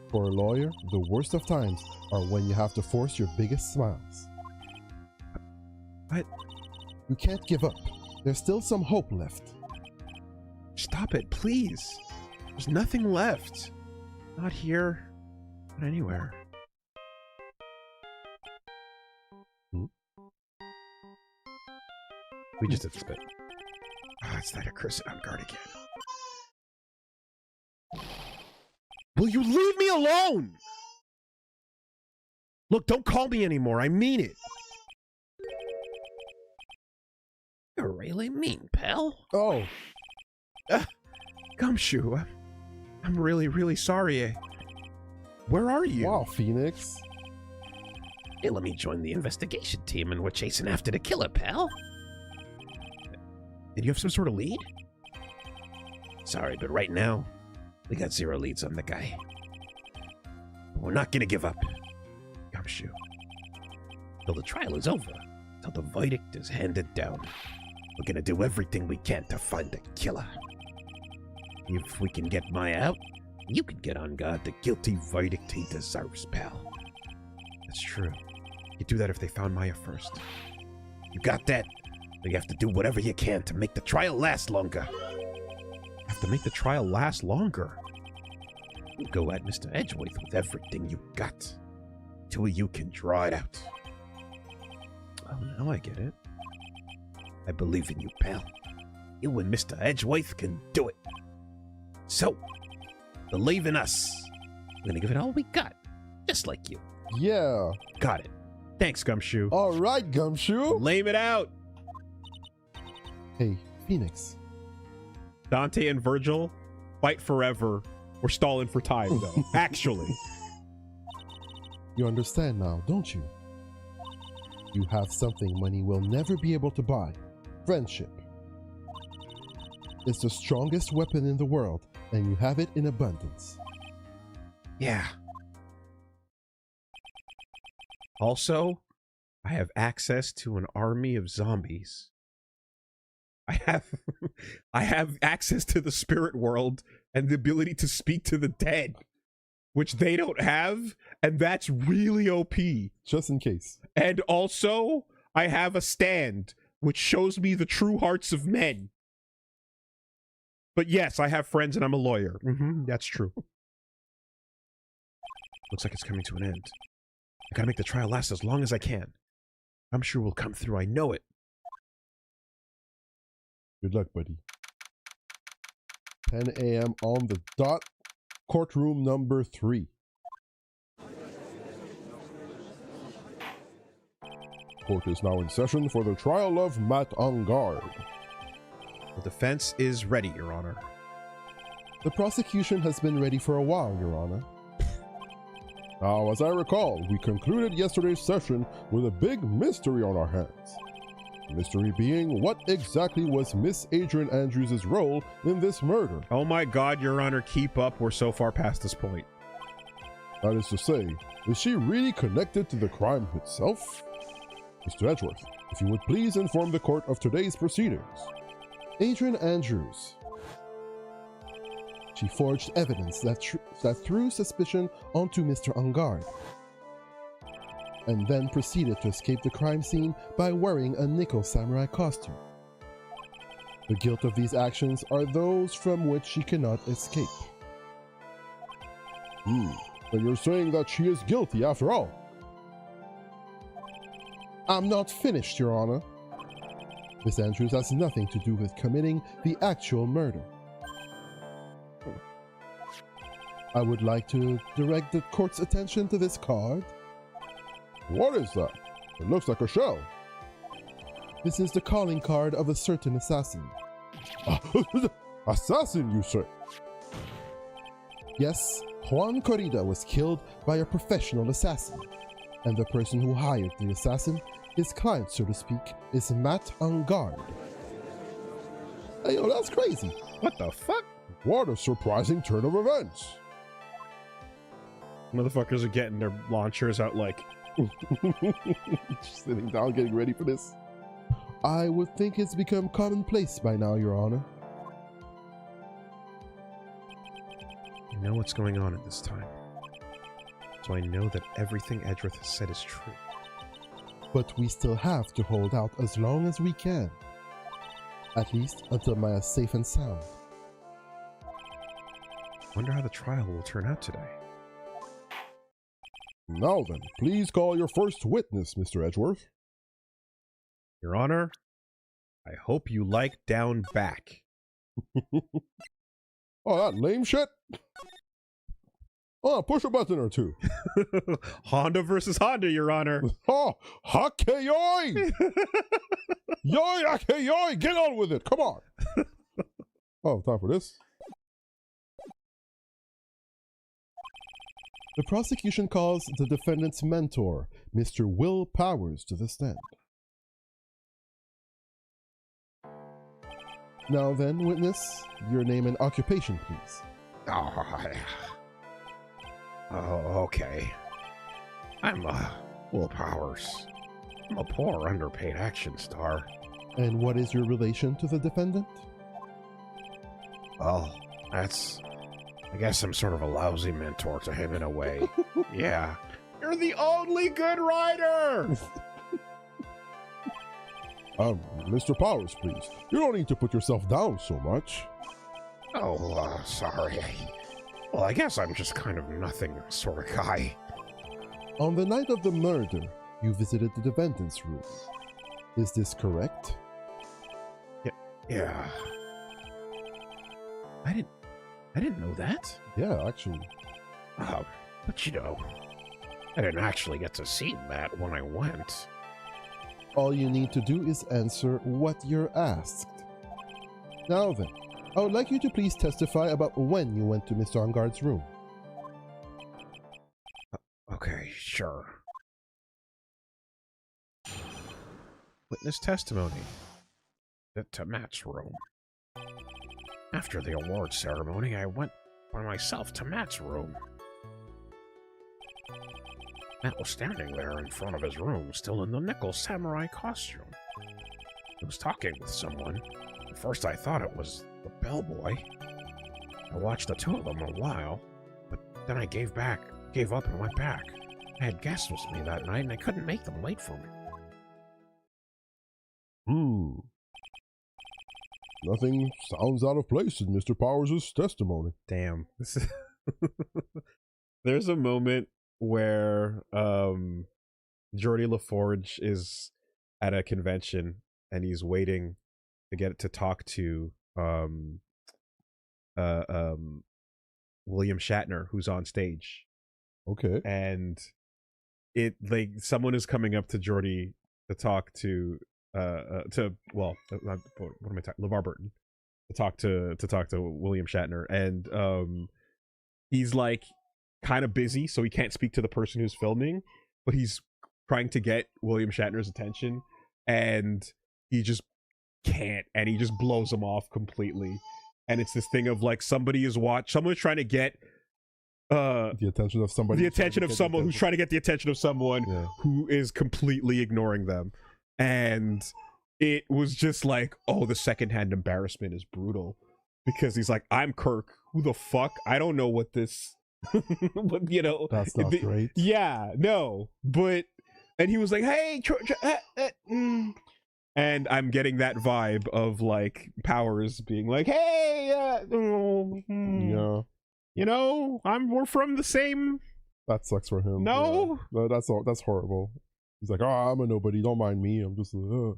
for a lawyer, the worst of times are when you have to force your biggest smiles. What? You can't give up. There's still some hope left. Stop it, please. There's nothing left. Not here. Not anywhere. We just did this bit. It's that accursed on guard again. Will you leave me alone? Look, don't call me anymore. I mean it. You're really mean, pal. Oh. Gumshoe, I'm really, really sorry. Where are you? Wow, Phoenix. Hey, let me join the investigation team and we're chasing after the killer, pal. Did you have some sort of lead? Sorry, but right now, we got 0 leads on the guy. But we're not gonna give up. Gumshoe. Till the trial is over, till the verdict is handed down, we're gonna do everything we can to find the killer. If we can get Maya out, you can get on guard the guilty verdict he deserves, pal. That's true. You'd do that if they found Maya first. You got that? But you have to do whatever you can to make the trial last longer. Have to make the trial last longer. You go at Mr. Edgeworth with everything you got, till you can draw it out. Oh, now I get it. I believe in you, pal. You and Mr. Edgeworth can do it. So, believe in us. We're gonna give it all we got, just like you. Yeah. Got it. Thanks, Gumshoe. All right, Gumshoe. Lame it out. Hey, Phoenix. Dante and Virgil fight forever. We're stalling for time, though. Actually. You understand now, don't you? You have something money will never be able to buy. Friendship. It's the strongest weapon in the world, and you have it in abundance. Yeah. Also, I have access to an army of zombies. I have access to the spirit world and the ability to speak to the dead, which they don't have, and that's really OP. Just in case. And also, I have a stand, which shows me the true hearts of men. But yes, I have friends and I'm a lawyer. That's true. Looks like it's coming to an end. I gotta make the trial last as long as I can. I'm sure we'll come through, I know it. Good luck, buddy. 10 a.m. on the dot. Courtroom number 3. Court is now in session for the trial of Matt Engard. The defense is ready, Your Honor. The prosecution has been ready for a while, Your Honor. Now, as I recall, we concluded yesterday's session with a big mystery on our hands. The mystery being, what exactly was Miss Adrian Andrews' role in this murder? Oh my God, Your Honor, keep up. We're so far past this point. That is to say, is she really connected to the crime itself? Mr. Edgeworth, if you would please inform the court of today's proceedings. Adrian Andrews. She forged evidence that threw suspicion onto Mr. Engard, and then proceeded to escape the crime scene by wearing a nickel samurai costume. The guilt of these actions are those from which she cannot escape. But you're saying that she is guilty after all? I'm not finished, Your Honor. Miss Andrews has nothing to do with committing the actual murder. I would like to direct the court's attention to this card. What is that? It looks like a shell. This is the calling card of a certain assassin. Assassin, you say? Yes, Juan Corrida was killed by a professional assassin, and the person who hired the assassin, his client so to speak, is Matt Engard. Hey, yo, that's crazy. What the fuck? What a surprising turn of events. Motherfuckers are getting their launchers out like... Just sitting down getting ready for this. I would think it's become commonplace by now, Your Honor. I know what's going on at this time. So I know that everything Edgeworth has said is true. But we still have to hold out as long as we can. At least until Maya is safe and sound. Wonder how the trial will turn out today. Now then, please call your first witness, Mr. Edgeworth. Your Honor, I hope you like down back. Oh, that lame shit? Oh, push a button or two. Honda versus Honda, Your Honor. Oh, hake-yoi! Yoi, hake-yoi! Get on with it, come on! Oh, time for this. The prosecution calls the defendant's mentor, Mr. Will Powers, to the stand. Now then, witness, your name and occupation, please. Okay. I'm, Will Powers. I'm a poor, underpaid action star. And what is your relation to the defendant? Well, I guess I'm sort of a lousy mentor to him in a way. Yeah. You're the only good writer! Mr. Powers, please. You don't need to put yourself down so much. Oh, sorry. Well, I guess I'm just kind of nothing sort of guy. On the night of the murder, you visited the defendant's room. Is this correct? Yeah. I didn't know that. Yeah, actually. But you know, I didn't actually get to see that when I went. All you need to do is answer what you're asked. Now then, I would like you to please testify about when you went to Mr. Engarde's room. Okay, sure. Witness testimony. To Matt's room. After the award ceremony, I went by myself to Matt's room. Matt was standing there in front of his room, still in the nickel samurai costume. He was talking with someone. At first I thought it was the bellboy. I watched the two of them a while, but then I gave up and went back. I had guests with me that night, and I couldn't make them wait for me. Nothing sounds out of place in Mr. Powers' testimony. Damn. This is There's a moment where Geordie LaForge is at a convention and he's waiting to get to talk to William Shatner, who's on stage. Okay. And someone is coming up to Geordie to talk to what am I talking? LeVar Burton to talk to William Shatner, and he's like kind of busy, so he can't speak to the person who's filming, but he's trying to get William Shatner's attention, and he just can't, and he just blows him off completely. And it's this thing of like someone's trying to get the attention of somebody. The attention of someone who's trying to get the attention of someone who is completely ignoring them. And it was just like, oh, the secondhand embarrassment is brutal. Because he's like, I'm Kirk. Who the fuck? I don't know what this... but, you know... That's not great. Yeah, no. But... And he was like, hey... And I'm getting that vibe of, like, Powers being like, hey... yeah. You know, we're from the same... That sucks for him. No? Yeah. No, that's horrible. He's like, oh, I'm a nobody. Don't mind me. I'm just No.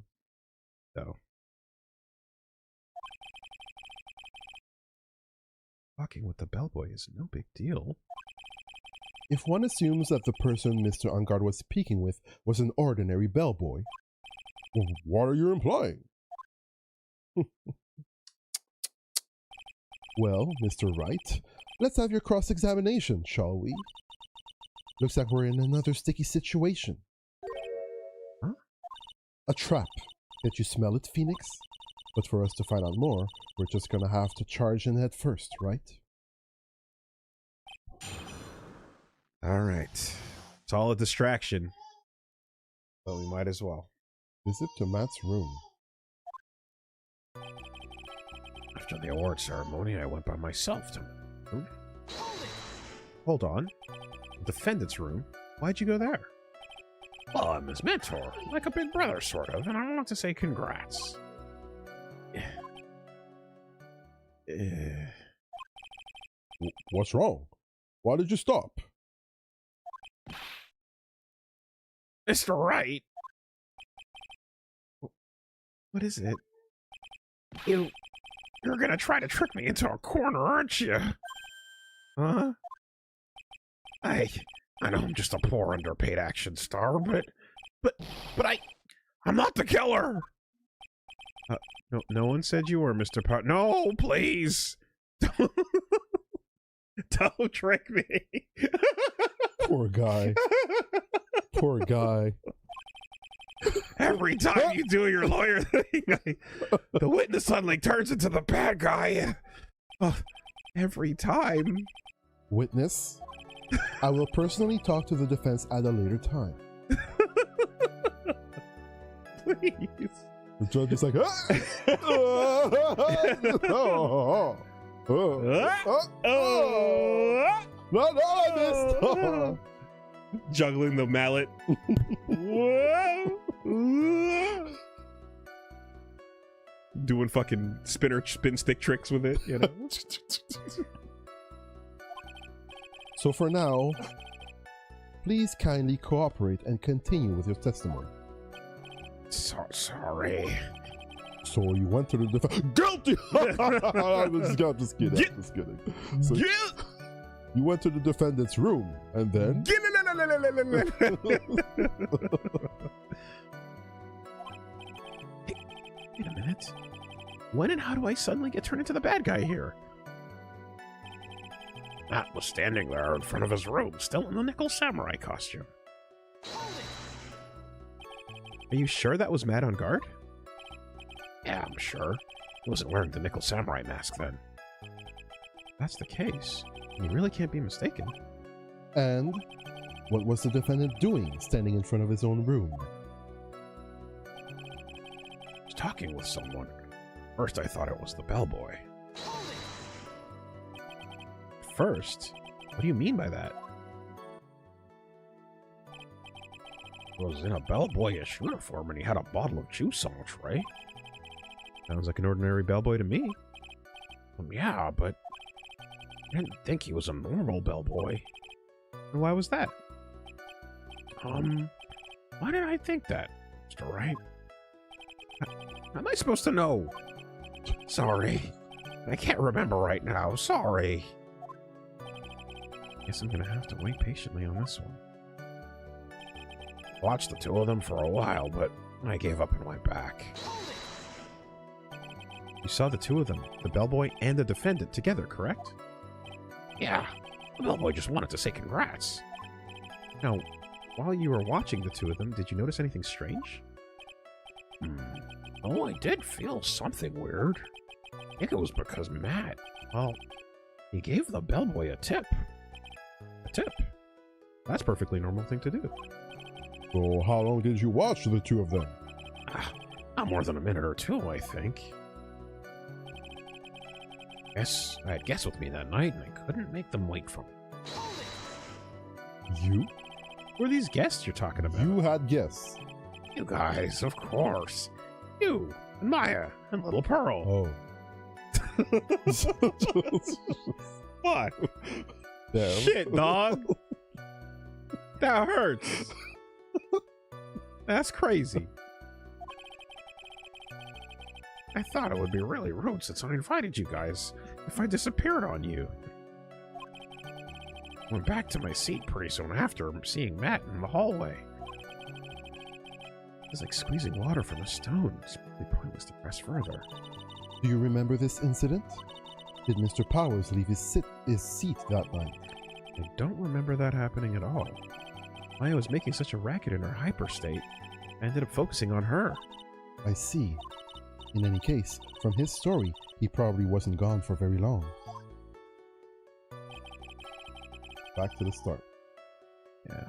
Talking with the bellboy is no big deal. If one assumes that the person Mr. Engarde was speaking with was an ordinary bellboy... Well, what are you implying? Well, Mr. Wright, let's have your cross-examination, shall we? Looks like we're in another sticky situation. Huh? A trap. Can't you smell it, Phoenix? But for us to find out more, we're just gonna have to charge in head first, right? Alright. It's all a distraction. But we might as well. Visit to Matt's room. After the award ceremony, I went by myself to... Hold on. The defendant's room? Why'd you go there? Well, I'm his mentor, like a big brother, sort of, and I want to say congrats. What's wrong? Why did you stop? Mr. Wright! What is it? You're gonna try to trick me into a corner, aren't you? Huh? I know I'm just a poor underpaid action star, but I'm not the killer! No one said you were, Mr. Power. No, please! Don't trick me! Poor guy. Poor guy. Every time you do your lawyer thing, the witness suddenly turns into the bad guy. Every time. Witness, I will personally talk to the defense at a later time. Please. The judge is like, No, I missed. Juggling the mallet. Doing fucking spin stick tricks with it, you know? So for now, please kindly cooperate and continue with your testimony. So sorry. So you went to the defense. Guilty! I'm just kidding. So you went to the defendant's room, and then... Wait a minute. When and how do I suddenly get turned into the bad guy here? Matt was standing there in front of his room, still in the Nickel Samurai costume. Are you sure that was Matt on guard? Yeah, I'm sure. He wasn't wearing the Nickel Samurai mask then. If that's the case, you really can't be mistaken. And what was the defendant doing standing in front of his own room? He was talking with someone. First, I thought it was the bellboy. First? What do you mean by that? He was in a bellboyish uniform and he had a bottle of juice on a tray. Sounds like an ordinary bellboy to me. Yeah, but I didn't think he was a normal bellboy. And why was that? Why did I think that, Mr. Wright? How am I supposed to know? Sorry. I can't remember right now. Sorry. Guess I'm gonna have to wait patiently on this one. Watched the two of them for a while, but I gave up and went back. You saw the two of them, the bellboy and the defendant, together, correct? Yeah, the bellboy just wanted to say congrats. Now, while you were watching the two of them, did you notice anything strange? Oh, I did feel something weird. I think it was because Matt, well, he gave the bellboy a tip. A tip? That's a perfectly normal thing to do. So how long did you watch the two of them? Not more than a minute or two, I think. Guess I had guests with me that night, and I couldn't make them wait for me. You? Who are these guests you're talking about? You had guests. You guys, of course. You, and Maya, and Little Pearl. Oh. What? Damn. Shit, dog. That hurts. That's crazy. I thought it would be really rude since I invited you guys if I disappeared on you. Went back to my seat pretty soon after seeing Matt in the hallway. It's like squeezing water from a stone. It's really pointless to press further. Do you remember this incident? Did Mr. Powers leave his seat that night? I don't remember that happening at all. Maya was making such a racket in her hyper state, I ended up focusing on her. I see. In any case, from his story, he probably wasn't gone for very long. Back to the start. Yeah.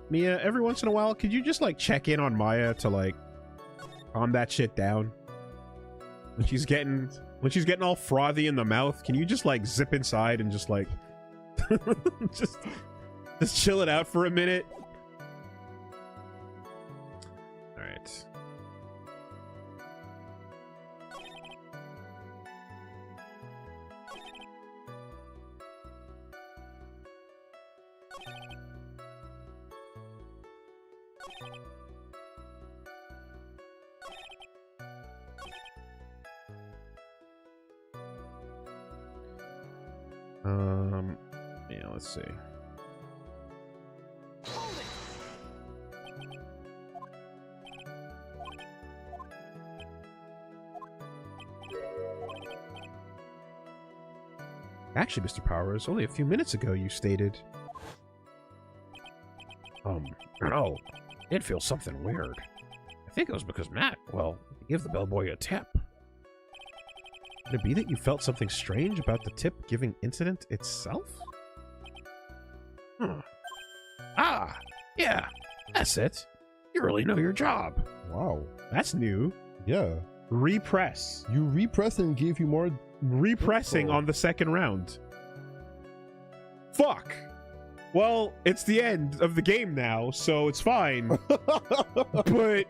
Mia, every once in a while, could you just, like, check in on Maya to, like, calm that shit down? When she's getting all frothy in the mouth, can you just, like, zip inside and just, like, just chill it out for a minute? All right. Yeah, let's see. Actually, Mr. Powers, only a few minutes ago you stated... No, I did feel something weird. I think it was because Matt, well, he gave the bellboy a tip. Could it be that you felt something strange about the tip-giving incident itself? Ah, yeah, that's it. You really know your job. Wow. That's new. Yeah. Repress. You repressed and gave you more. Repressing on the second round. Fuck. Well, it's the end of the game now, so it's fine. But...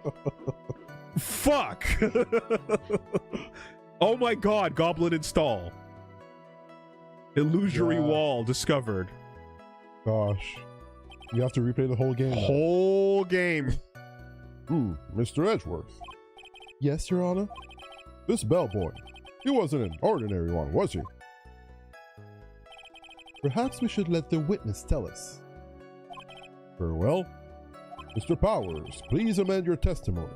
Fuck. Oh my god, Goblin install. Illusory wall discovered. Gosh. You have to replay the whole game. Whole game. Mr. Edgeworth. Yes, Your Honor? This bellboy. He wasn't an ordinary one, was he? Perhaps we should let the witness tell us. Very well. Mr. Powers, please amend your testimony.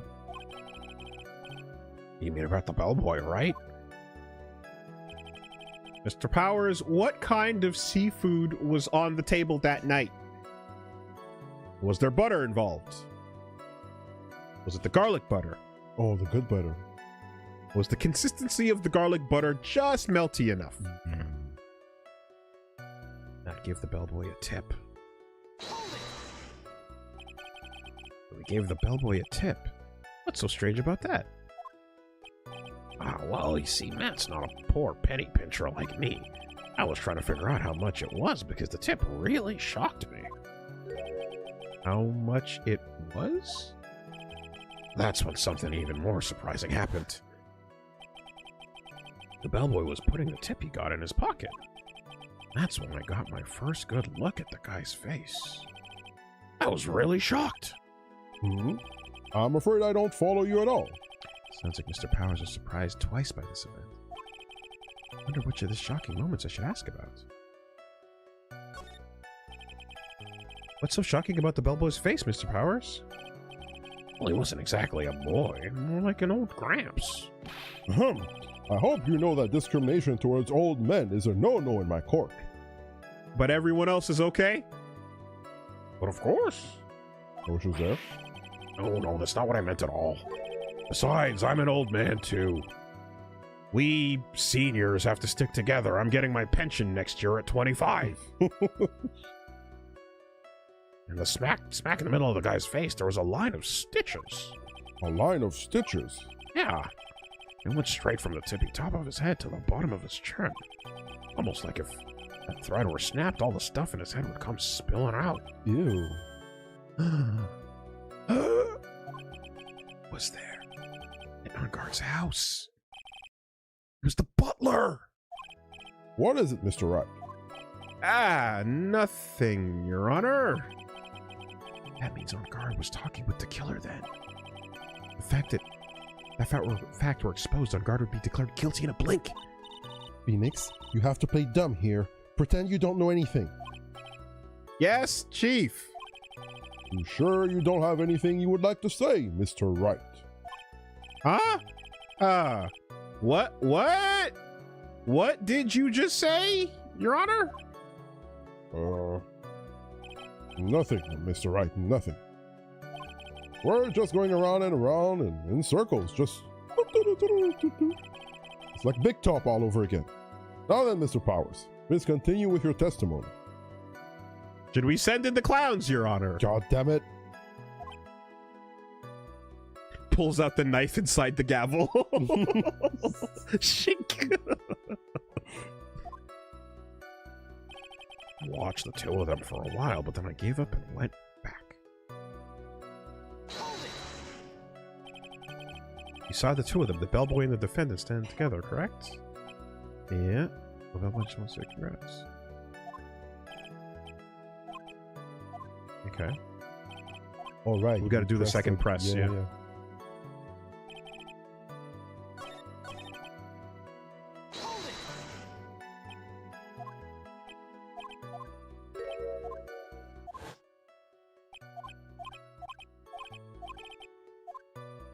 You mean about the bellboy, right? Mr. Powers, what kind of seafood was on the table that night? Was there butter involved? Was it the garlic butter? Oh, the good butter. Was the consistency of the garlic butter just melty enough? I'd give the bellboy a tip. We gave the bellboy a tip. What's so strange about that? Ah, well, you see, Matt's not a poor penny pincher like me. I was trying to figure out how much it was because the tip really shocked me. How much it was? That's when something even more surprising happened. The bellboy was putting the tip he got in his pocket. That's when I got my first good look at the guy's face. I was really shocked. I'm afraid I don't follow you at all. Sounds like Mr. Powers was surprised twice by this event. I wonder which of the shocking moments I should ask about. What's so shocking about the bellboy's face, Mr. Powers? Well, he wasn't exactly a boy, more like an old gramps. I hope you know that discrimination towards old men is a no-no in my court. But everyone else is okay? But of course. Which was there? No, that's not what I meant at all. Besides, I'm an old man, too. We seniors have to stick together. I'm getting my pension next year at 25. And the smack in the middle of the guy's face, there was a line of stitches. A line of stitches? Yeah. It went straight from the tippy top of his head to the bottom of his chin. Almost like if that thread were snapped, all the stuff in his head would come spilling out. Ew. Was there in Ungar's house? It was the butler! What is it, Mr. Wright? Ah, nothing, Your Honor. That means Ungar was talking with the killer then. The fact that fact were exposed, Ungar would be declared guilty in a blink. Phoenix, you have to play dumb here. Pretend you don't know anything. Yes, Chief. You sure you don't have anything you would like to say, Mr. Wright? Huh? What did you just say, Your Honor? Nothing, Mr. Wright, nothing. We're just going around and around and in circles, just... It's like Big Top all over again. Now then, Mr. Powers, please continue with your testimony. Should we send in the clowns, Your Honor? God damn it. Pulls out the knife inside the gavel. Shink. Watched the two of them for a while, but then I gave up and went back. You saw the two of them, the bellboy and the defendant, stand together, correct? Yeah. The bellboy just wants to say congrats. Okay. All right. We got to do the second press, yeah.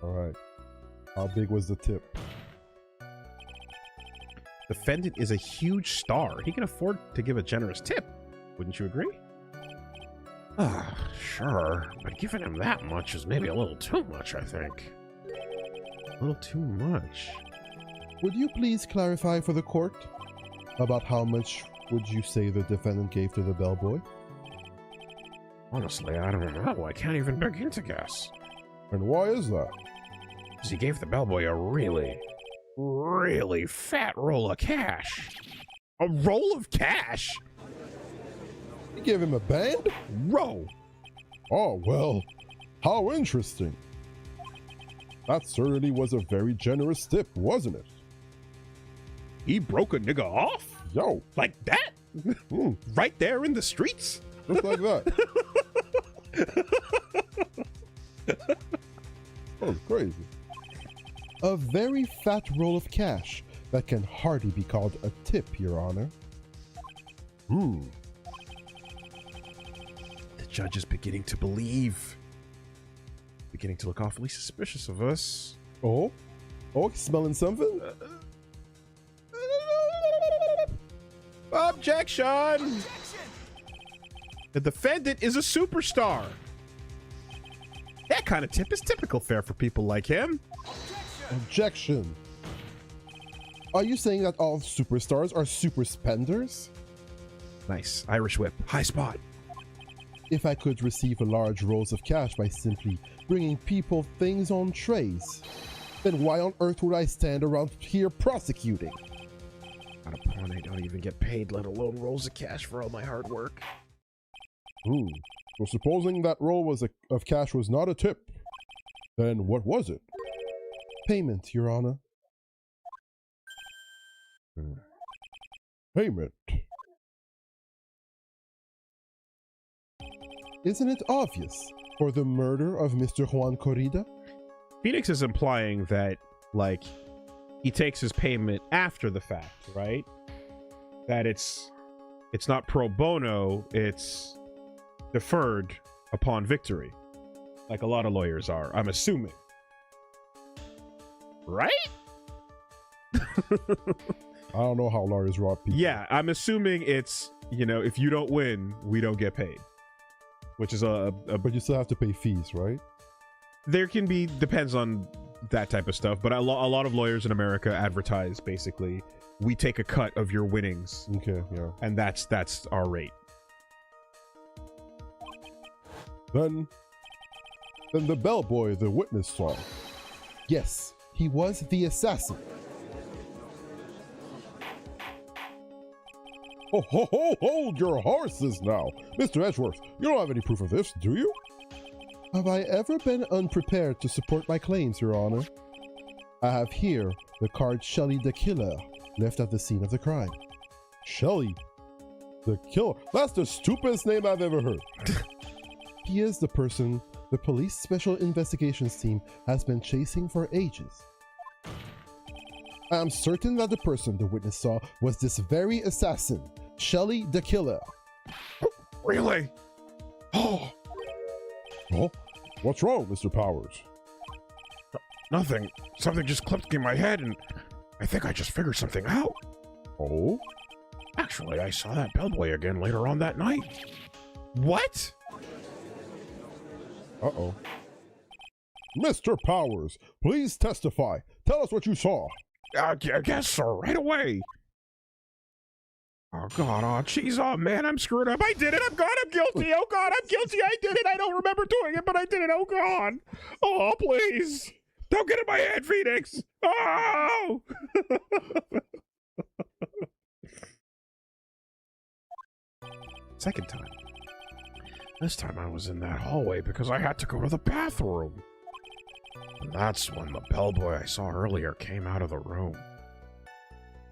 All right. How big was the tip? Defendant is a huge star. He can afford to give a generous tip. Wouldn't you agree? Sure, but giving him that much is maybe a little too much, I think. A little too much. Would you please clarify for the court about how much would you say the defendant gave to the bellboy? Honestly, I don't know. I can't even begin to guess. And why is that? Because he gave the bellboy a really fat roll of cash. A roll of cash? You gave him a band? Row. Oh, well, how interesting. That certainly was a very generous tip, wasn't it? He broke a nigga off? Yo. Like that? Right there in the streets? Just like that. Oh, crazy. A very fat roll of cash that can hardly be called a tip, Your Honor. The judge is beginning to believe. beginning to look awfully suspicious of us. Oh? Oh, smelling something? Objection! The defendant is a superstar. That kind of tip is typical fare for people like him. Objection. Are you saying that all superstars are super spenders? Nice. Irish whip. High spot. If I could receive a large rolls of cash by simply bringing people things on trays, then why on earth would I stand around here prosecuting? Not a pawn, I don't even get paid, let alone rolls of cash for all my hard work. So supposing that roll of cash was not a tip, then what was it? Payment, Your Honor. Payment. Isn't it obvious? For the murder of Mr. Juan Corrida? Phoenix is implying that, like, he takes his payment after the fact, right? That it's not pro bono, it's deferred upon victory. Like a lot of lawyers are, I'm assuming. Right? I don't know how lawyers rob people. Yeah, I'm assuming it's, you know, if you don't win, we don't get paid. Which is But you still have to pay fees, right? there can be, depends on that type of stuff, but a lot of lawyers in America advertise, basically, we take a cut of your winnings. Okay, yeah. And that's our rate. Then the bellboy the witness saw. Yes, he was the assassin. Hold your horses now. Mr. Edgeworth, you don't have any proof of this, do you? Have I ever been unprepared to support my claims, Your Honor? I have here the card Shelley the Killer left at the scene of the crime. Shelley? The Killer? That's the stupidest name I've ever heard. He is the person the police special investigations team has been chasing for ages. I am certain that the person the witness saw was this very assassin, Shelley the Killer. Really? Oh, What's wrong, Mr. Powers? nothing. Something just clicked in my head, and I think I just figured something out. Oh? Actually, I saw that bellboy again later on that night. What? Uh-oh. Mr. Powers, please testify. Tell us what you saw. I guess so, right away. Oh, God, oh, jeez, oh, man, I'm screwed up. I did it. I'm guilty. Oh, God, I'm guilty. I did it. I don't remember doing it, but I did it. Oh, God. Oh, please. Don't get in my head, Phoenix. Oh! Second time. This time I was in that hallway because I had to go to the bathroom. And that's when the bellboy I saw earlier came out of the room.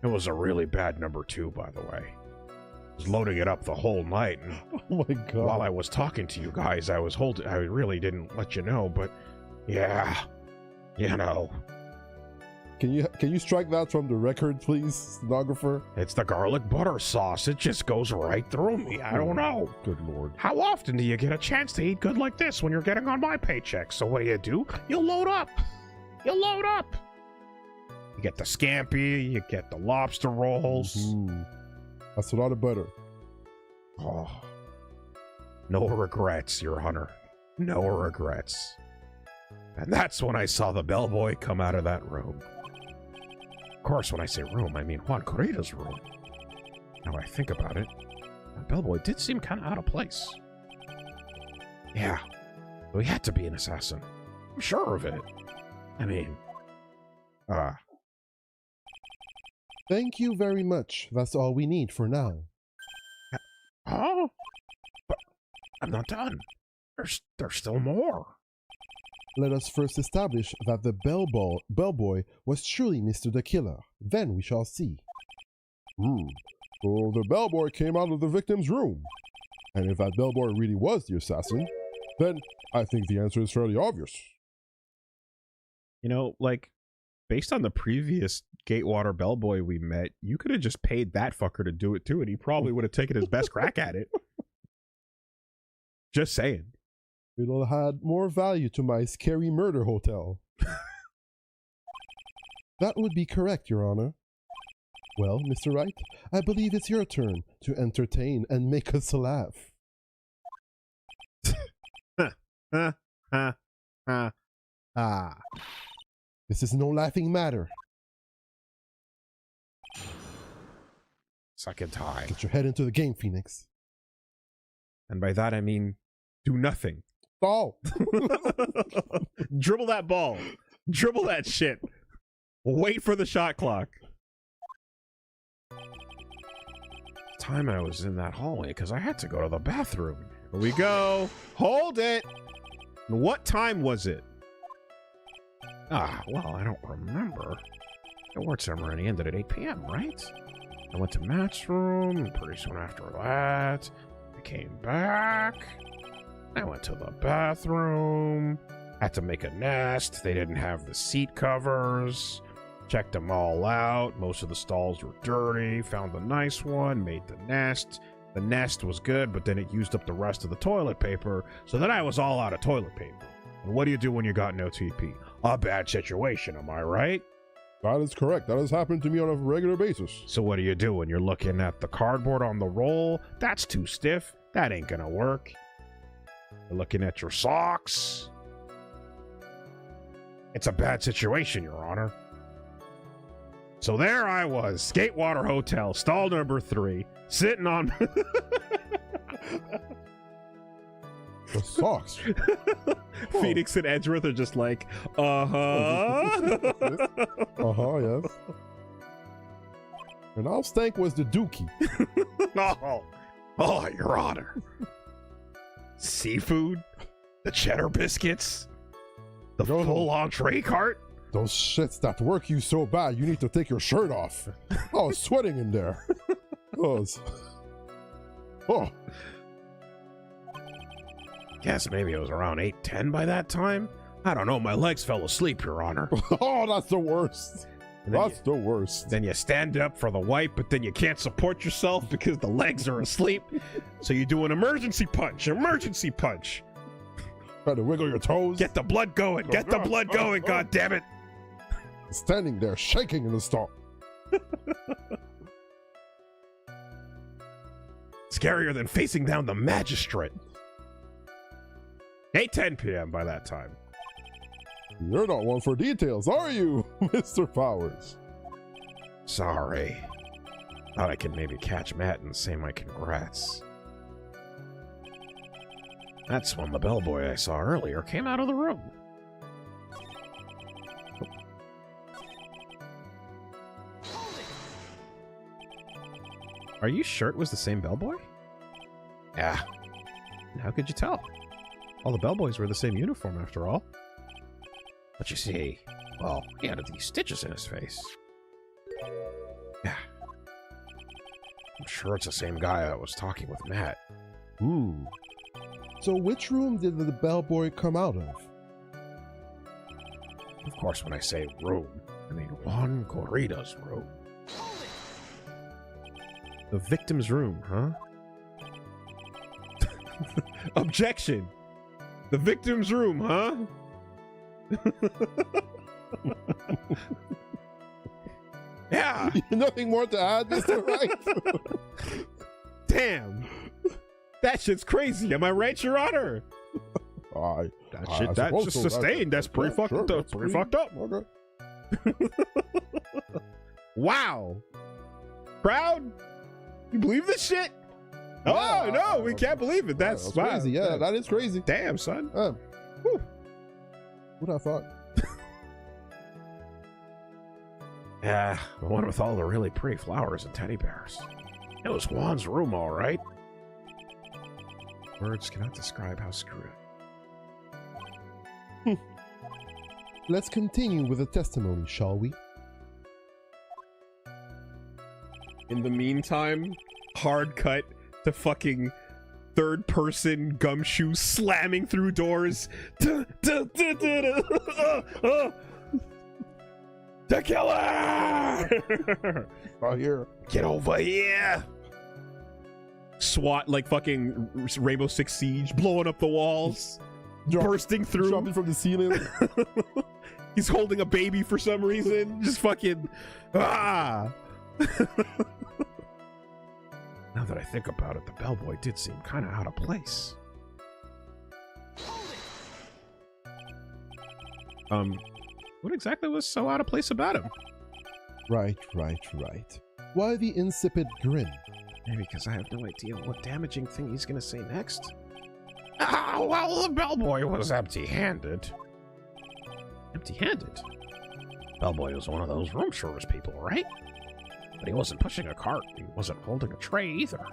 It was a really bad number 2, by the way. I was loading it up the whole night, and Oh my god. while I was talking to you guys, I really didn't let you know, but yeah, you know. Can you strike that from the record, please, stenographer? It's the garlic butter sauce. It just goes right through me. I don't know. Good lord. How often do you get a chance to eat good like this when you're getting on my paycheck? So what do? You load up. You load up. You get the scampi, you get the lobster rolls. That's a lot of butter. Oh, no regrets, Your Honor. No regrets. And that's when I saw the bellboy come out of that room. Of course, when I say room, I mean Juan Corrida's room. Now I think about it, the bellboy did seem kind of out of place. Yeah, he had to be an assassin. I'm sure of it. I mean, Thank you very much. That's all we need for now. huh? But I'm not done. There's still more. Let us first establish that the bellboy was truly Mr. the Killer. Then we shall see. So the bellboy came out of the victim's room. And if that bellboy really was the assassin, then I think the answer is fairly obvious. You know, like, based on the previous Gatewater bellboy we met, you could have just paid that fucker to do it too, and he probably would have taken his best crack at it. Just saying. It'll add more value to my scary murder hotel. That would be correct, Your Honor. Well, Mr. Wright, I believe it's your turn to entertain and make us laugh. This is no laughing matter. Second time. Get your head into the game, Phoenix. And by that I mean do nothing. Oh! Dribble that ball. Dribble that shit. Wait for the shot clock. Time I was in that hallway because I had to go to the bathroom. Here we go. Hold it. What time was it? Well, I don't remember. I worked somewhere and it ended at 8 p.m., right? I went to Matt's room, and pretty soon after that, I came back. I went to the bathroom. Had to make a nest. They didn't have the seat covers. Checked them all out. Most of the stalls were dirty. Found a nice one. Made the nest. The nest was good, but then it used up the rest of the toilet paper. So then I was all out of toilet paper. And what do you do when you got no TP? A bad situation, am I right? That is correct. That has happened to me on a regular basis. So what do you do when you're looking at the cardboard on the roll? That's too stiff. That ain't gonna work. You're looking at your socks. It's a bad situation, Your Honor. So there I was, Skatewater Hotel, stall number 3, sitting on... The socks. Phoenix and Edgeworth are just like, uh-huh. Yes. And all stank was the dookie. Oh, Your Honor. Seafood, the cheddar biscuits, the full entree cart. Those shits that work you so bad, you need to take your shirt off. I was sweating in there. Oh. Guess maybe it was around 8:10 by that time. I don't know, my legs fell asleep, Your Honor. Oh, that's the worst. That's the worst. Then you stand up for the wipe, but then you can't support yourself because the legs are asleep. So you do an emergency punch. Try to wiggle your toes. Get the blood going. Get the blood going, God damn it. Standing there shaking in the stall. Scarier than facing down the magistrate. 8:10 p.m. by that time. You're not one for details, are you, Mr. Powers? Sorry. Thought I could maybe catch Matt and say my congrats. That's when the bellboy I saw earlier came out of the room. Are you sure it was the same bellboy? Yeah. How could you tell? All the bellboys were the same uniform after all. But you see, well, he had these stitches in his face. Yeah. I'm sure it's the same guy that was talking with Matt. Ooh. So which room did the bellboy come out of? Of course, when I say room, I mean Juan Corrida's room. The victim's room, huh? Objection! The victim's room, huh? Yeah! Nothing more to add, Mr. Wright? Damn! That shit's crazy, am I right, Your Honor? That's just sustained. That's pretty fucked up. That's pretty fucked up. Okay. Wow! Crowd? You believe this shit? Yeah, oh, no, we can't believe it. That's wow. Crazy. Yeah, that is crazy. Damn, son. Who'd have thought? Yeah, the one with all the really pretty flowers and teddy bears. It was Juan's room, all right. Words cannot describe how screwed. Let's continue with the testimony, shall we? In the meantime, hard cut to fucking third person gumshoe slamming through doors. The killer! Right here. Get over here! SWAT like fucking Rainbow Six Siege blowing up the walls. bursting through. Jumping from the ceiling. He's holding a baby for some reason. Just fucking ah. Now that I think about it, the bellboy did seem kind of out of place. What exactly was so out of place about him? Right. Why the insipid grin? Maybe because I have no idea what damaging thing he's gonna say next. Ah, well, the bellboy was empty-handed. Empty-handed? Bellboy was one of those room service people, right? But he wasn't pushing a cart. He wasn't holding a tray either.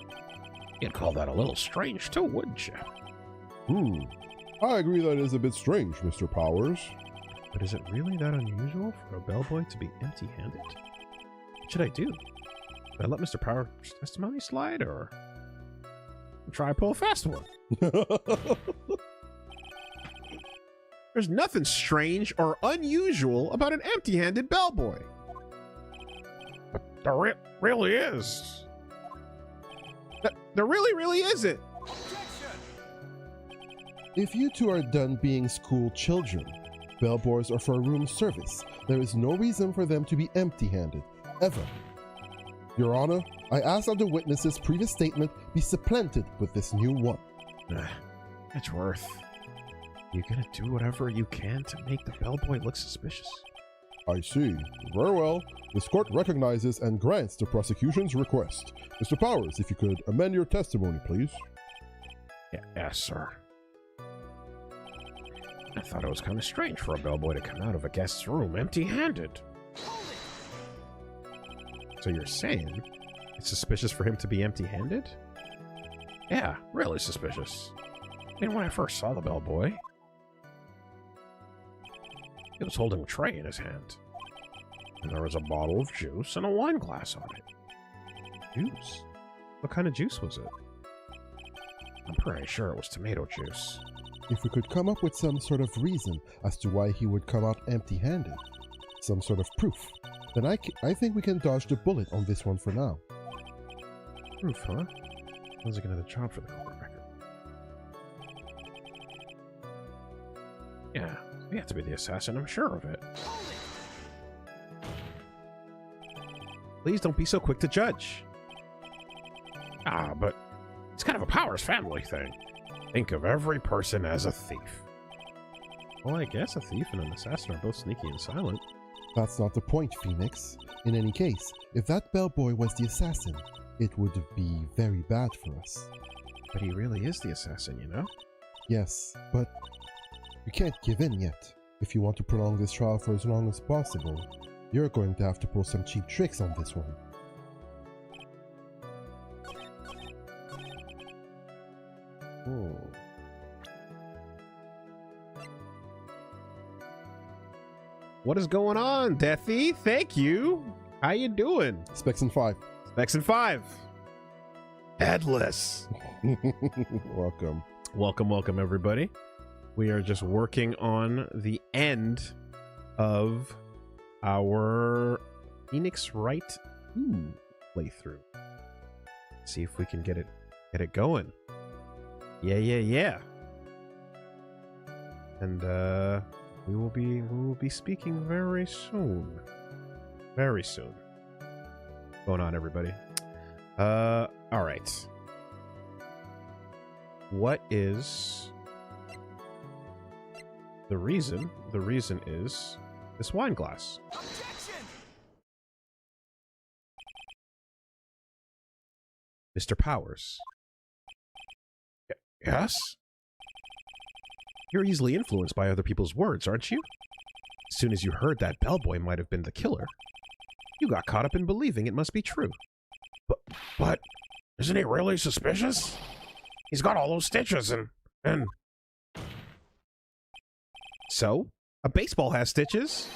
You'd call that a little strange too, wouldn't you? I agree that is a bit strange, Mr. Powers. But is it really that unusual for a bellboy to be empty-handed? What should I do? Should I let Mr. Power's testimony slide, or try pull a fast one? There's nothing strange or unusual about an empty-handed bellboy. But there really is. There really isn't. If you two are done being school children, bellboys are for room service. There is no reason for them to be empty-handed, ever. Your Honor, I ask that the witness's previous statement be supplanted with this new one. Edgeworth, you gonna do whatever you can to make the bellboy look suspicious? I see. Very well. This court recognizes and grants the prosecution's request. Mr. Powers, if you could amend your testimony, please. Yes, sir. I thought it was kind of strange for a bellboy to come out of a guest's room empty-handed. So you're saying it's suspicious for him to be empty-handed? Yeah, really suspicious. I mean, when I first saw the bellboy, he was holding a tray in his hand. And there was a bottle of juice and a wine glass on it. Juice? What kind of juice was it? I'm pretty sure it was tomato juice. If we could come up with some sort of reason as to why he would come out empty-handed, some sort of proof, then I think we can dodge the bullet on this one for now. Proof, huh? Sounds like another job for the court record. Yeah, he had to be the assassin, I'm sure of it. Please don't be so quick to judge. Ah, but it's kind of a Powers family thing. Think of every person as a thief. Well, I guess a thief and an assassin are both sneaky and silent. That's not the point, Phoenix. In any case, if that bellboy was the assassin, it would be very bad for us. But he really is the assassin, you know? Yes, but you can't give in yet. If you want to prolong this trial for as long as possible, you're going to have to pull some cheap tricks on this one. Oh. What is going on, Deathy? Thank you. How you doing? Specs in 5. Specs in 5. Headless. Welcome. Welcome, everybody. We are just working on the end of our Phoenix Wright playthrough. See if we can get it going. Yeah. And we will be speaking very soon. Very soon. What's going on, everybody? All right. What is the reason? The reason is this wine glass. Objection! Mr. Powers. Yes? You're easily influenced by other people's words, aren't you? As soon as you heard that bellboy might have been the killer, you got caught up in believing it must be true. But isn't he really suspicious? He's got all those stitches and... So? A baseball has stitches?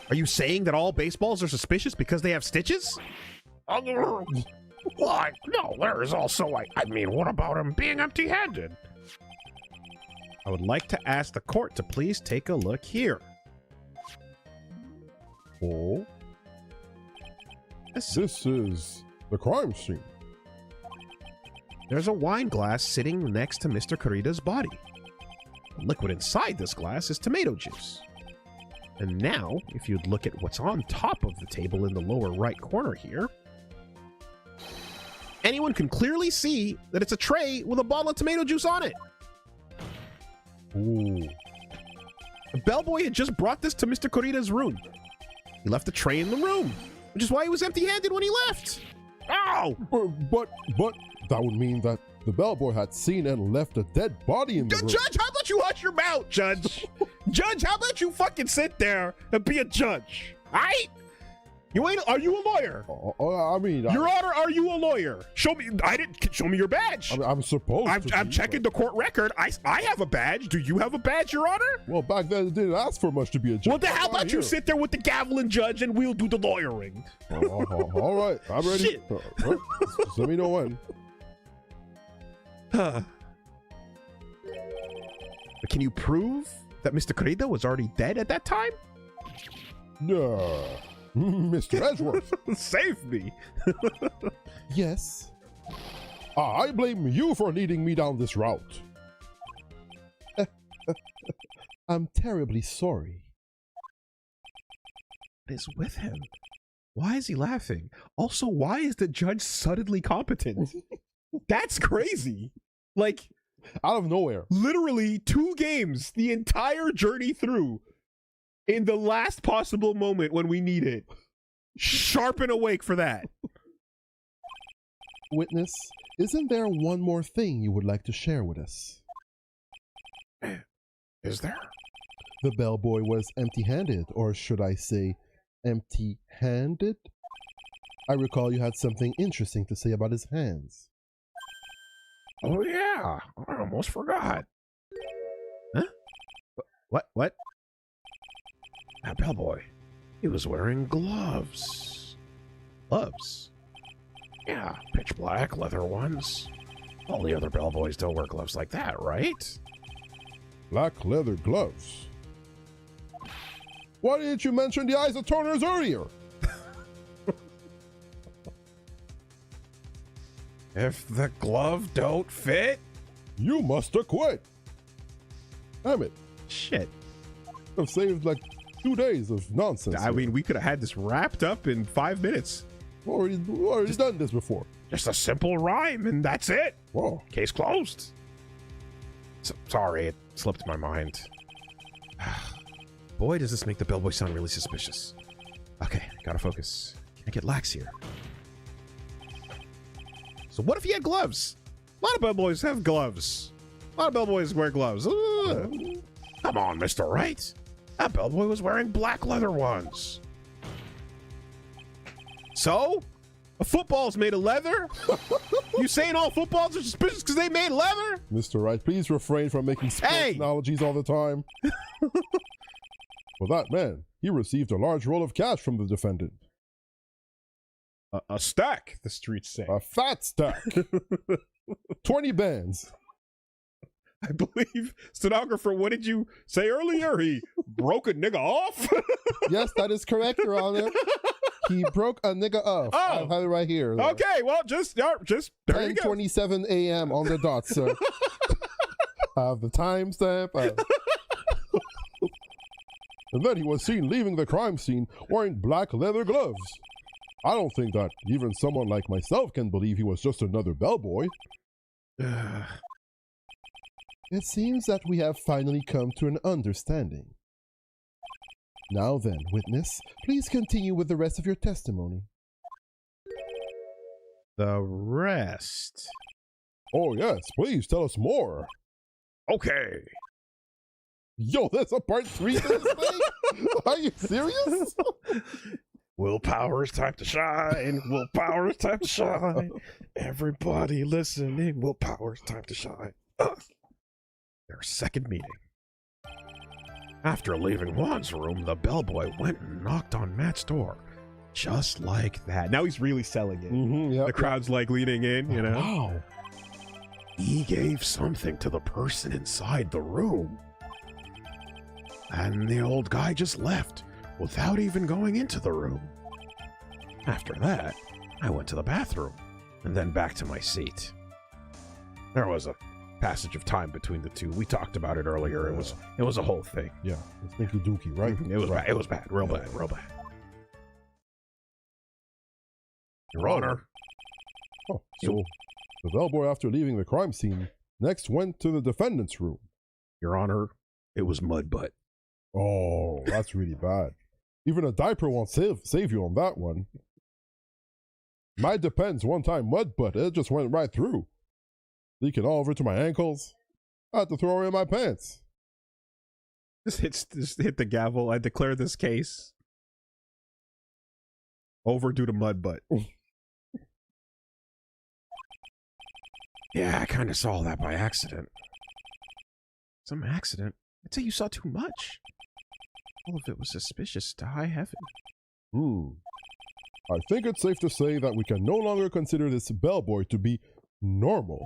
Are you saying that all baseballs are suspicious because they have stitches? Why? No, there is also, I mean, what about him being empty-handed? I would like to ask the court to please take a look here. Oh? This is the crime scene. There's a wine glass sitting next to Mr. Karida's body. The liquid inside this glass is tomato juice. And now, if you'd look at what's on top of the table in the lower right corner here, anyone can clearly see that it's a tray with a bottle of tomato juice on it. Ooh. The bellboy had just brought this to Mr. Corrida's room. He left the tray in the room, which is why he was empty-handed when he left. Ow! But that would mean that the bellboy had seen and left a dead body in the room. Judge, how about you hush your mouth, Judge? Judge, how about you fucking sit there and be a judge? Aight? You ain't. Are you a lawyer? I mean, Your Honor, are you a lawyer? Show me. Show me your badge. I'm supposed to. I'm checking the court record. I have a badge. Do you have a badge, Your Honor? Well, back then it didn't ask for much to be a judge. Well, then how about you sit there with the gavel and judge, and we'll do the lawyering. All right, I'm ready. Shit. Just let me know when. But can you prove that Mr. Corrida was already dead at that time? Mr. Edgeworth. Save me. Yes. I blame you for leading me down this route. I'm terribly sorry. What is with him? Why is he laughing? Also, why is the judge suddenly competent? That's crazy. Like, out of nowhere. Literally 2 games, the entire journey through, in the last possible moment when we need it. Sharp and awake for that. Witness, isn't there one more thing you would like to share with us? Is there? The bellboy was empty-handed, or should I say, empty-handed? I recall you had something interesting to say about his hands. Oh yeah, I almost forgot. Huh? What? That bellboy, he was wearing gloves. Gloves? Yeah, pitch black leather ones. All the other bellboys don't wear gloves like that, right? Black leather gloves. Why didn't you mention the eyes of Turners earlier? If the glove don't fit? You must have quit. Damn it. Shit. I've saved like 2 days of nonsense. I mean, we could have had this wrapped up in 5 minutes. Already done this before. Just a simple rhyme and that's it. Whoa. Case closed. Sorry, it slipped my mind. Boy, does this make the bellboy sound really suspicious. Okay, gotta focus. Can't get lax here. So what if he had gloves? A lot of bellboys have gloves. A lot of bellboys wear gloves. Ugh. Come on, Mr. Wright. That bellboy was wearing black leather ones. So? A football's made of leather? You saying all footballs are suspicious because they made leather? Mr. Wright, please refrain from making sports analogies all the time. For that man, he received a large roll of cash from the defendant. A stack, the streets say. A fat stack. 20 bands. I believe, stenographer, what did you say earlier? He broke a nigga off? Yes, that is correct, Your Honor. He broke a nigga off. Oh. I have it right here. Though. Okay, well, just there you go. 10:27 a.m. on the dot, sir. I have the timestamp. And then he was seen leaving the crime scene wearing black leather gloves. I don't think that even someone like myself can believe he was just another bellboy. It seems that we have finally come to an understanding. Now then, witness, please continue with the rest of your testimony. The rest. Oh yes, please tell us more. Okay. Yo, there's a part 3 to this thing? Are you serious? Willpower is time to shine. Willpower is time to shine. Everybody listening. Willpower is time to shine. Their second meeting. After leaving Juan's room, the bellboy went and knocked on Matt's door. Just like that. Now he's really selling it. Yep. The crowd's like leaning in, you know? Wow. He gave something to the person inside the room. And the old guy just left without even going into the room. After that, I went to the bathroom and then back to my seat. There was a passage of time between the two. We talked about it earlier. It was a whole thing. Yeah, it's Stinky Dookie, right? It was right. bad. It was bad. Real bad. Real bad. Your Honor. Oh, so the bellboy, after leaving the crime scene, next went to the defendant's room. Your Honor, it was Mudbutt. Oh, that's really bad. Even a diaper won't save you on that one. My depends one time Mudbutt, it just went right through. Leaking all over to my ankles. I had to throw her in my pants. Just hit the gavel. I declare this case over due to Mudbutt. Yeah, I kind of saw that by accident. Some accident? I'd say you saw too much. All of it was suspicious to high heaven. Ooh. I think it's safe to say that we can no longer consider this bellboy to be normal.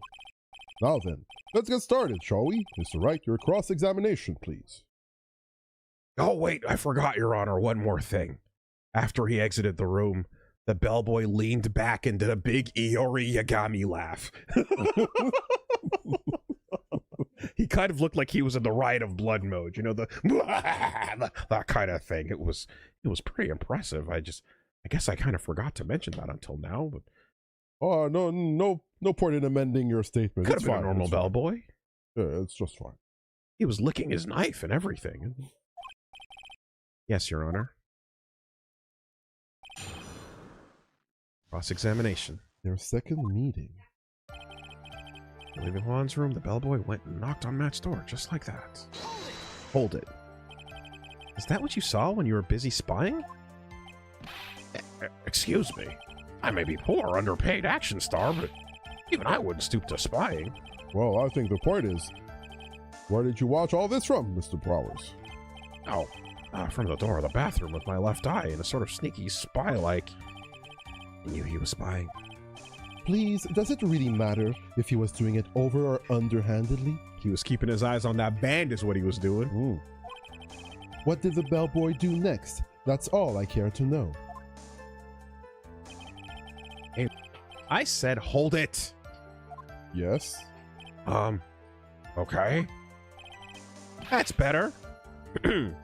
Now then, let's get started, shall we? Mr. Wright, your cross-examination, please. Oh, wait, I forgot, Your Honor, one more thing. After he exited the room, the bellboy leaned back and did a big Iori Yagami laugh. He kind of looked like he was in the Riot of Blood mode, you know, that kind of thing. It was pretty impressive. I guess I kind of forgot to mention that until now, but Oh, no point in amending your statement. could It's have been fine. a normal It's fine. bellboy. Yeah, it's just fine. He was licking his knife and everything. Yes, Your Honor. Cross-examination. Their second meeting. Leaving Juan's room, the bellboy went and knocked on Matt's door, just like that. Hold it. Is that what you saw when you were busy spying? Excuse me. I may be poor, underpaid action star, but even I wouldn't stoop to spying. Well, I think the point is, where did you watch all this from, Mr. Powers? Oh, from the door of the bathroom with my left eye in a sort of sneaky spy-like. I knew he was spying. Please, does it really matter if he was doing it over or underhandedly? He was keeping his eyes on that band is what he was doing. What did the bellboy do next? That's all I care to know. I said hold it. Yes? Okay. That's better. What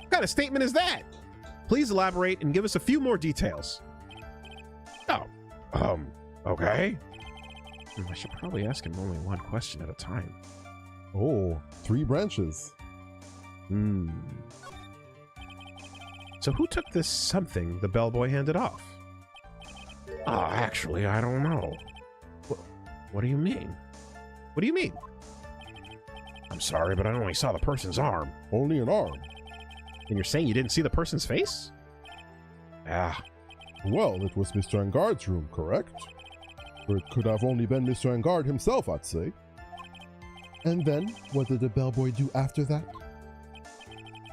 kind of statement is that? Please elaborate and give us a few more details. Okay. I should probably ask him only one question at a time. Oh, 3 branches. So who took this something the bellboy handed off? Actually, I don't know. What do you mean? What do you mean? I'm sorry, but I only saw the person's arm. Only an arm. And you're saying you didn't see the person's face? Yeah. Well, it was Mr. Engard's room, correct? Or it could have only been Mr. Engard himself, I'd say. And then, what did the bellboy do after that?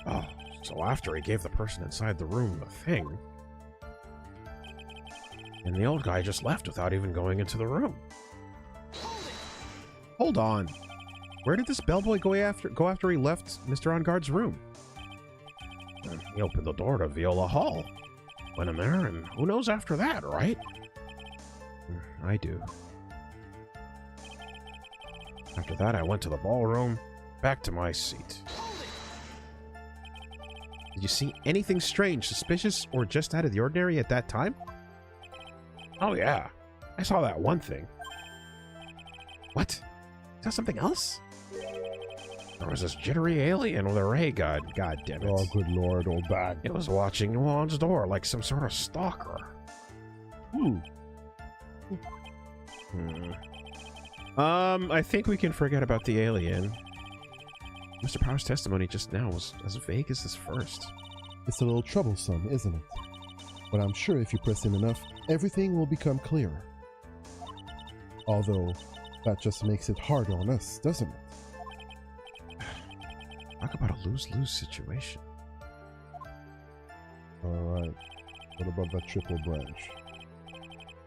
Oh, so after he gave the person inside the room the thing, and the old guy just left without even going into the room. Hold on. Where did this bellboy go after he left Mr. Engard's room? And he opened the door to Viola Hall. Went in there, and who knows after that, right? I do. After that, I went to the ballroom, back to my seat. Did you see anything strange, suspicious, or just out of the ordinary at that time? Oh yeah, I saw that one thing. What? Is that something else? There was this jittery alien with a ray gun. God damn it. Oh, good lord, old bag. It was watching Juan's door like some sort of stalker. I think we can forget about the alien. Mr. Power's testimony just now was as vague as his first. It's a little troublesome, isn't it? But I'm sure if you press him enough, everything will become clearer. Although, that just makes it harder on us, doesn't it? Talk about a lose-lose situation. Alright. What about that triple branch?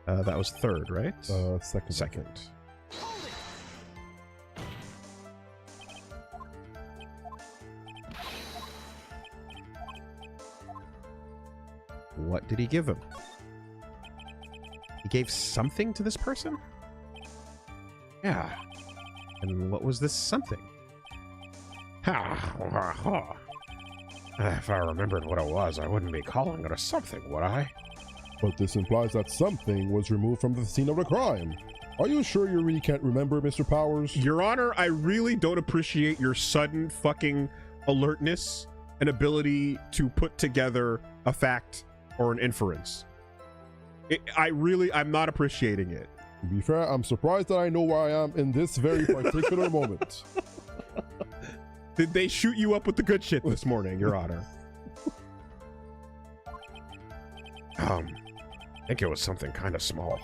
That was third, right? Second. Second. What did he give him? He gave something to this person? Yeah, And what was this something? If I remembered what it was, I wouldn't be calling it a something, would I? But this implies that something was removed from the scene of the crime. Are you sure you really can't remember, Mr. Powers? Your Honor, I really don't appreciate your sudden fucking alertness and ability to put together a fact or an inference. I'm not appreciating it. To be fair, I'm surprised that I know where I am in this very particular moment. Did they shoot you up with the good shit this morning, Your Honor? I think it was something kind of small.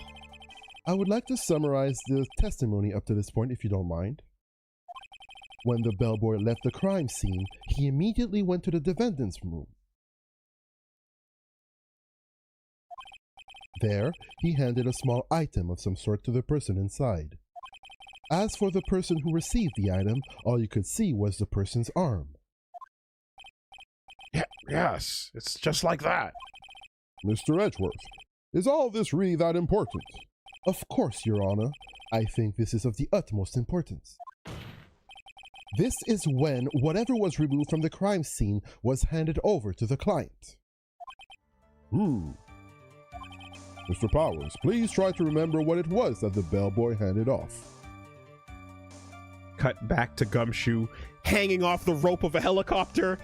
I would like to summarize the testimony up to this point, if you don't mind. When the bellboy left the crime scene, he immediately went to the defendant's room. There, he handed a small item of some sort to the person inside. As for the person who received the item, all you could see was the person's arm. Yes, it's just like that. Mr. Edgeworth, is all this really that important? Of course, Your Honor. I think this is of the utmost importance. This is when whatever was removed from the crime scene was handed over to the client. Mr. Powers, please try to remember what it was that the bellboy handed off. Cut back to Gumshoe hanging off the rope of a helicopter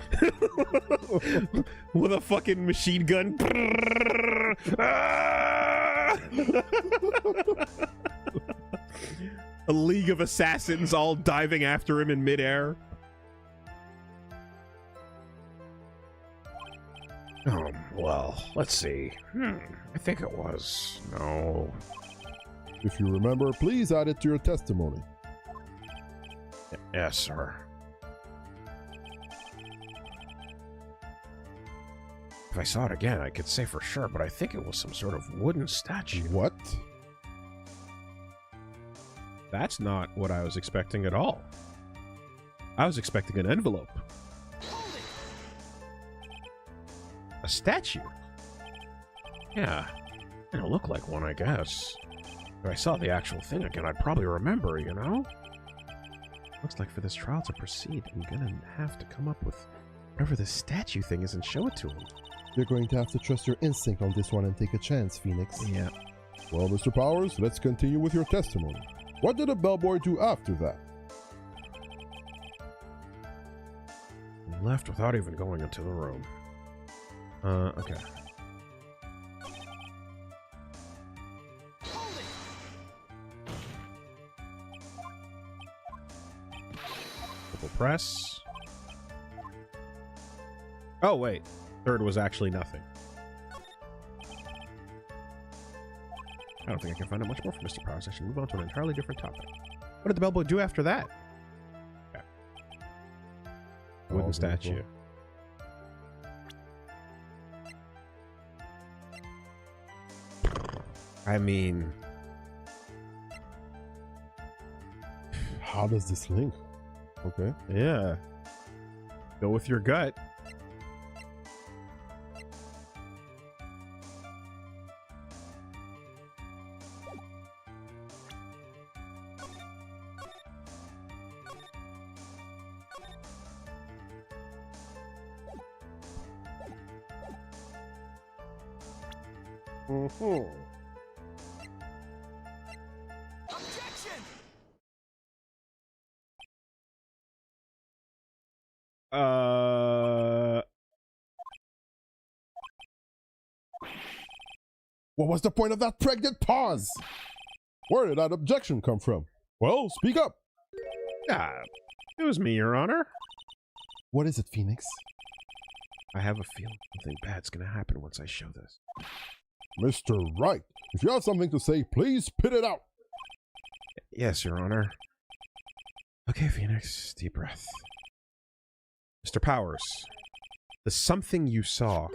with a fucking machine gun. A league of assassins all diving after him in midair. Well, let's see. I think it was. No. If you remember, please add it to your testimony. Yes, sir. If I saw it again, I could say for sure, but I think it was some sort of wooden statue. What? That's not what I was expecting at all. I was expecting an envelope. A statue? Yeah, it'll look like one, I guess. If I saw the actual thing again, I'd probably remember, you know? Looks like for this trial to proceed, I'm gonna have to come up with whatever this statue thing is and show it to him. You're going to have to trust your instinct on this one and take a chance, Phoenix. Yeah. Well, Mr. Powers, let's continue with your testimony. What did the bellboy do after that? He left without even going into the room. Okay. Triple press. Oh, wait. Third was actually nothing. I don't think I can find out much more from Mr. Powers. I should move on to an entirely different topic. What did the bellboy do after that? Okay. Wooden statue. I mean... How does this link? Okay. Yeah. Go with your gut. Objection! What was the point of that pregnant pause? Where did that objection come from? Well, speak up. It was me, Your Honor. What is it, Phoenix? I have a feeling something bad's gonna happen once I show this. Mr. Wright, if you have something to say, please spit it out. Yes, Your Honor. Okay, Phoenix, deep breath. Mr. Powers, the something you saw,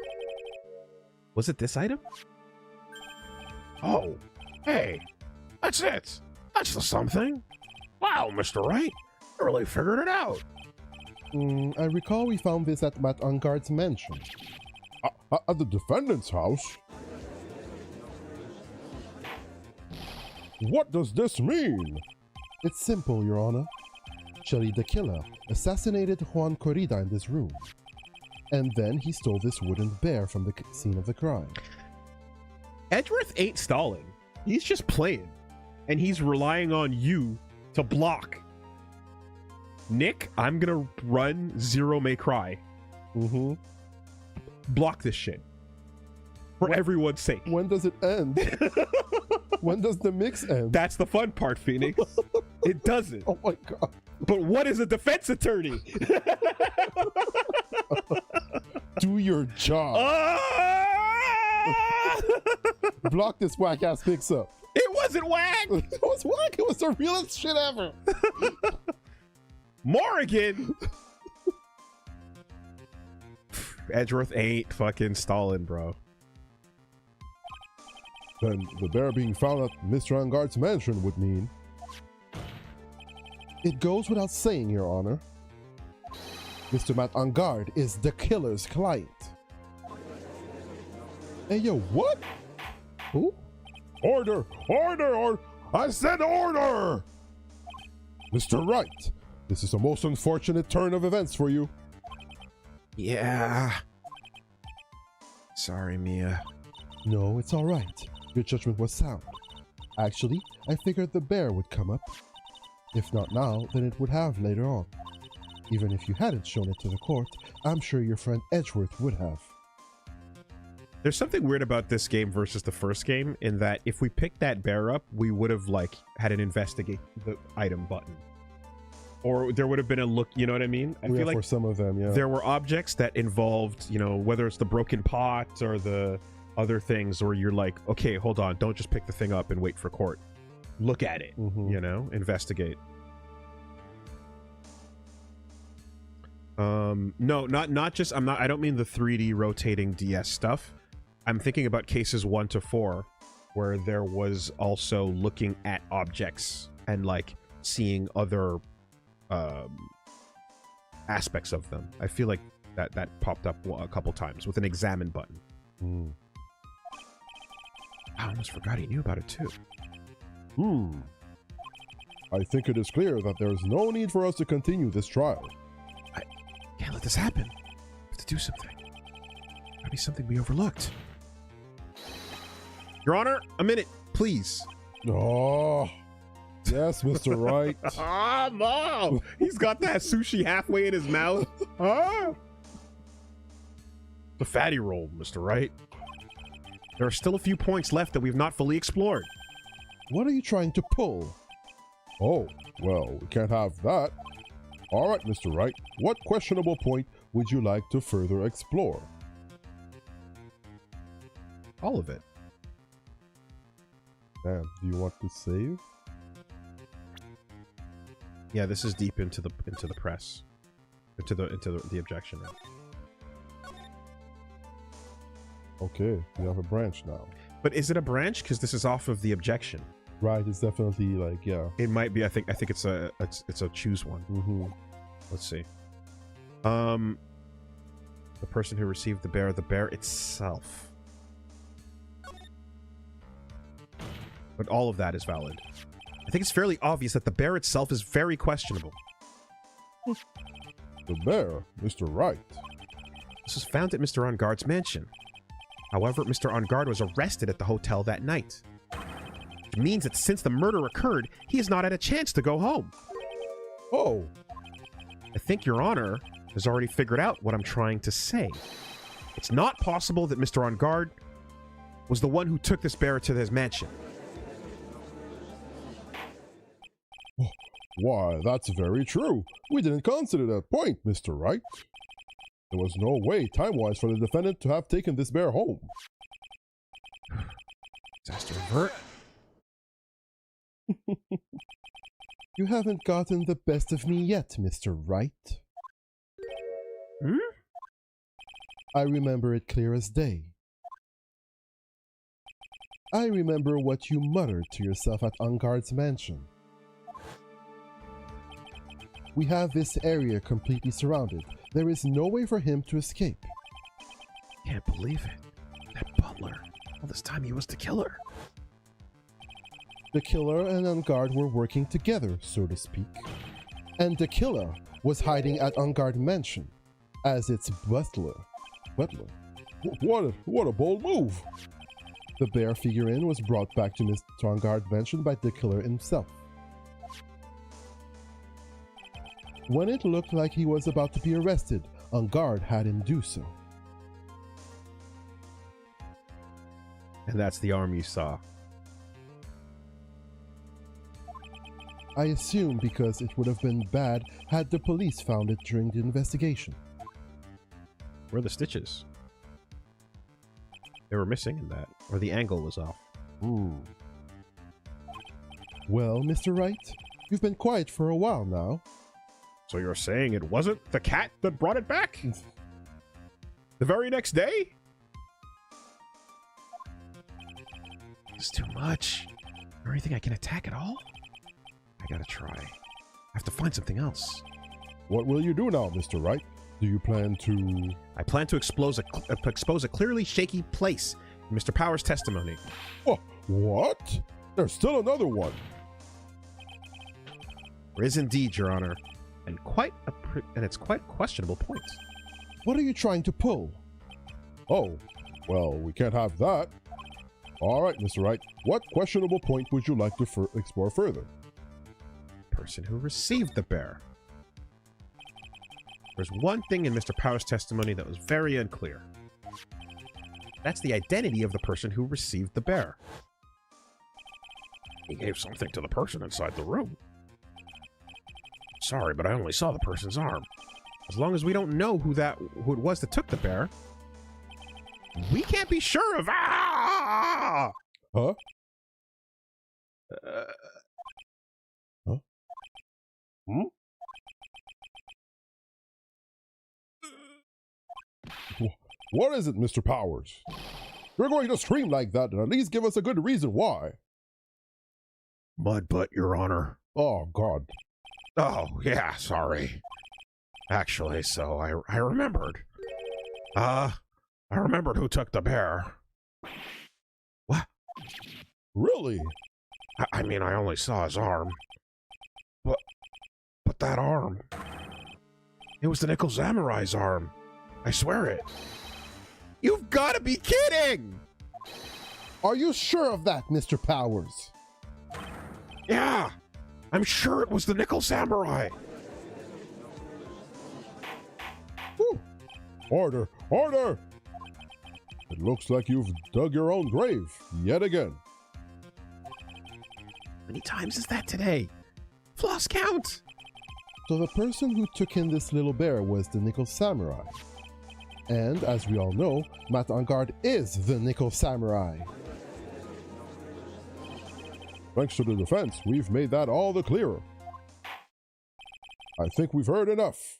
was it this item? Oh, hey, that's it. That's the something. Wow, Mr. Wright, you really figured it out. I recall we found this at Matt Ungard's mansion. At the defendant's house? What does this mean? It's simple, Your Honor. Shelly the killer assassinated Juan Corrida in this room. And then he stole this wooden bear from the scene of the crime. Edgeworth ain't stalling. He's just playing. And he's relying on you to block. Nick, I'm gonna run Zero May Cry. Mm-hmm. Block this shit. For everyone's sake. When does it end? When does the mix end? That's the fun part, Phoenix. It doesn't. Oh my god. But what is a defense attorney? Do your job. Block this whack ass mix up. It wasn't whack. It was whack. It was the realest shit ever. Morrigan. Edgeworth ain't fucking stalling, bro. Then the bear being found at Mr. Angard's mansion would mean... It goes without saying, Your Honor. Mr. Matt Angard is the killer's client. Hey, yo, what? Who? Order! Order! Or I said order! Mr. Wright, this is a most unfortunate turn of events for you. Yeah. Sorry, Mia. No, it's all right. Your judgment was sound. Actually, I figured the bear would come up. If not now, then it would have later on. Even if you hadn't shown it to the court, I'm sure your friend Edgeworth would have. There's something weird about this game versus the first game in that if we picked that bear up, we would have like had an investigate the item button. Or there would have been a look, you know what I mean? I feel like for some of them, yeah. there were objects that involved, you know, whether it's the broken pot or the other things, or you're like, okay, hold on, don't just pick the thing up and wait for court. Look at it, you know, investigate. No, not just, I don't mean the 3D rotating DS stuff. I'm thinking about cases 1 to 4 where there was also looking at objects and like seeing other aspects of them. I feel like that popped up a couple times with an examine button. I almost forgot he knew about it too. I think it is clear that there is no need for us to continue this trial. I can't let this happen. We have to do something. Gotta be something we overlooked. Your Honor, a minute, please. Oh, yes, Mr. Wright. Ah, Mom! He's got that sushi halfway in his mouth. Ah! The fatty roll, Mr. Wright. There are still a few points left that we've not fully explored. What are you trying to pull? Oh, well, we can't have that. All right, Mr. Wright, what questionable point would you like to further explore? All of it. Damn, do you want to save? Yeah, this is deep into the press, into the objection now. Okay, we have a branch now. But is it a branch? Because this is off of the objection. Right, it's definitely like, yeah. It might be. I think it's a choose one. Let's see. The person who received the bear itself. But all of that is valid. I think it's fairly obvious that the bear itself is very questionable. The bear, Mr. Wright. This was found at Mr. Angard's mansion. However, Mr. Angard was arrested at the hotel that night. Which means that since the murder occurred, he has not had a chance to go home. Oh. I think Your Honor has already figured out what I'm trying to say. It's not possible that Mr. Angard was the one who took this bear to his mansion. Why, that's very true. We didn't consider that point, Mr. Wright. There was no way, time-wise, for the defendant to have taken this bear home. Disaster avert. You haven't gotten the best of me yet, Mr. Wright. I remember it clear as day. I remember what you muttered to yourself at Angard's mansion. We have this area completely surrounded. There is no way for him to escape. Can't believe it. That butler. All this time he was the killer. The killer and On Guard were working together, so to speak. And the killer was hiding at On Guard Mansion as its butler. What a bold move! The bear figurine was brought back to Mr. On Guard Mansion by the killer himself. When it looked like he was about to be arrested, On Guard had him do so. And that's the arm you saw. I assume because it would have been bad had the police found it during the investigation. Where are the stitches? They were missing in that, or the angle was off. Well, Mr. Wright, you've been quiet for a while now. So you're saying it wasn't the cat that brought it back? The very next day? It's too much. Or anything I can attack at all? I gotta try. I have to find something else. What will you do now, Mr. Wright? Do you plan to... I plan to expose a clearly shaky place in Mr. Power's testimony. Oh, what? There's still another one. There is indeed, Your Honor, and it's quite a questionable point. What are you trying to pull? Oh, well, we can't have that. All right, Mr. Wright, what questionable point would you like to explore further? Person who received the bear. There's one thing in Mr. Power's testimony that was very unclear. That's the identity of the person who received the bear. He gave something to the person inside the room. Sorry, but I only saw the person's arm. As long as we don't know who it was that took the bear, we can't be sure of... Ah! Huh? Huh? Hmm? What is it, Mr. Powers? You're going to scream like that and at least give us a good reason why. Mudbutt, Your Honor. Oh, God. Oh, yeah, sorry. Actually, so I remembered. I remembered who took the bear. What? Really? I mean, I only saw his arm. But that arm... It was the Nickel Samurai's arm. I swear it. You've got to be kidding! Are you sure of that, Mr. Powers? Yeah! I'm sure it was the Nickel Samurai. Whew. Order! Order! It looks like you've dug your own grave, yet again. How many times is that today? Floss count! So the person who took in this little bear was the Nickel Samurai. And, as we all know, Matt On Guard is the Nickel Samurai. Thanks to the defense, we've made that all the clearer. I think we've heard enough.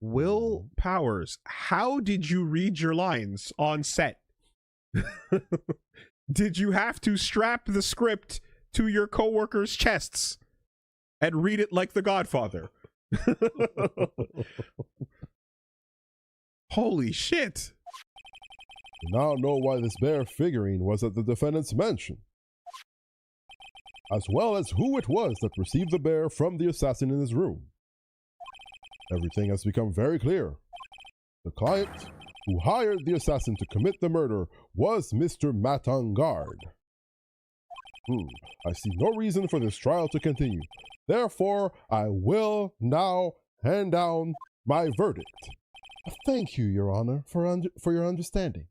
Will Powers, how did you read your lines on set? Did you have to strap the script to your coworkers' chests and read it like The Godfather? Holy shit. We now know why this bear figurine was at the defendant's mansion, as well as who it was that received the bear from the assassin in his room. Everything has become very clear. The client who hired the assassin to commit the murder was Mr. Matt On Guard. I see no reason for this trial to continue. Therefore, I will now hand down my verdict. Thank you, Your Honor, for your understanding.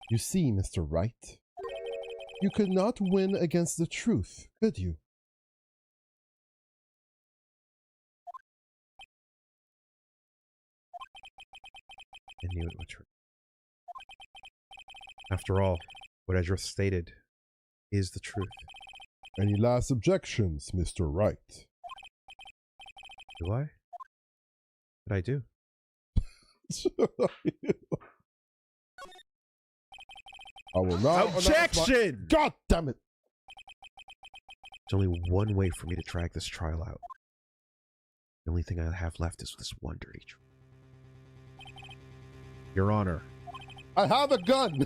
You see, Mr. Wright, you could not win against the truth, could you? I knew it was true. After all, what I just stated is the truth. Any last objections, Mr. Wright? Do I? What I do? I will now... Objection! God damn it! There's only one way for me to drag this trial out. The only thing I have left is this one dirty truth. Your Honor. I have a gun!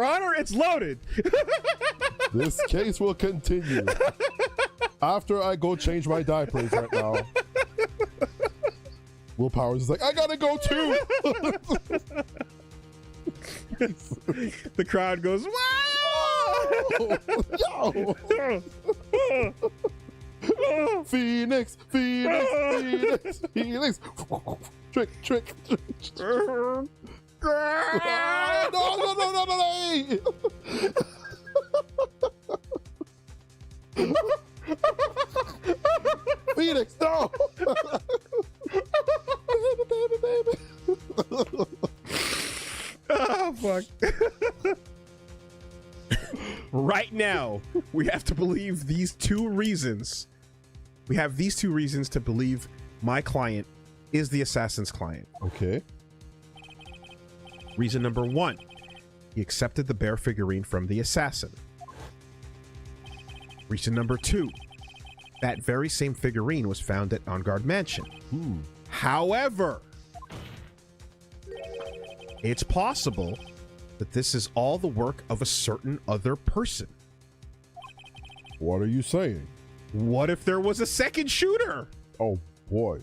Your Honor, it's loaded. This case will continue after I go change my diapers right now. Will Powers is like, I gotta go too. The crowd goes, wow! Yo! Phoenix, Phoenix, Phoenix, Phoenix. Trick, trick, trick. No, no, no, no, no, no. Phoenix, no. Oh, fuck. Right now, we have to believe these two reasons. We have these two reasons to believe my client is the assassin's client. Okay. Reason number one, he accepted the bear figurine from the assassin. Reason number two, that very same figurine was found at On Guard Mansion. However, it's possible that this is all the work of a certain other person. What are you saying? What if there was a second shooter? Oh, boy.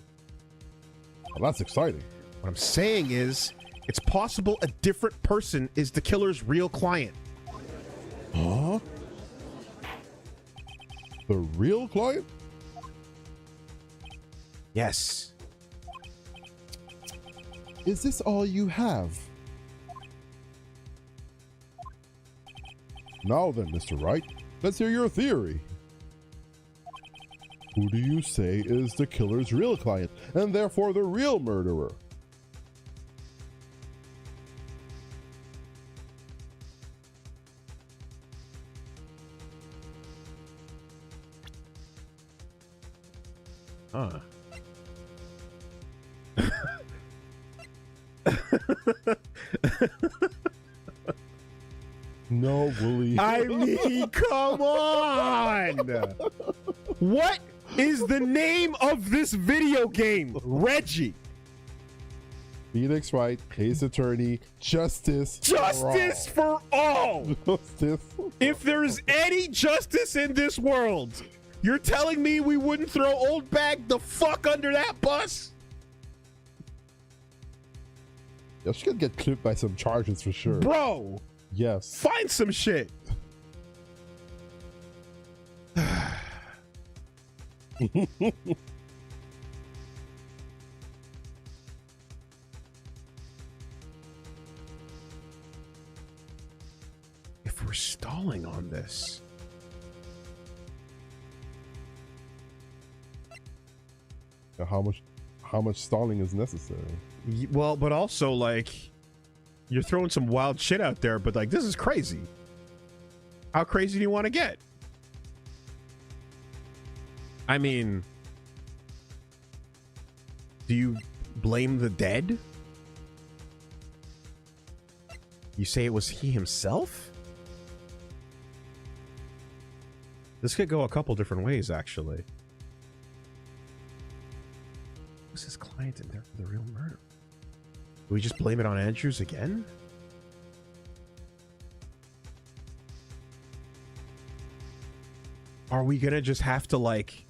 Well, that's exciting. What I'm saying is, it's possible a different person is the killer's real client. Huh? The real client? Yes. Is this all you have? Now then, Mr. Wright, let's hear your theory. Who do you say is the killer's real client, and therefore the real murderer? Huh. No, Woolie. I mean, come on! What is the name of this video game? Reggie. Phoenix Wright, case attorney, justice. Justice for all! Justice. If there's any justice in this world, you're telling me we wouldn't throw Old Bag the fuck under that bus? Yeah, she could get clipped by some charges for sure. Bro, Yes. find some shit. If we're stalling on this, How much stalling is necessary? well, but also like you're throwing some wild shit out there, but like this is crazy. How crazy do you want to get? I mean, do you blame the dead? You say it was he himself? This could go a couple different ways, actually. Who's his client in there for the real murder? Do we just blame it on Andrews again? Are we gonna just have to, like,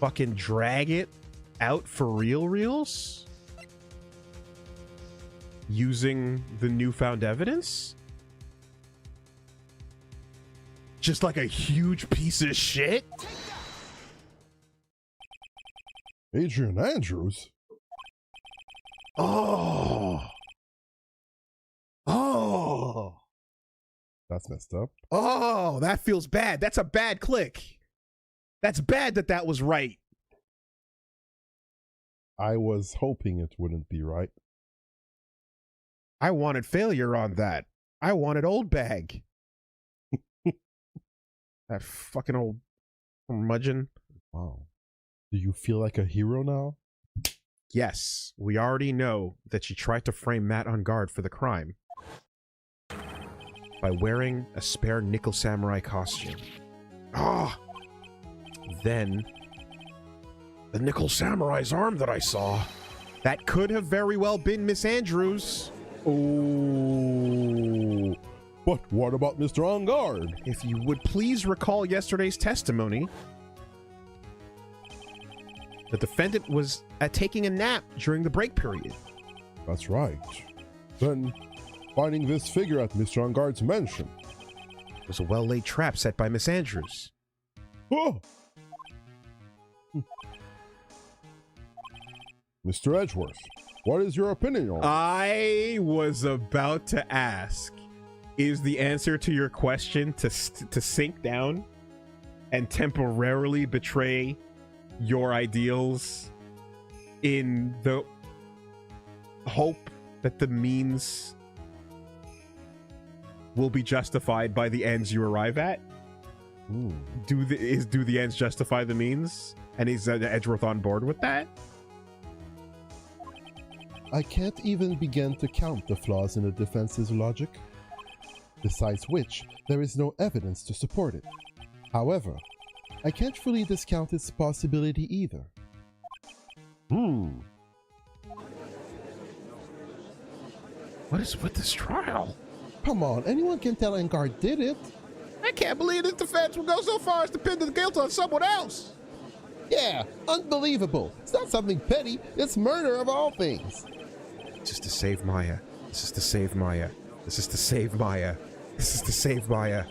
fucking drag it out for reals? Using the newfound evidence? Just like a huge piece of shit? Adrian Andrews? Oh. Oh. That's messed up. Oh, that feels bad. That's a bad click. That's bad that that was right. I was hoping it wouldn't be right. I wanted failure on that. I wanted Old Bag. That fucking old curmudgeon. Wow. Do you feel like a hero now? Yes, we already know that she tried to frame Matt on guard for the crime by wearing a spare nickel samurai costume. Ah! Then, the nickel samurai's arm that I saw, that could have very well been Miss Andrews. Oh, but what about Mr. On Guard? If you would please recall yesterday's testimony, the defendant was taking a nap during the break period. That's right. Then, finding this figure at Mr. On Guard's mansion. It was a well-laid trap set by Miss Andrews. Oh! Mr. Edgeworth, what is your opinion on I was about to ask, is the answer to your question to sink down and temporarily betray your ideals in the hope that the means will be justified by the ends you arrive at? Ooh. Do the ends justify the means? And is Edgeworth on board with that? I can't even begin to count the flaws in the defense's logic. Besides which, there is no evidence to support it. However, I can't fully discount its possibility either. What is with this trial? Come on, anyone can tell Engard did it. I can't believe this defense will go so far as to pin the guilt on someone else. Yeah, unbelievable. It's not something petty, it's murder of all things. This is to save Maya. This is to save Maya. This is to save Maya. This is to save Maya.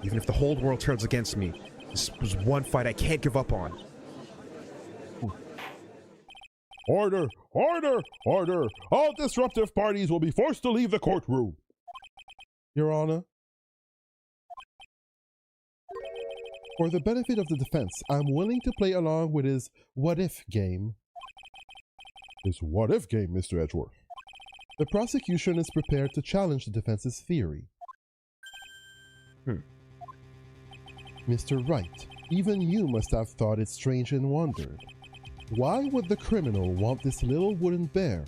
Even if the whole world turns against me, this was one fight I can't give up on. Order! Order! Order! All disruptive parties will be forced to leave the courtroom. Your Honor, for the benefit of the defense, I'm willing to play along with his what-if game. His what-if game, Mr. Edgeworth. The prosecution is prepared to challenge the defense's theory. Mr. Wright, even you must have thought it strange and wondered. Why would the criminal want this little wooden bear?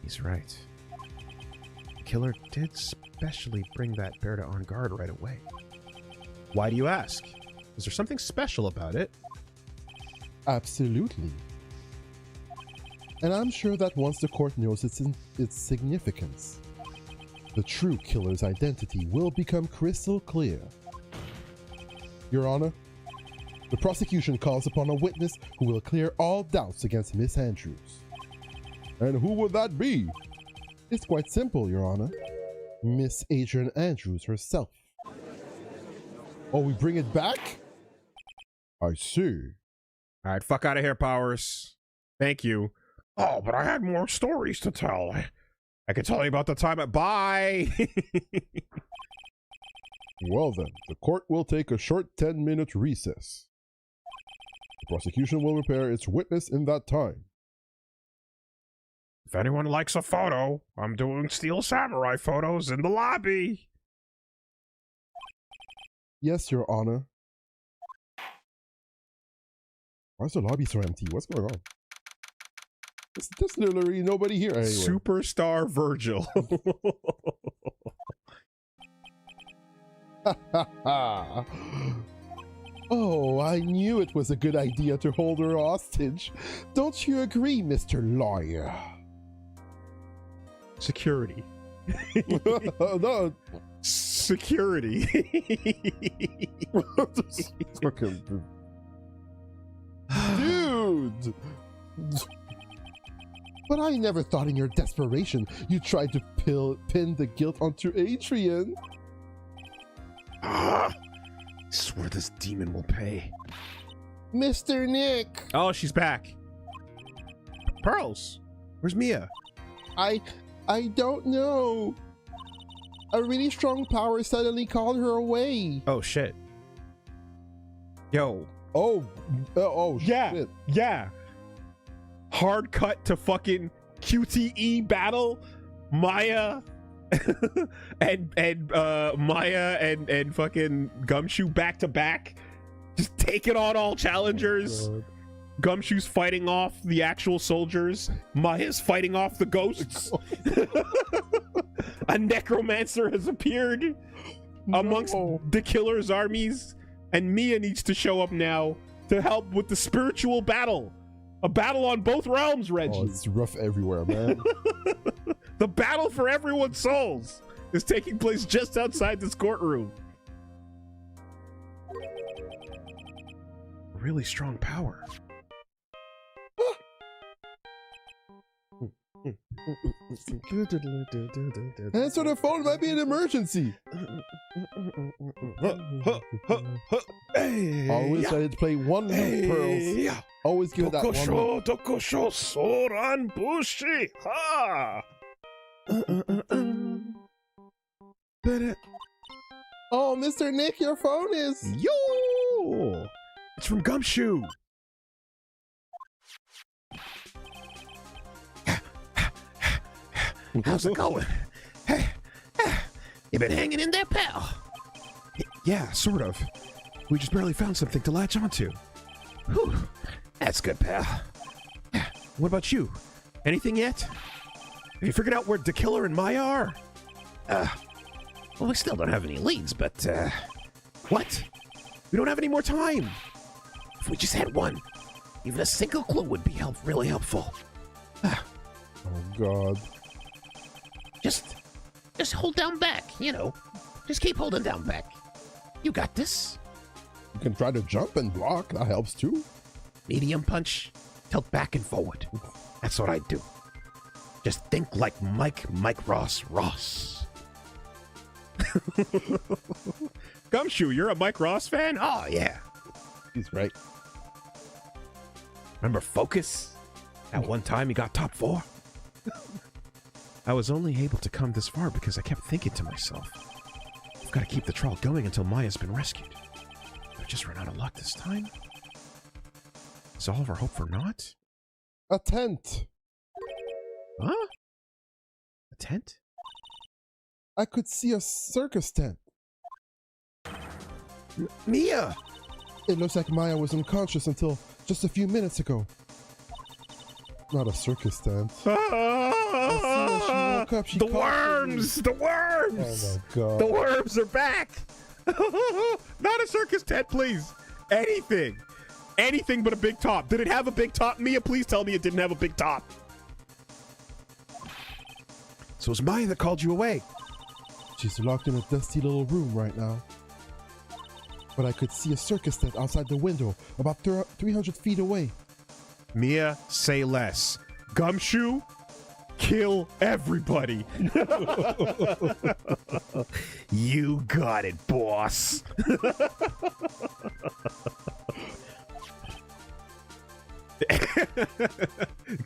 He's right. The killer did specially bring that bear to On Guard right away. Why do you ask? Is there something special about it? Absolutely. And I'm sure that once the court knows its significance, the true killer's identity will become crystal clear. Your Honor, the prosecution calls upon a witness who will clear all doubts against Miss Andrews. And who would that be? It's quite simple, Your Honor. Miss Adrian Andrews herself. Oh, we bring it back? I see. All right, fuck out of here, Powers. Thank you. Oh, but I had more stories to tell. I could tell you about the time at... Bye! Well then, the court will take a short 10-minute recess. The prosecution will prepare its witness in that time. If anyone likes a photo, I'm doing Steel Samurai photos in the lobby. Yes, Your Honor. Why is the lobby so empty? What's going on? There's literally nobody here anyway. Superstar Virgil. Oh, I knew it was a good idea to hold her hostage. Don't you agree, Mr. Lawyer? Security. No. Security. Fucking dude. But I never thought in your desperation you tried to pin the guilt onto Adrian. I swear this demon will pay. Mr. Nick! Oh, she's back. Pearls, where's Mia? I don't know. A really strong power suddenly called her away. Oh, shit. Yo. Oh, Yeah, shit. yeah. Hard cut to fucking QTE battle. Maya and Maya and fucking Gumshoe back to back, just taking on all challengers. Oh, Gumshoe's fighting off the actual soldiers. Maya's fighting off the ghosts. A necromancer has appeared amongst the killer's armies, and Mia needs to show up now to help with the spiritual battle. A battle on both realms, Reggie. Oh, it's rough everywhere, man. The battle for everyone's souls is taking place just outside this courtroom. Really strong power. Answer the phone, it might be an emergency. Always ready to play one of pearls. Always give it that one. Dokosho Soran Bushi. Ha! Oh, Mr. Nick, your phone is. Yo! It's from Gumshoe. How's it going? You been hanging in there, pal? Yeah, sort of. We just barely found something to latch onto. Whew. That's good, pal. What about you? Anything yet? Have you figured out where the killer and Maya are? Well, we still don't have any leads, but, What? We don't have any more time. if we just had one, even a single clue would be really helpful. Oh, God. Just hold down back, you know. Just keep holding down back. You got this. You can try to jump and block. That helps, too. Medium punch, tilt back and forward. That's what I do. Just think like Mike Ross. Gumshoe, you're a Mike Ross fan? Oh, yeah. He's right. Remember Focus? At one time, he got top 4. I was only able to come this far because I kept thinking to myself, I've got to keep the trial going until Maya's been rescued. I've just run out of luck this time. Is all of our hope for naught? A tent. Huh? A tent? I could see a circus tent. Mia! It looks like Maya was unconscious until just a few minutes ago. Not a circus tent. As soon as she woke up, she The called for me. worms! The worms! Oh my God. The worms are back! Not a circus tent, please! Anything! Anything but a big top. Did it have a big top? Mia, please tell me it didn't have a big top. So it was Maya that called you away. She's locked in a dusty little room right now. But I could see a circus tent outside the window, about 300 feet away. Mia, say less. Gumshoe, kill everybody. You got it, boss.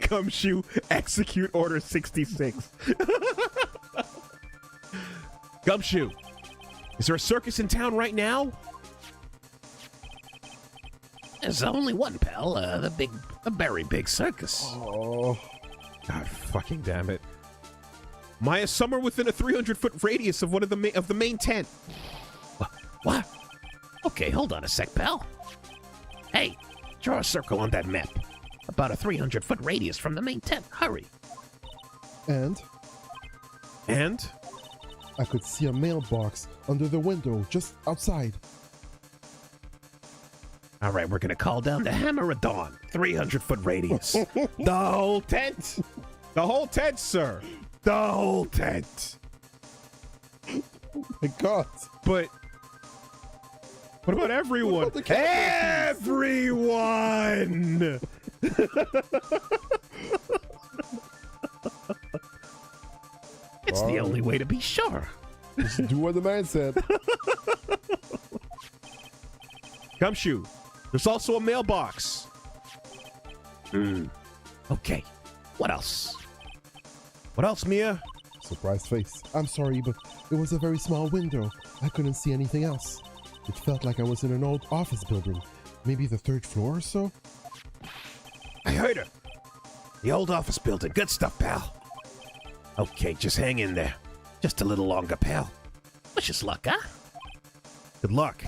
Gumshoe, execute Order 66. Gumshoe, is there a circus in town right now? There's only one, pal. The very big circus. Oh. God fucking damn it. Maya's somewhere within a 300-foot radius of one of the main tent. What? Okay, hold on a sec, pal. Hey, draw a circle on that map. About a 300-foot radius from the main tent. Hurry. And And? I could see a mailbox under the window just outside. All right, we're going to call down the Hammer of Dawn. 300-foot radius. The whole tent! The whole tent, sir! The whole tent! My God. But what about everyone? What about the camera, Everyone! It's the only way to be sure. Just do what the man said. Gumshoe, there's also a mailbox. Okay, what else? What else, Mia? Surprised face. I'm sorry, but it was a very small window. I couldn't see anything else. It felt like I was in an old office building. Maybe the 3rd floor or so? I heard her. The old office building. Good stuff, pal. Okay, just hang in there. Just a little longer, pal. Wish us luck, huh? Good luck.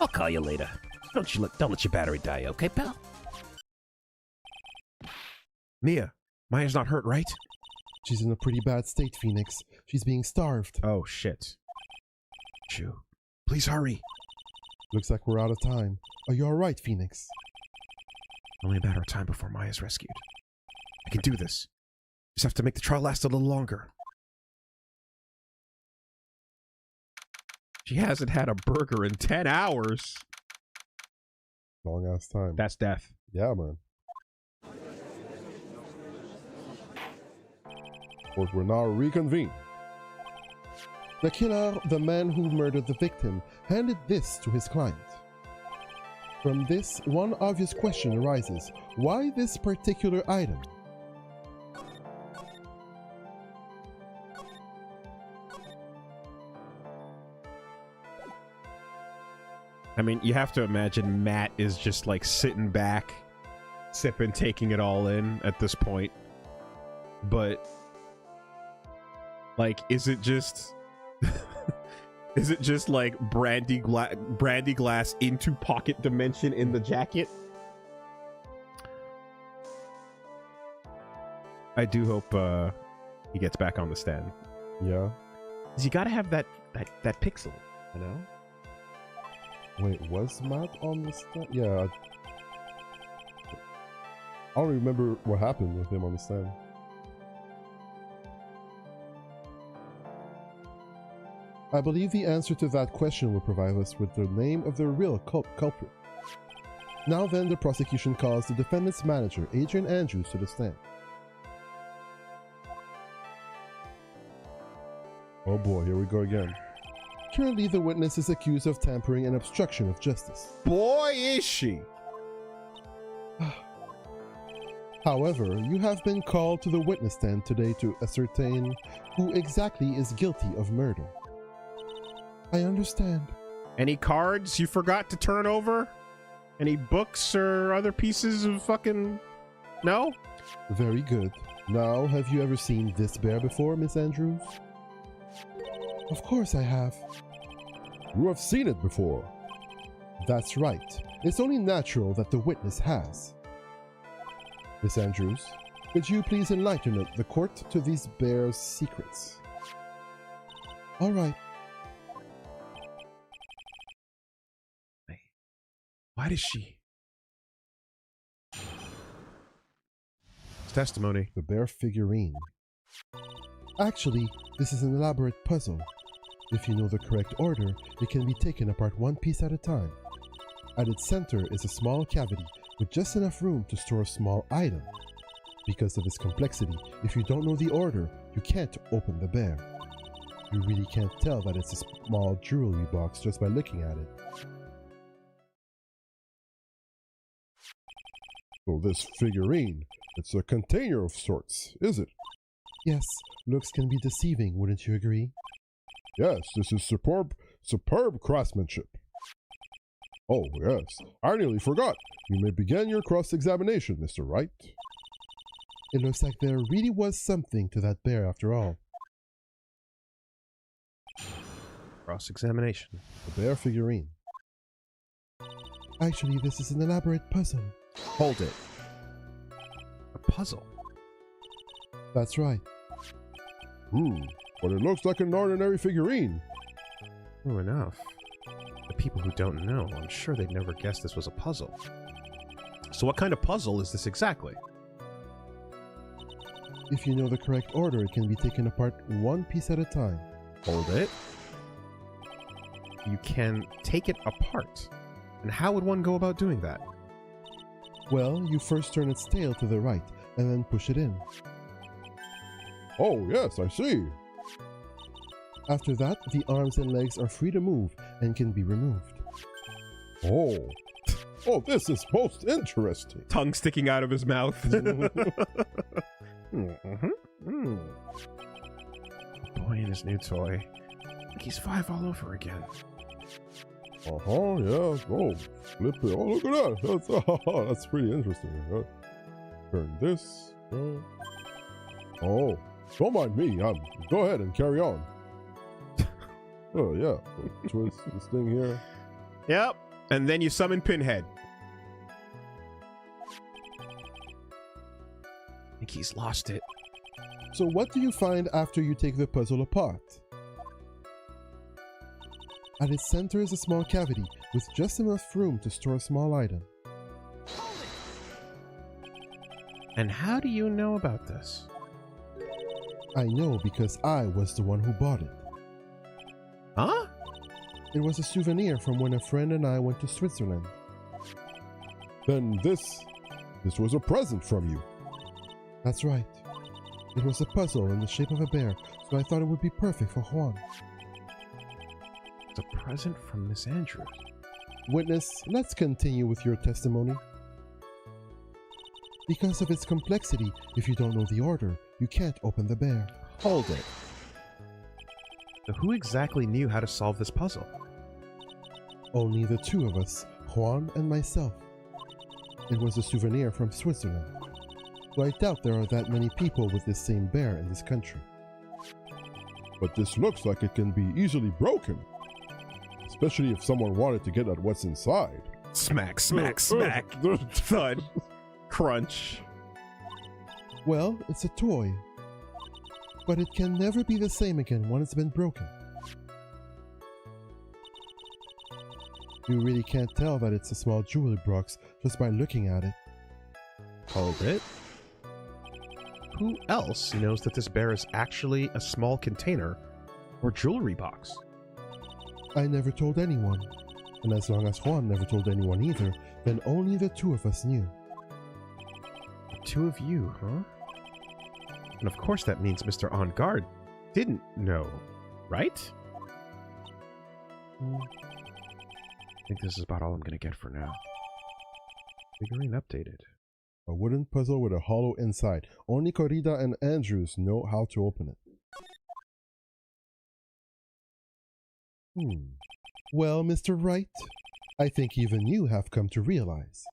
I'll call you later. Don't let your battery die, okay, pal? Mia, Maya's not hurt, right? She's in a pretty bad state, Phoenix. She's being starved. Oh, shit. Shoo. Please hurry. Looks like we're out of time. Are you alright, Phoenix? Only a matter of time before Maya's rescued. I can do this. Just have to make the trial last a little longer. She hasn't had a burger in 10 hours. Long ass time. That's death. Yeah, man. But we're now reconvened. The killer, the man who murdered the victim, handed this to his client. From this, one obvious question arises. Why this particular item? I mean, you have to imagine Matt is just like sitting back, sipping, taking it all in at this point. But, like, is it just... is it just like brandy glass into pocket dimension in the jacket? I do hope he gets back on the stand. Yeah. 'Cause you gotta have that pixel, you know? Wait, was Matt on the stand? Yeah. I don't remember what happened with him on the stand. I believe the answer to that question will provide us with the name of the real culprit. Now then, the prosecution calls the defendant's manager, Adrian Andrews, to the stand. Oh boy, here we go again. Currently, the witness is accused of tampering and obstruction of justice. Boy, is she! However, you have been called to the witness stand today to ascertain who exactly is guilty of murder. I understand. Any cards you forgot to turn over? Any books or other pieces of fucking... No? Very good. Now, have you ever seen this bear before, Miss Andrews? Of course I have. You have seen it before. That's right. It's only natural that the witness has. Miss Andrews, could you please enlighten the court to these bear's secrets? All right. Why does she? It's testimony. The bear figurine. Actually, this is an elaborate puzzle. If you know the correct order, it can be taken apart one piece at a time. At its center is a small cavity with just enough room to store a small item. Because of its complexity, if you don't know the order, you can't open the bear. You really can't tell that it's a small jewelry box just by looking at it. So this figurine, it's a container of sorts, is it? Yes, looks can be deceiving, wouldn't you agree? Yes, this is superb craftsmanship. Oh, yes, I nearly forgot. You may begin your cross-examination, Mr. Wright. It looks like there really was something to that bear after all. Cross-examination. The bear figurine. Actually, this is an elaborate puzzle. Hold it. A puzzle? That's right. But it looks like an ordinary figurine. True enough. The people who don't know, I'm sure they'd never guess this was a puzzle. So what kind of puzzle is this exactly? If you know the correct order, it can be taken apart one piece at a time. Hold it. You can take it apart. And how would one go about doing that? Well, you first turn its tail to the right, and then push it in. Oh, yes, I see. After that, the arms and legs are free to move and can be removed. Oh, this is most interesting. Tongue sticking out of his mouth. Boy and his new toy. Like he's 5 all over again. Yeah. Oh, flip it. Oh, look at that. That's pretty interesting. Turn this. Oh, don't mind me. Go ahead and carry on. Oh, yeah. Twist this thing here. Yep. And then you summon Pinhead. I think he's lost it. So what do you find after you take the puzzle apart? At its center is a small cavity with just enough room to store a small item. And how do you know about this? I know because I was the one who bought it. Huh? It was a souvenir from when a friend and I went to Switzerland. Then this was a present from you. That's right. It was a puzzle in the shape of a bear, so I thought it would be perfect for Juan. It's a present from Miss Andrews. Witness, let's continue with your testimony. Because of its complexity, if you don't know the order, you can't open the bear. Hold it. So who exactly knew how to solve this puzzle? Only the two of us, Juan and myself. It was a souvenir from Switzerland, so I doubt there are that many people with this same bear in this country. But this looks like it can be easily broken, especially if someone wanted to get at what's inside. Smack, smack, smack. Thud. Crunch. Well, it's a toy, but it can never be the same again when it's been broken. You really can't tell that it's a small jewelry box just by looking at it. Hold it. Who else knows that this bear is actually a small container or jewelry box? I never told anyone, and as long as Juan never told anyone either, then only the two of us knew. The two of you, huh? And of course that means Mr. On Guard didn't know, right? I think this is about all I'm going to get for now. Figurine updated. A wooden puzzle with a hollow inside. Only Corrida and Andrews know how to open it. Well, Mr. Wright, I think even you have come to realize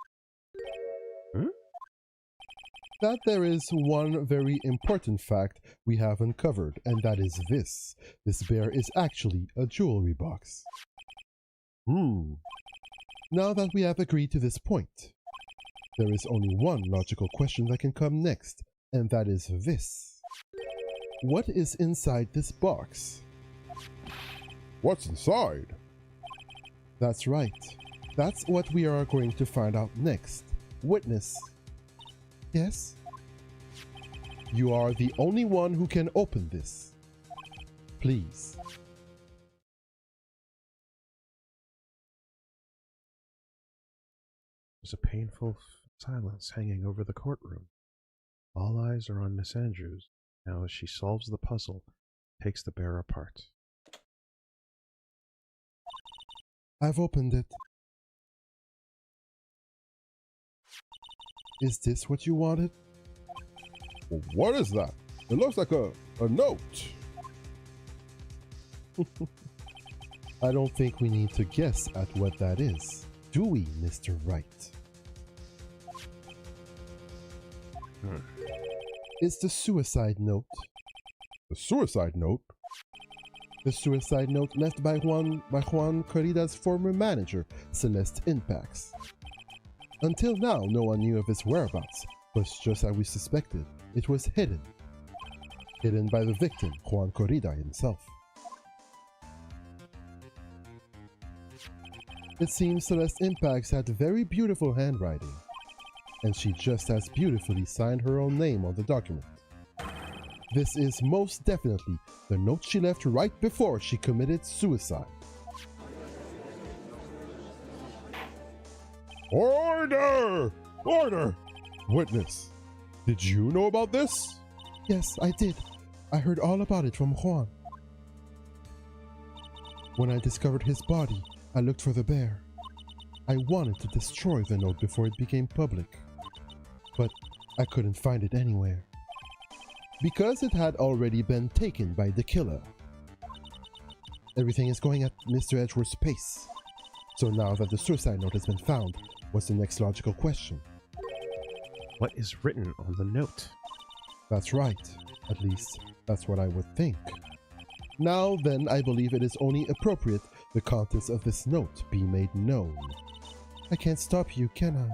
that there is one very important fact we have uncovered, and that is this. This bear is actually a jewelry box. Now that we have agreed to this point, there is only one logical question that can come next, and that is this. What is inside this box? What's inside? That's right. That's what we are going to find out next. Witness. Yes? You are the only one who can open this. Please. There's a painful silence hanging over the courtroom. All eyes are on Miss Andrews now as she solves the puzzle, takes the bear apart. I've opened it. Is this what you wanted? Well, what is that? It looks like a note. I don't think we need to guess at what that is, do we, Mr. Wright? It's the suicide note. The suicide note? The suicide note left by Juan Corrida's former manager, Celeste Impax. Until now, no one knew of its whereabouts, but just as we suspected, it was hidden. Hidden by the victim, Juan Corrida himself. It seems Celeste Impax had very beautiful handwriting, and she just as beautifully signed her own name on the document. This is most definitely the note she left right before she committed suicide. Order! Order! Witness, did you know about this? Yes, I did. I heard all about it from Juan. When I discovered his body, I looked for the bear. I wanted to destroy the note before it became public, but I couldn't find it anywhere. Because it had already been taken by the killer. Everything is going at Mr. Edgeworth's pace. So now that the suicide note has been found, what's the next logical question? What is written on the note? That's right. At least, that's what I would think. Now then, I believe it is only appropriate the contents of this note be made known. I can't stop you, can I?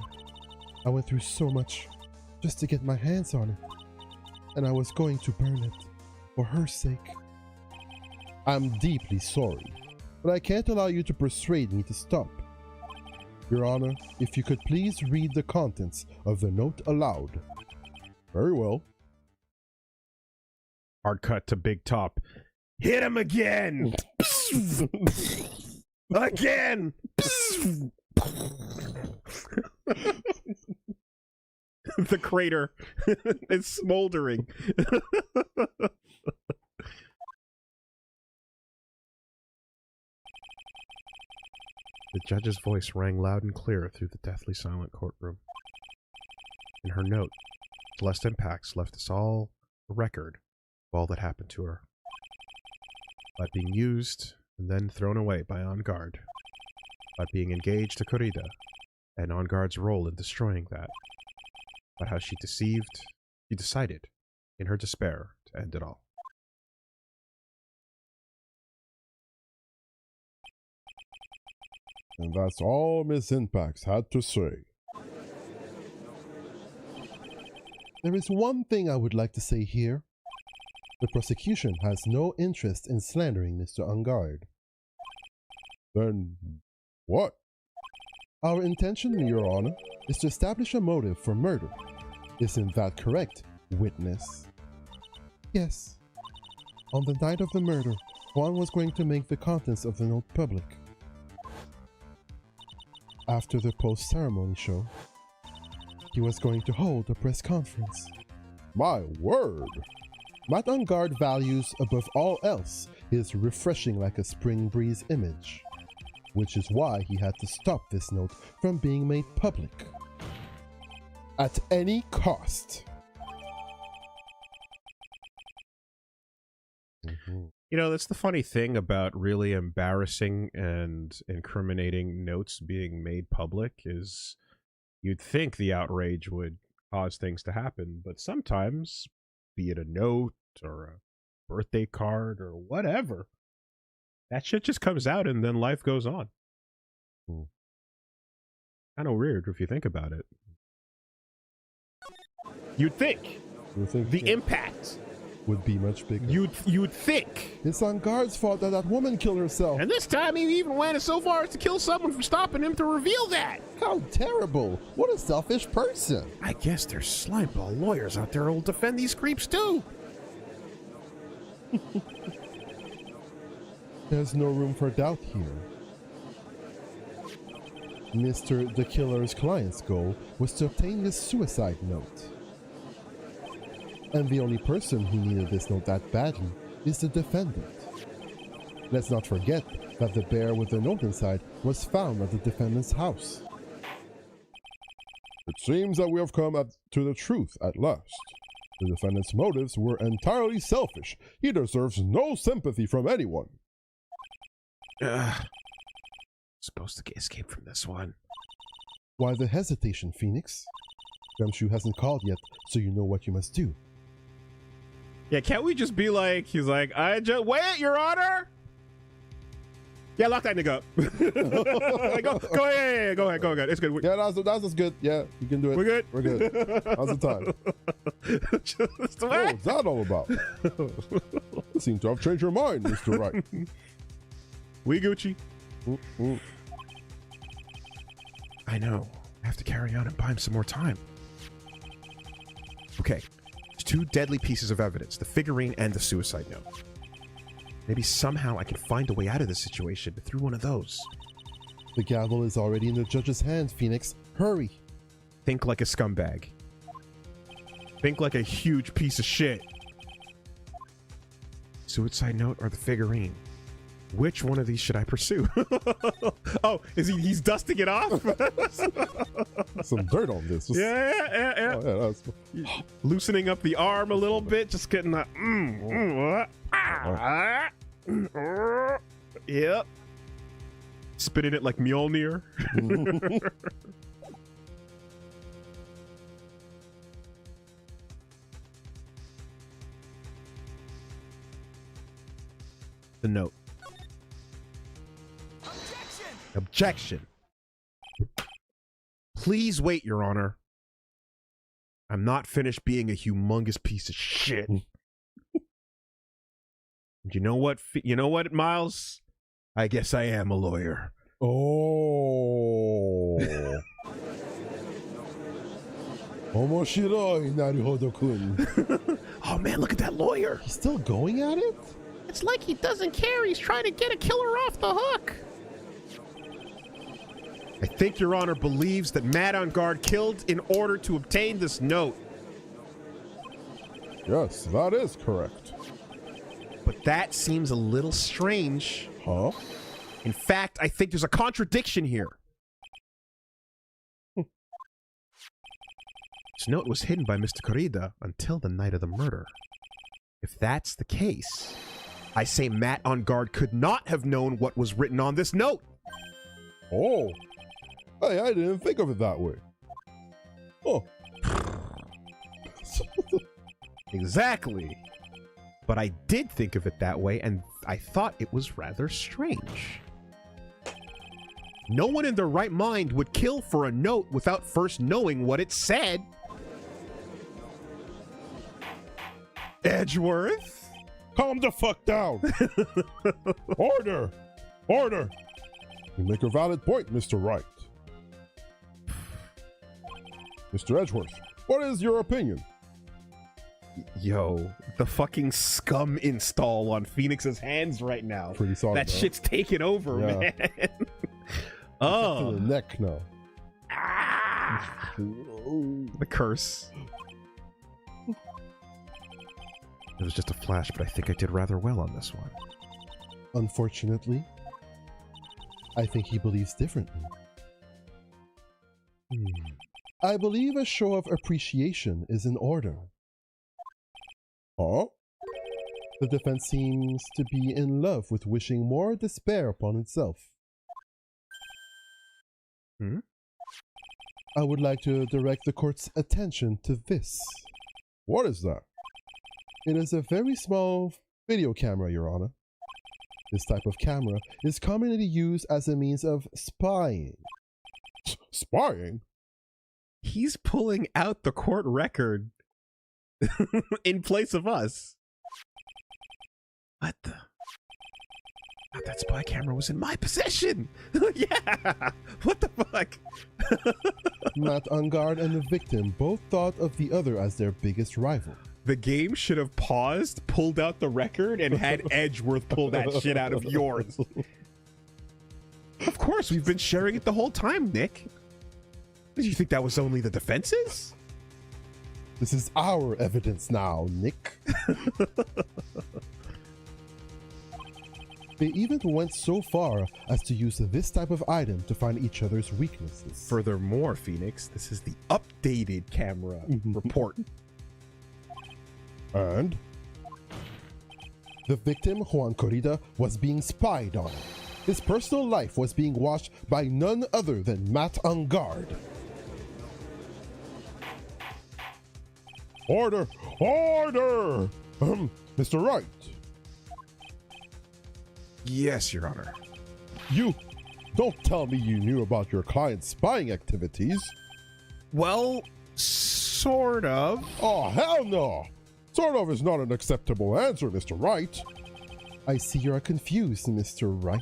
I went through so much just to get my hands on it. And I was going to burn it, for her sake. I'm deeply sorry, but I can't allow you to persuade me to stop. Your Honor, if you could please read the contents of the note aloud. Very well. Hard cut to Big Top. Hit him again! Again! The crater is smoldering. The judge's voice rang loud and clear through the deathly silent courtroom. In her note, Celeste Impacts left us all a record of all that happened to her. About being used and then thrown away by On Guard. About being engaged to Corrida, and On Guard's role in destroying that. About how she decided, in her despair, to end it all. And that's all Miss Impacts had to say. There is one thing I would like to say here. The prosecution has no interest in slandering Mr. Ungard. Then what? Our intention, Your Honor, is to establish a motive for murder. Isn't that correct, witness? Yes. On the night of the murder, Juan was going to make the contents of the note public. After the post-ceremony show, he was going to hold a press conference. My word! Matt Ungard values above all else his refreshing like a spring breeze image, which is why he had to stop this note from being made public. At any cost. You know, that's the funny thing about really embarrassing and incriminating notes being made public is you'd think the outrage would cause things to happen, but sometimes, be it a note or a birthday card or whatever, that shit just comes out and then life goes on. Kind of weird if you think about it. You'd think. The impact would be much bigger. You'd think. It's Ungard's fault that that woman killed herself. And this time he even went so far as to kill someone for stopping him to reveal that. How terrible. What a selfish person. I guess there's slimeball lawyers out there who'll defend these creeps too. There's no room for doubt here. Mr. the Killer's client's goal was to obtain this suicide note. And the only person who needed this note that badly is the defendant. Let's not forget that the bear with the note inside was found at the defendant's house. It seems that we have come to the truth at last. The defendant's motives were entirely selfish. He deserves no sympathy from anyone. Supposed to escape from this one. Why the hesitation, Phoenix? Gumshoe hasn't called yet, so you know what you must do. Yeah, can't we just be like, he's like, I just, wait, Your Honor! Yeah, lock that nigga up. go ahead, go ahead. It's good. Yeah, that's good. Yeah, you can do it. We're good? We're good. How's the time? Just What was that all about? You seem to have changed your mind, Mr. Wright. We Gucci. I know. I have to carry on and buy him some more time. Okay. There's two deadly pieces of evidence, the figurine and the suicide note. Maybe somehow I can find a way out of this situation through one of those. The gavel is already in the judge's hand, Phoenix. Hurry! Think like a scumbag. Think like a huge piece of shit. Suicide note or the figurine? Which one of these should I pursue? Oh, he's dusting it off? Some dirt on this. Yeah. Oh, yeah, Loosening up the arm a little bit, just getting that. Yep. Spinning it like Mjolnir. The note. Objection. Please wait, Your Honor. I'm not finished being a humongous piece of shit. You know what? You know what, Miles? I guess I am a lawyer. Oh. Omoshiroi, Naruhodo-kun. Oh man, look at that lawyer. He's still going at it? It's like he doesn't care. He's trying to get a killer off the hook. I think Your Honor believes that Matt on guard killed in order to obtain this note. Yes, that is correct. But that seems a little strange. Huh? In fact, I think there's a contradiction here. This note was hidden by Mr. Corrida until the night of the murder. If that's the case, I say Matt on guard could not have known what was written on this note. Oh. Hey, I didn't think of it that way. Oh. Exactly. But I did think of it that way, and I thought it was rather strange. No one in their right mind would kill for a note without first knowing what it said. Edgeworth? Calm the fuck down. Order. Order. You make a valid point, Mr. Wright. Mr. Edgeworth, what is your opinion? Yo, the fucking scum install on Phoenix's hands right now. Pretty solid. That shit's taking over, Yeah. man. To Oh. the neck now. Ah. The curse. It was just a flash, but I think I did rather well on this one. Unfortunately, I think he believes differently. I believe a show of appreciation is in order. Huh? The defense seems to be in love with wishing more despair upon itself. I would like to direct the court's attention to this. What is that? It is a very small video camera, Your Honor. This type of camera is commonly used as a means of spying. Spying? He's pulling out the court record in place of us. What the? That spy camera was in my possession. Yeah. What the fuck? Matt Ungard and the victim both thought of the other as their biggest rival. The game should have paused, pulled out the record, and had Edgeworth pull that shit out of yours. Of course, we've been sharing it the whole time, Nick. Did you think that was only the defense's? This is our evidence now, Nick. They even went so far as to use this type of item to find each other's weaknesses. Furthermore, Phoenix, this is the updated camera report. And? The victim, Juan Corrida, was being spied on. His personal life was being watched by none other than Matt Ungard. Order! Order! Mr. Wright, Yes, Your Honor. you don't tell me you knew about your client's spying activities. Well, sort of. Oh, hell no! Sort of is not an acceptable answer, Mr. Wright. I see you're confused, Mr. Wright.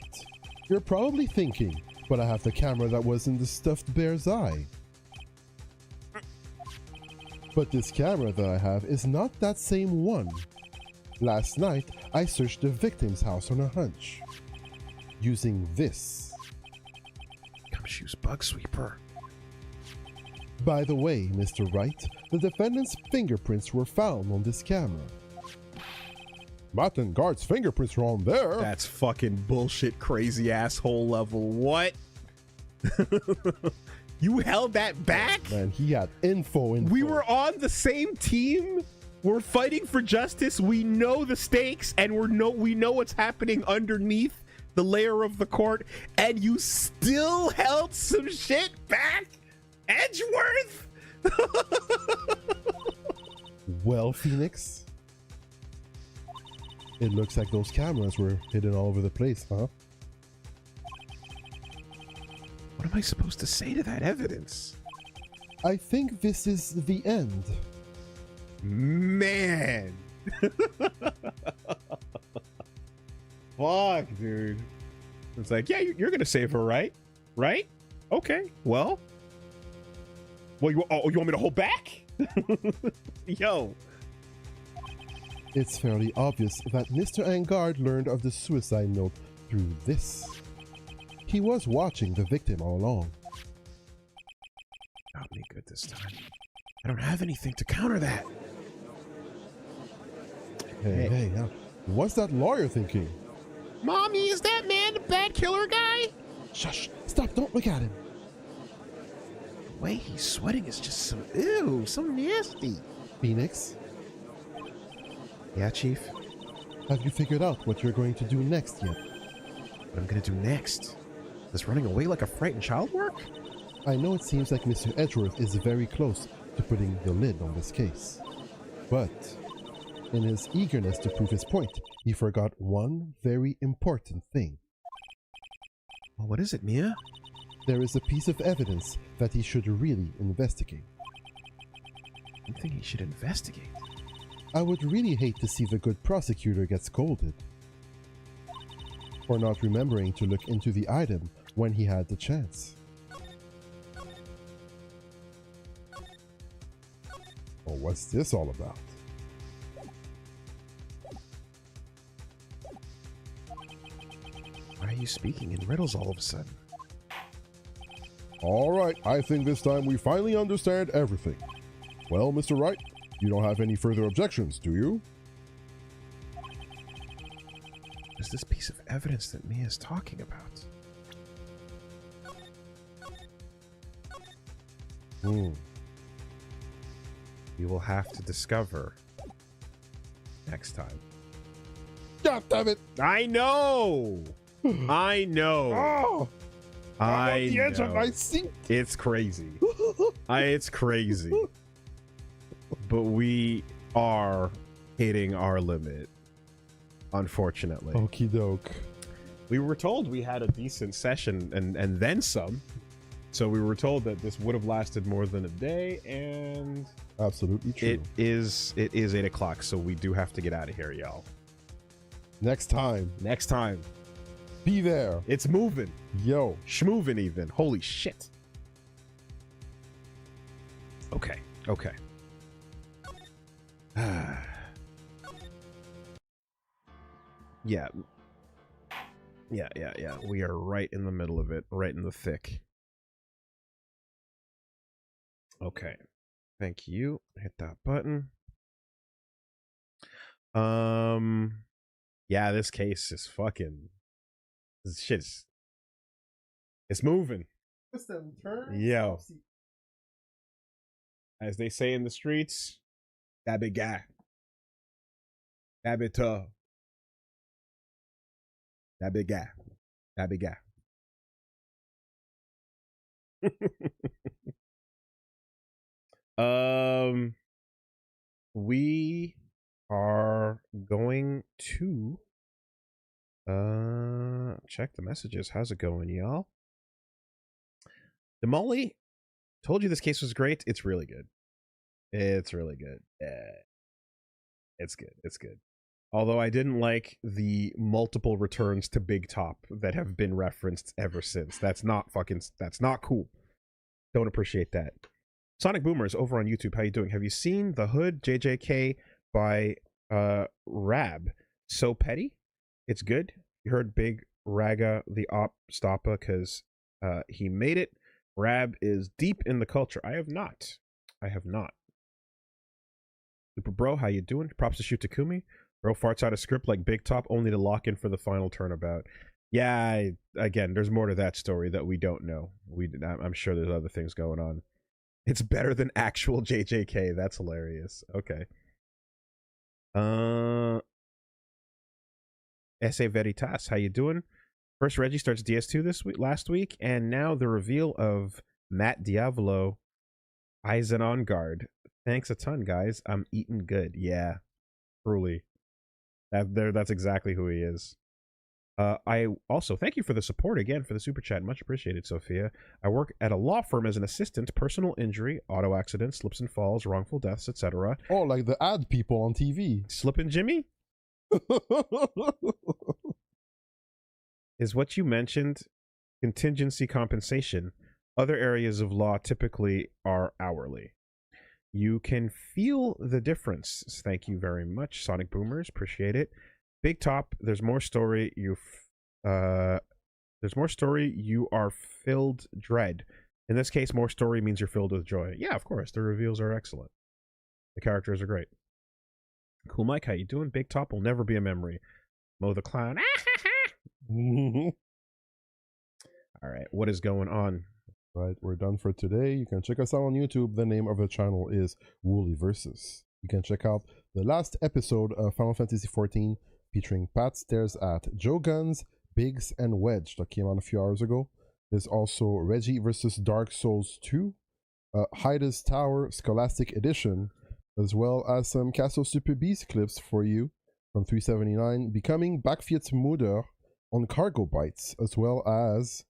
You're probably thinking, but I have the camera that was in the stuffed bear's eye. But this camera that I have is not that same one. Last night, I searched the victim's house on a hunch. Using this. Gumshoe's bug sweeper. By the way, Mr. Wright, the defendant's fingerprints were found on this camera. Matt and Guard's fingerprints are on there. That's fucking bullshit, crazy asshole level. What? You held that back? Man, he had info. We were on the same team. We're fighting for justice. We know the stakes, and we know what's happening underneath the layer of the court, and you still held some shit back, Edgeworth. Well, Phoenix, it looks like those cameras were hidden all over the place, huh? What am I supposed to say to that evidence? I think this is the end. Man. Fuck, dude. It's like, yeah, you're gonna save her, right? Right? Okay, well, Well, you want me to hold back? Yo. It's fairly obvious that Mr. Angard learned of the suicide note through this. He was watching the victim all along. Got me good this time. I don't have anything to counter that. Hey, now, what's that lawyer thinking? Mommy, is that man the bad killer guy? Shush! Stop! Don't look at him! The way he's sweating is just so, ew, so nasty. Phoenix, Yeah, Chief? have you figured out what you're going to do next yet? What I'm gonna do next? Does running away like a frightened child work? I know it seems like Mr. Edgeworth is very close to putting the lid on this case. But, in his eagerness to prove his point, he forgot one very important thing. Well, what is it, Mia? There is a piece of evidence that he should really investigate. I'm thinking he should investigate. I would really hate to see the good prosecutor get scolded for not remembering to look into the item when he had the chance. Oh, what's this all about? Why are you speaking in riddles all of a sudden? All right, I think this time we finally understand everything. Well, Mr. Wright, you don't have any further objections, do you? There's this piece of evidence that Mia's talking about. We will have to discover next time. God damn it! I know. I know. Oh! I'm I on the edge of know. my seat! It's crazy. It's crazy. But we are hitting our limit, unfortunately. Okie doke. We were told we had a decent session and then some. So we were told that this would have lasted more than a day, and Absolutely true. it is 8 o'clock, so we do have to get out of here, y'all. Next time, Next time. be there. It's moving. Yo. Schmoving even. Holy shit. Okay. Okay. Yeah. Yeah. We are right in the middle of it. Right in the thick. Okay. Thank you. Hit that button. Yeah, this case is fucking... This shit's... It's moving. Yo. As they say in the streets, that big guy. That big tough. That big guy. That big guy. We are going to check the messages. How's it going, y'all? Demoli, told you this case was great. It's really good. It's really good. It's good. It's good. Although I didn't like the multiple returns to Big Top that have been referenced ever since. That's not cool. Don't appreciate that. Sonic Boomers over on YouTube. How you doing? Have you seen The Hood JJK by Rab? So petty. It's good. You heard Big Raga the Op Stoppa because he made it. Rab is deep in the culture. I have not. Super Bro, how you doing? Props to Shoot Takumi. Bro farts out a script like Big Top only to lock in for the final turnabout. Yeah, again, there's more to that story that we don't know. I'm sure there's other things going on. It's better than actual JJK. That's hilarious. Okay. Esse Veritas, how you doing? First Reggie starts DS2 last week, and now the reveal of Matt Diavolo, Eisen on guard. Thanks a ton, guys. I'm eating good. Yeah, truly. That's exactly who he is. I also thank you for the support again for the super chat. Much appreciated, Sophia. I work at a law firm as an assistant, personal injury, auto accidents, slips and falls, wrongful deaths, etc. Oh, like the ad people on TV. Slippin' Jimmy is what you mentioned. Contingency compensation. Other areas of law typically are hourly. You can feel the difference. Thank you very much, Sonic Boomers. Appreciate it. Big Top, there's more story. There's more story. You are filled dread. In this case, more story means you're filled with joy. Yeah, of course. The reveals are excellent. The characters are great. Cool Mike, how you doing? Big Top will never be a memory. Mo the Clown. All right, what is going on? Right, we're done for today. You can check us out on YouTube. The name of the channel is WoolieVersus. You can check out the last episode of Final Fantasy XIV featuring Pat stares at Joe Guns, Biggs, and Wedge that came out a few hours ago. There's also Reggie versus Dark Souls 2, Hyda's Tower Scholastic Edition, as well as some Castle Super Beast clips for you from 379, Becoming Backfit Mutter on Cargo Bites, as well as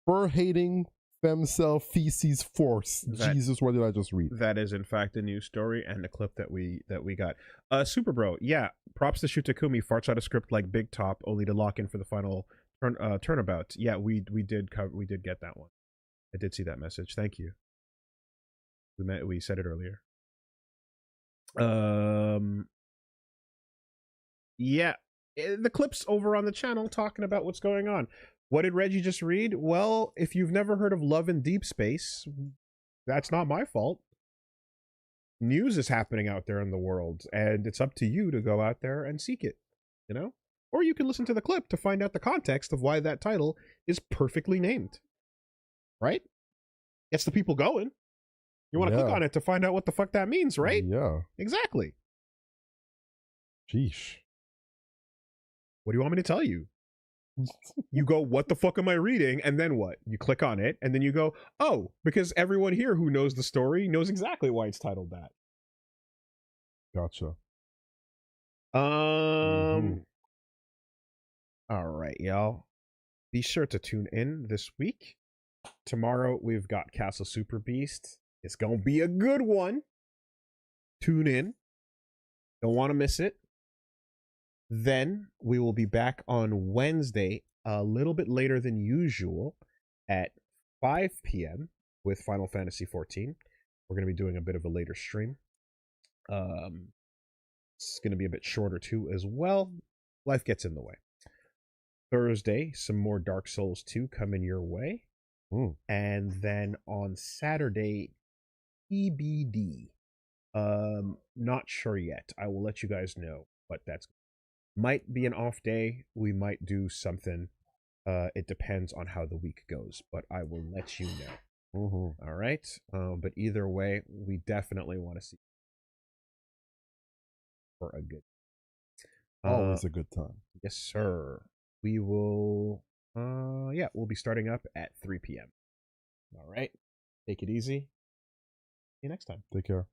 Fur-hating Femcell Feces Force. Jesus, what did I just read? That is in fact a new story and a clip that we got. Super Bro, yeah. Props to Shutakumi, farts out a script like Big Top, only to lock in for the final turnabout. Yeah, we did get that one. I did see that message. Thank you. We said it earlier. Yeah, the clips over on the channel talking about what's going on. What did Reggie just read? Well, if you've never heard of Love in Deep Space, that's not my fault. News is happening out there in the world, and it's up to you to go out there and seek it, you know? Or you can listen to the clip to find out the context of why that title is perfectly named. Right? Gets the people going. You want to click on it to find out what the fuck that means, right? Yeah. Exactly. Sheesh. What do you want me to tell you? You go, what the fuck am I reading? And then what? You click on it, and then you go, oh, because everyone here who knows the story knows exactly why it's titled that. Gotcha. All right, y'all. Be sure to tune in this week. Tomorrow we've got Castle Super Beast. It's gonna be a good one. Tune in. Don't want to miss it. Then we will be back on Wednesday, a little bit later than usual, at 5 p.m. with Final Fantasy XIV. We're going to be doing a bit of a later stream. It's going to be a bit shorter too as well. Life gets in the way. Thursday, some more Dark Souls 2 coming your way. And then on Saturday, EBD. Not sure yet. I will let you guys know, but that's might be an off day. We might do something. It depends on how the week goes, but I will let you know. All right. But either way, we definitely want to see for a good. Always a good time. Yes, sir. We will. Yeah, we'll be starting up at 3 p.m. All right. Take it easy. See you next time. Take care.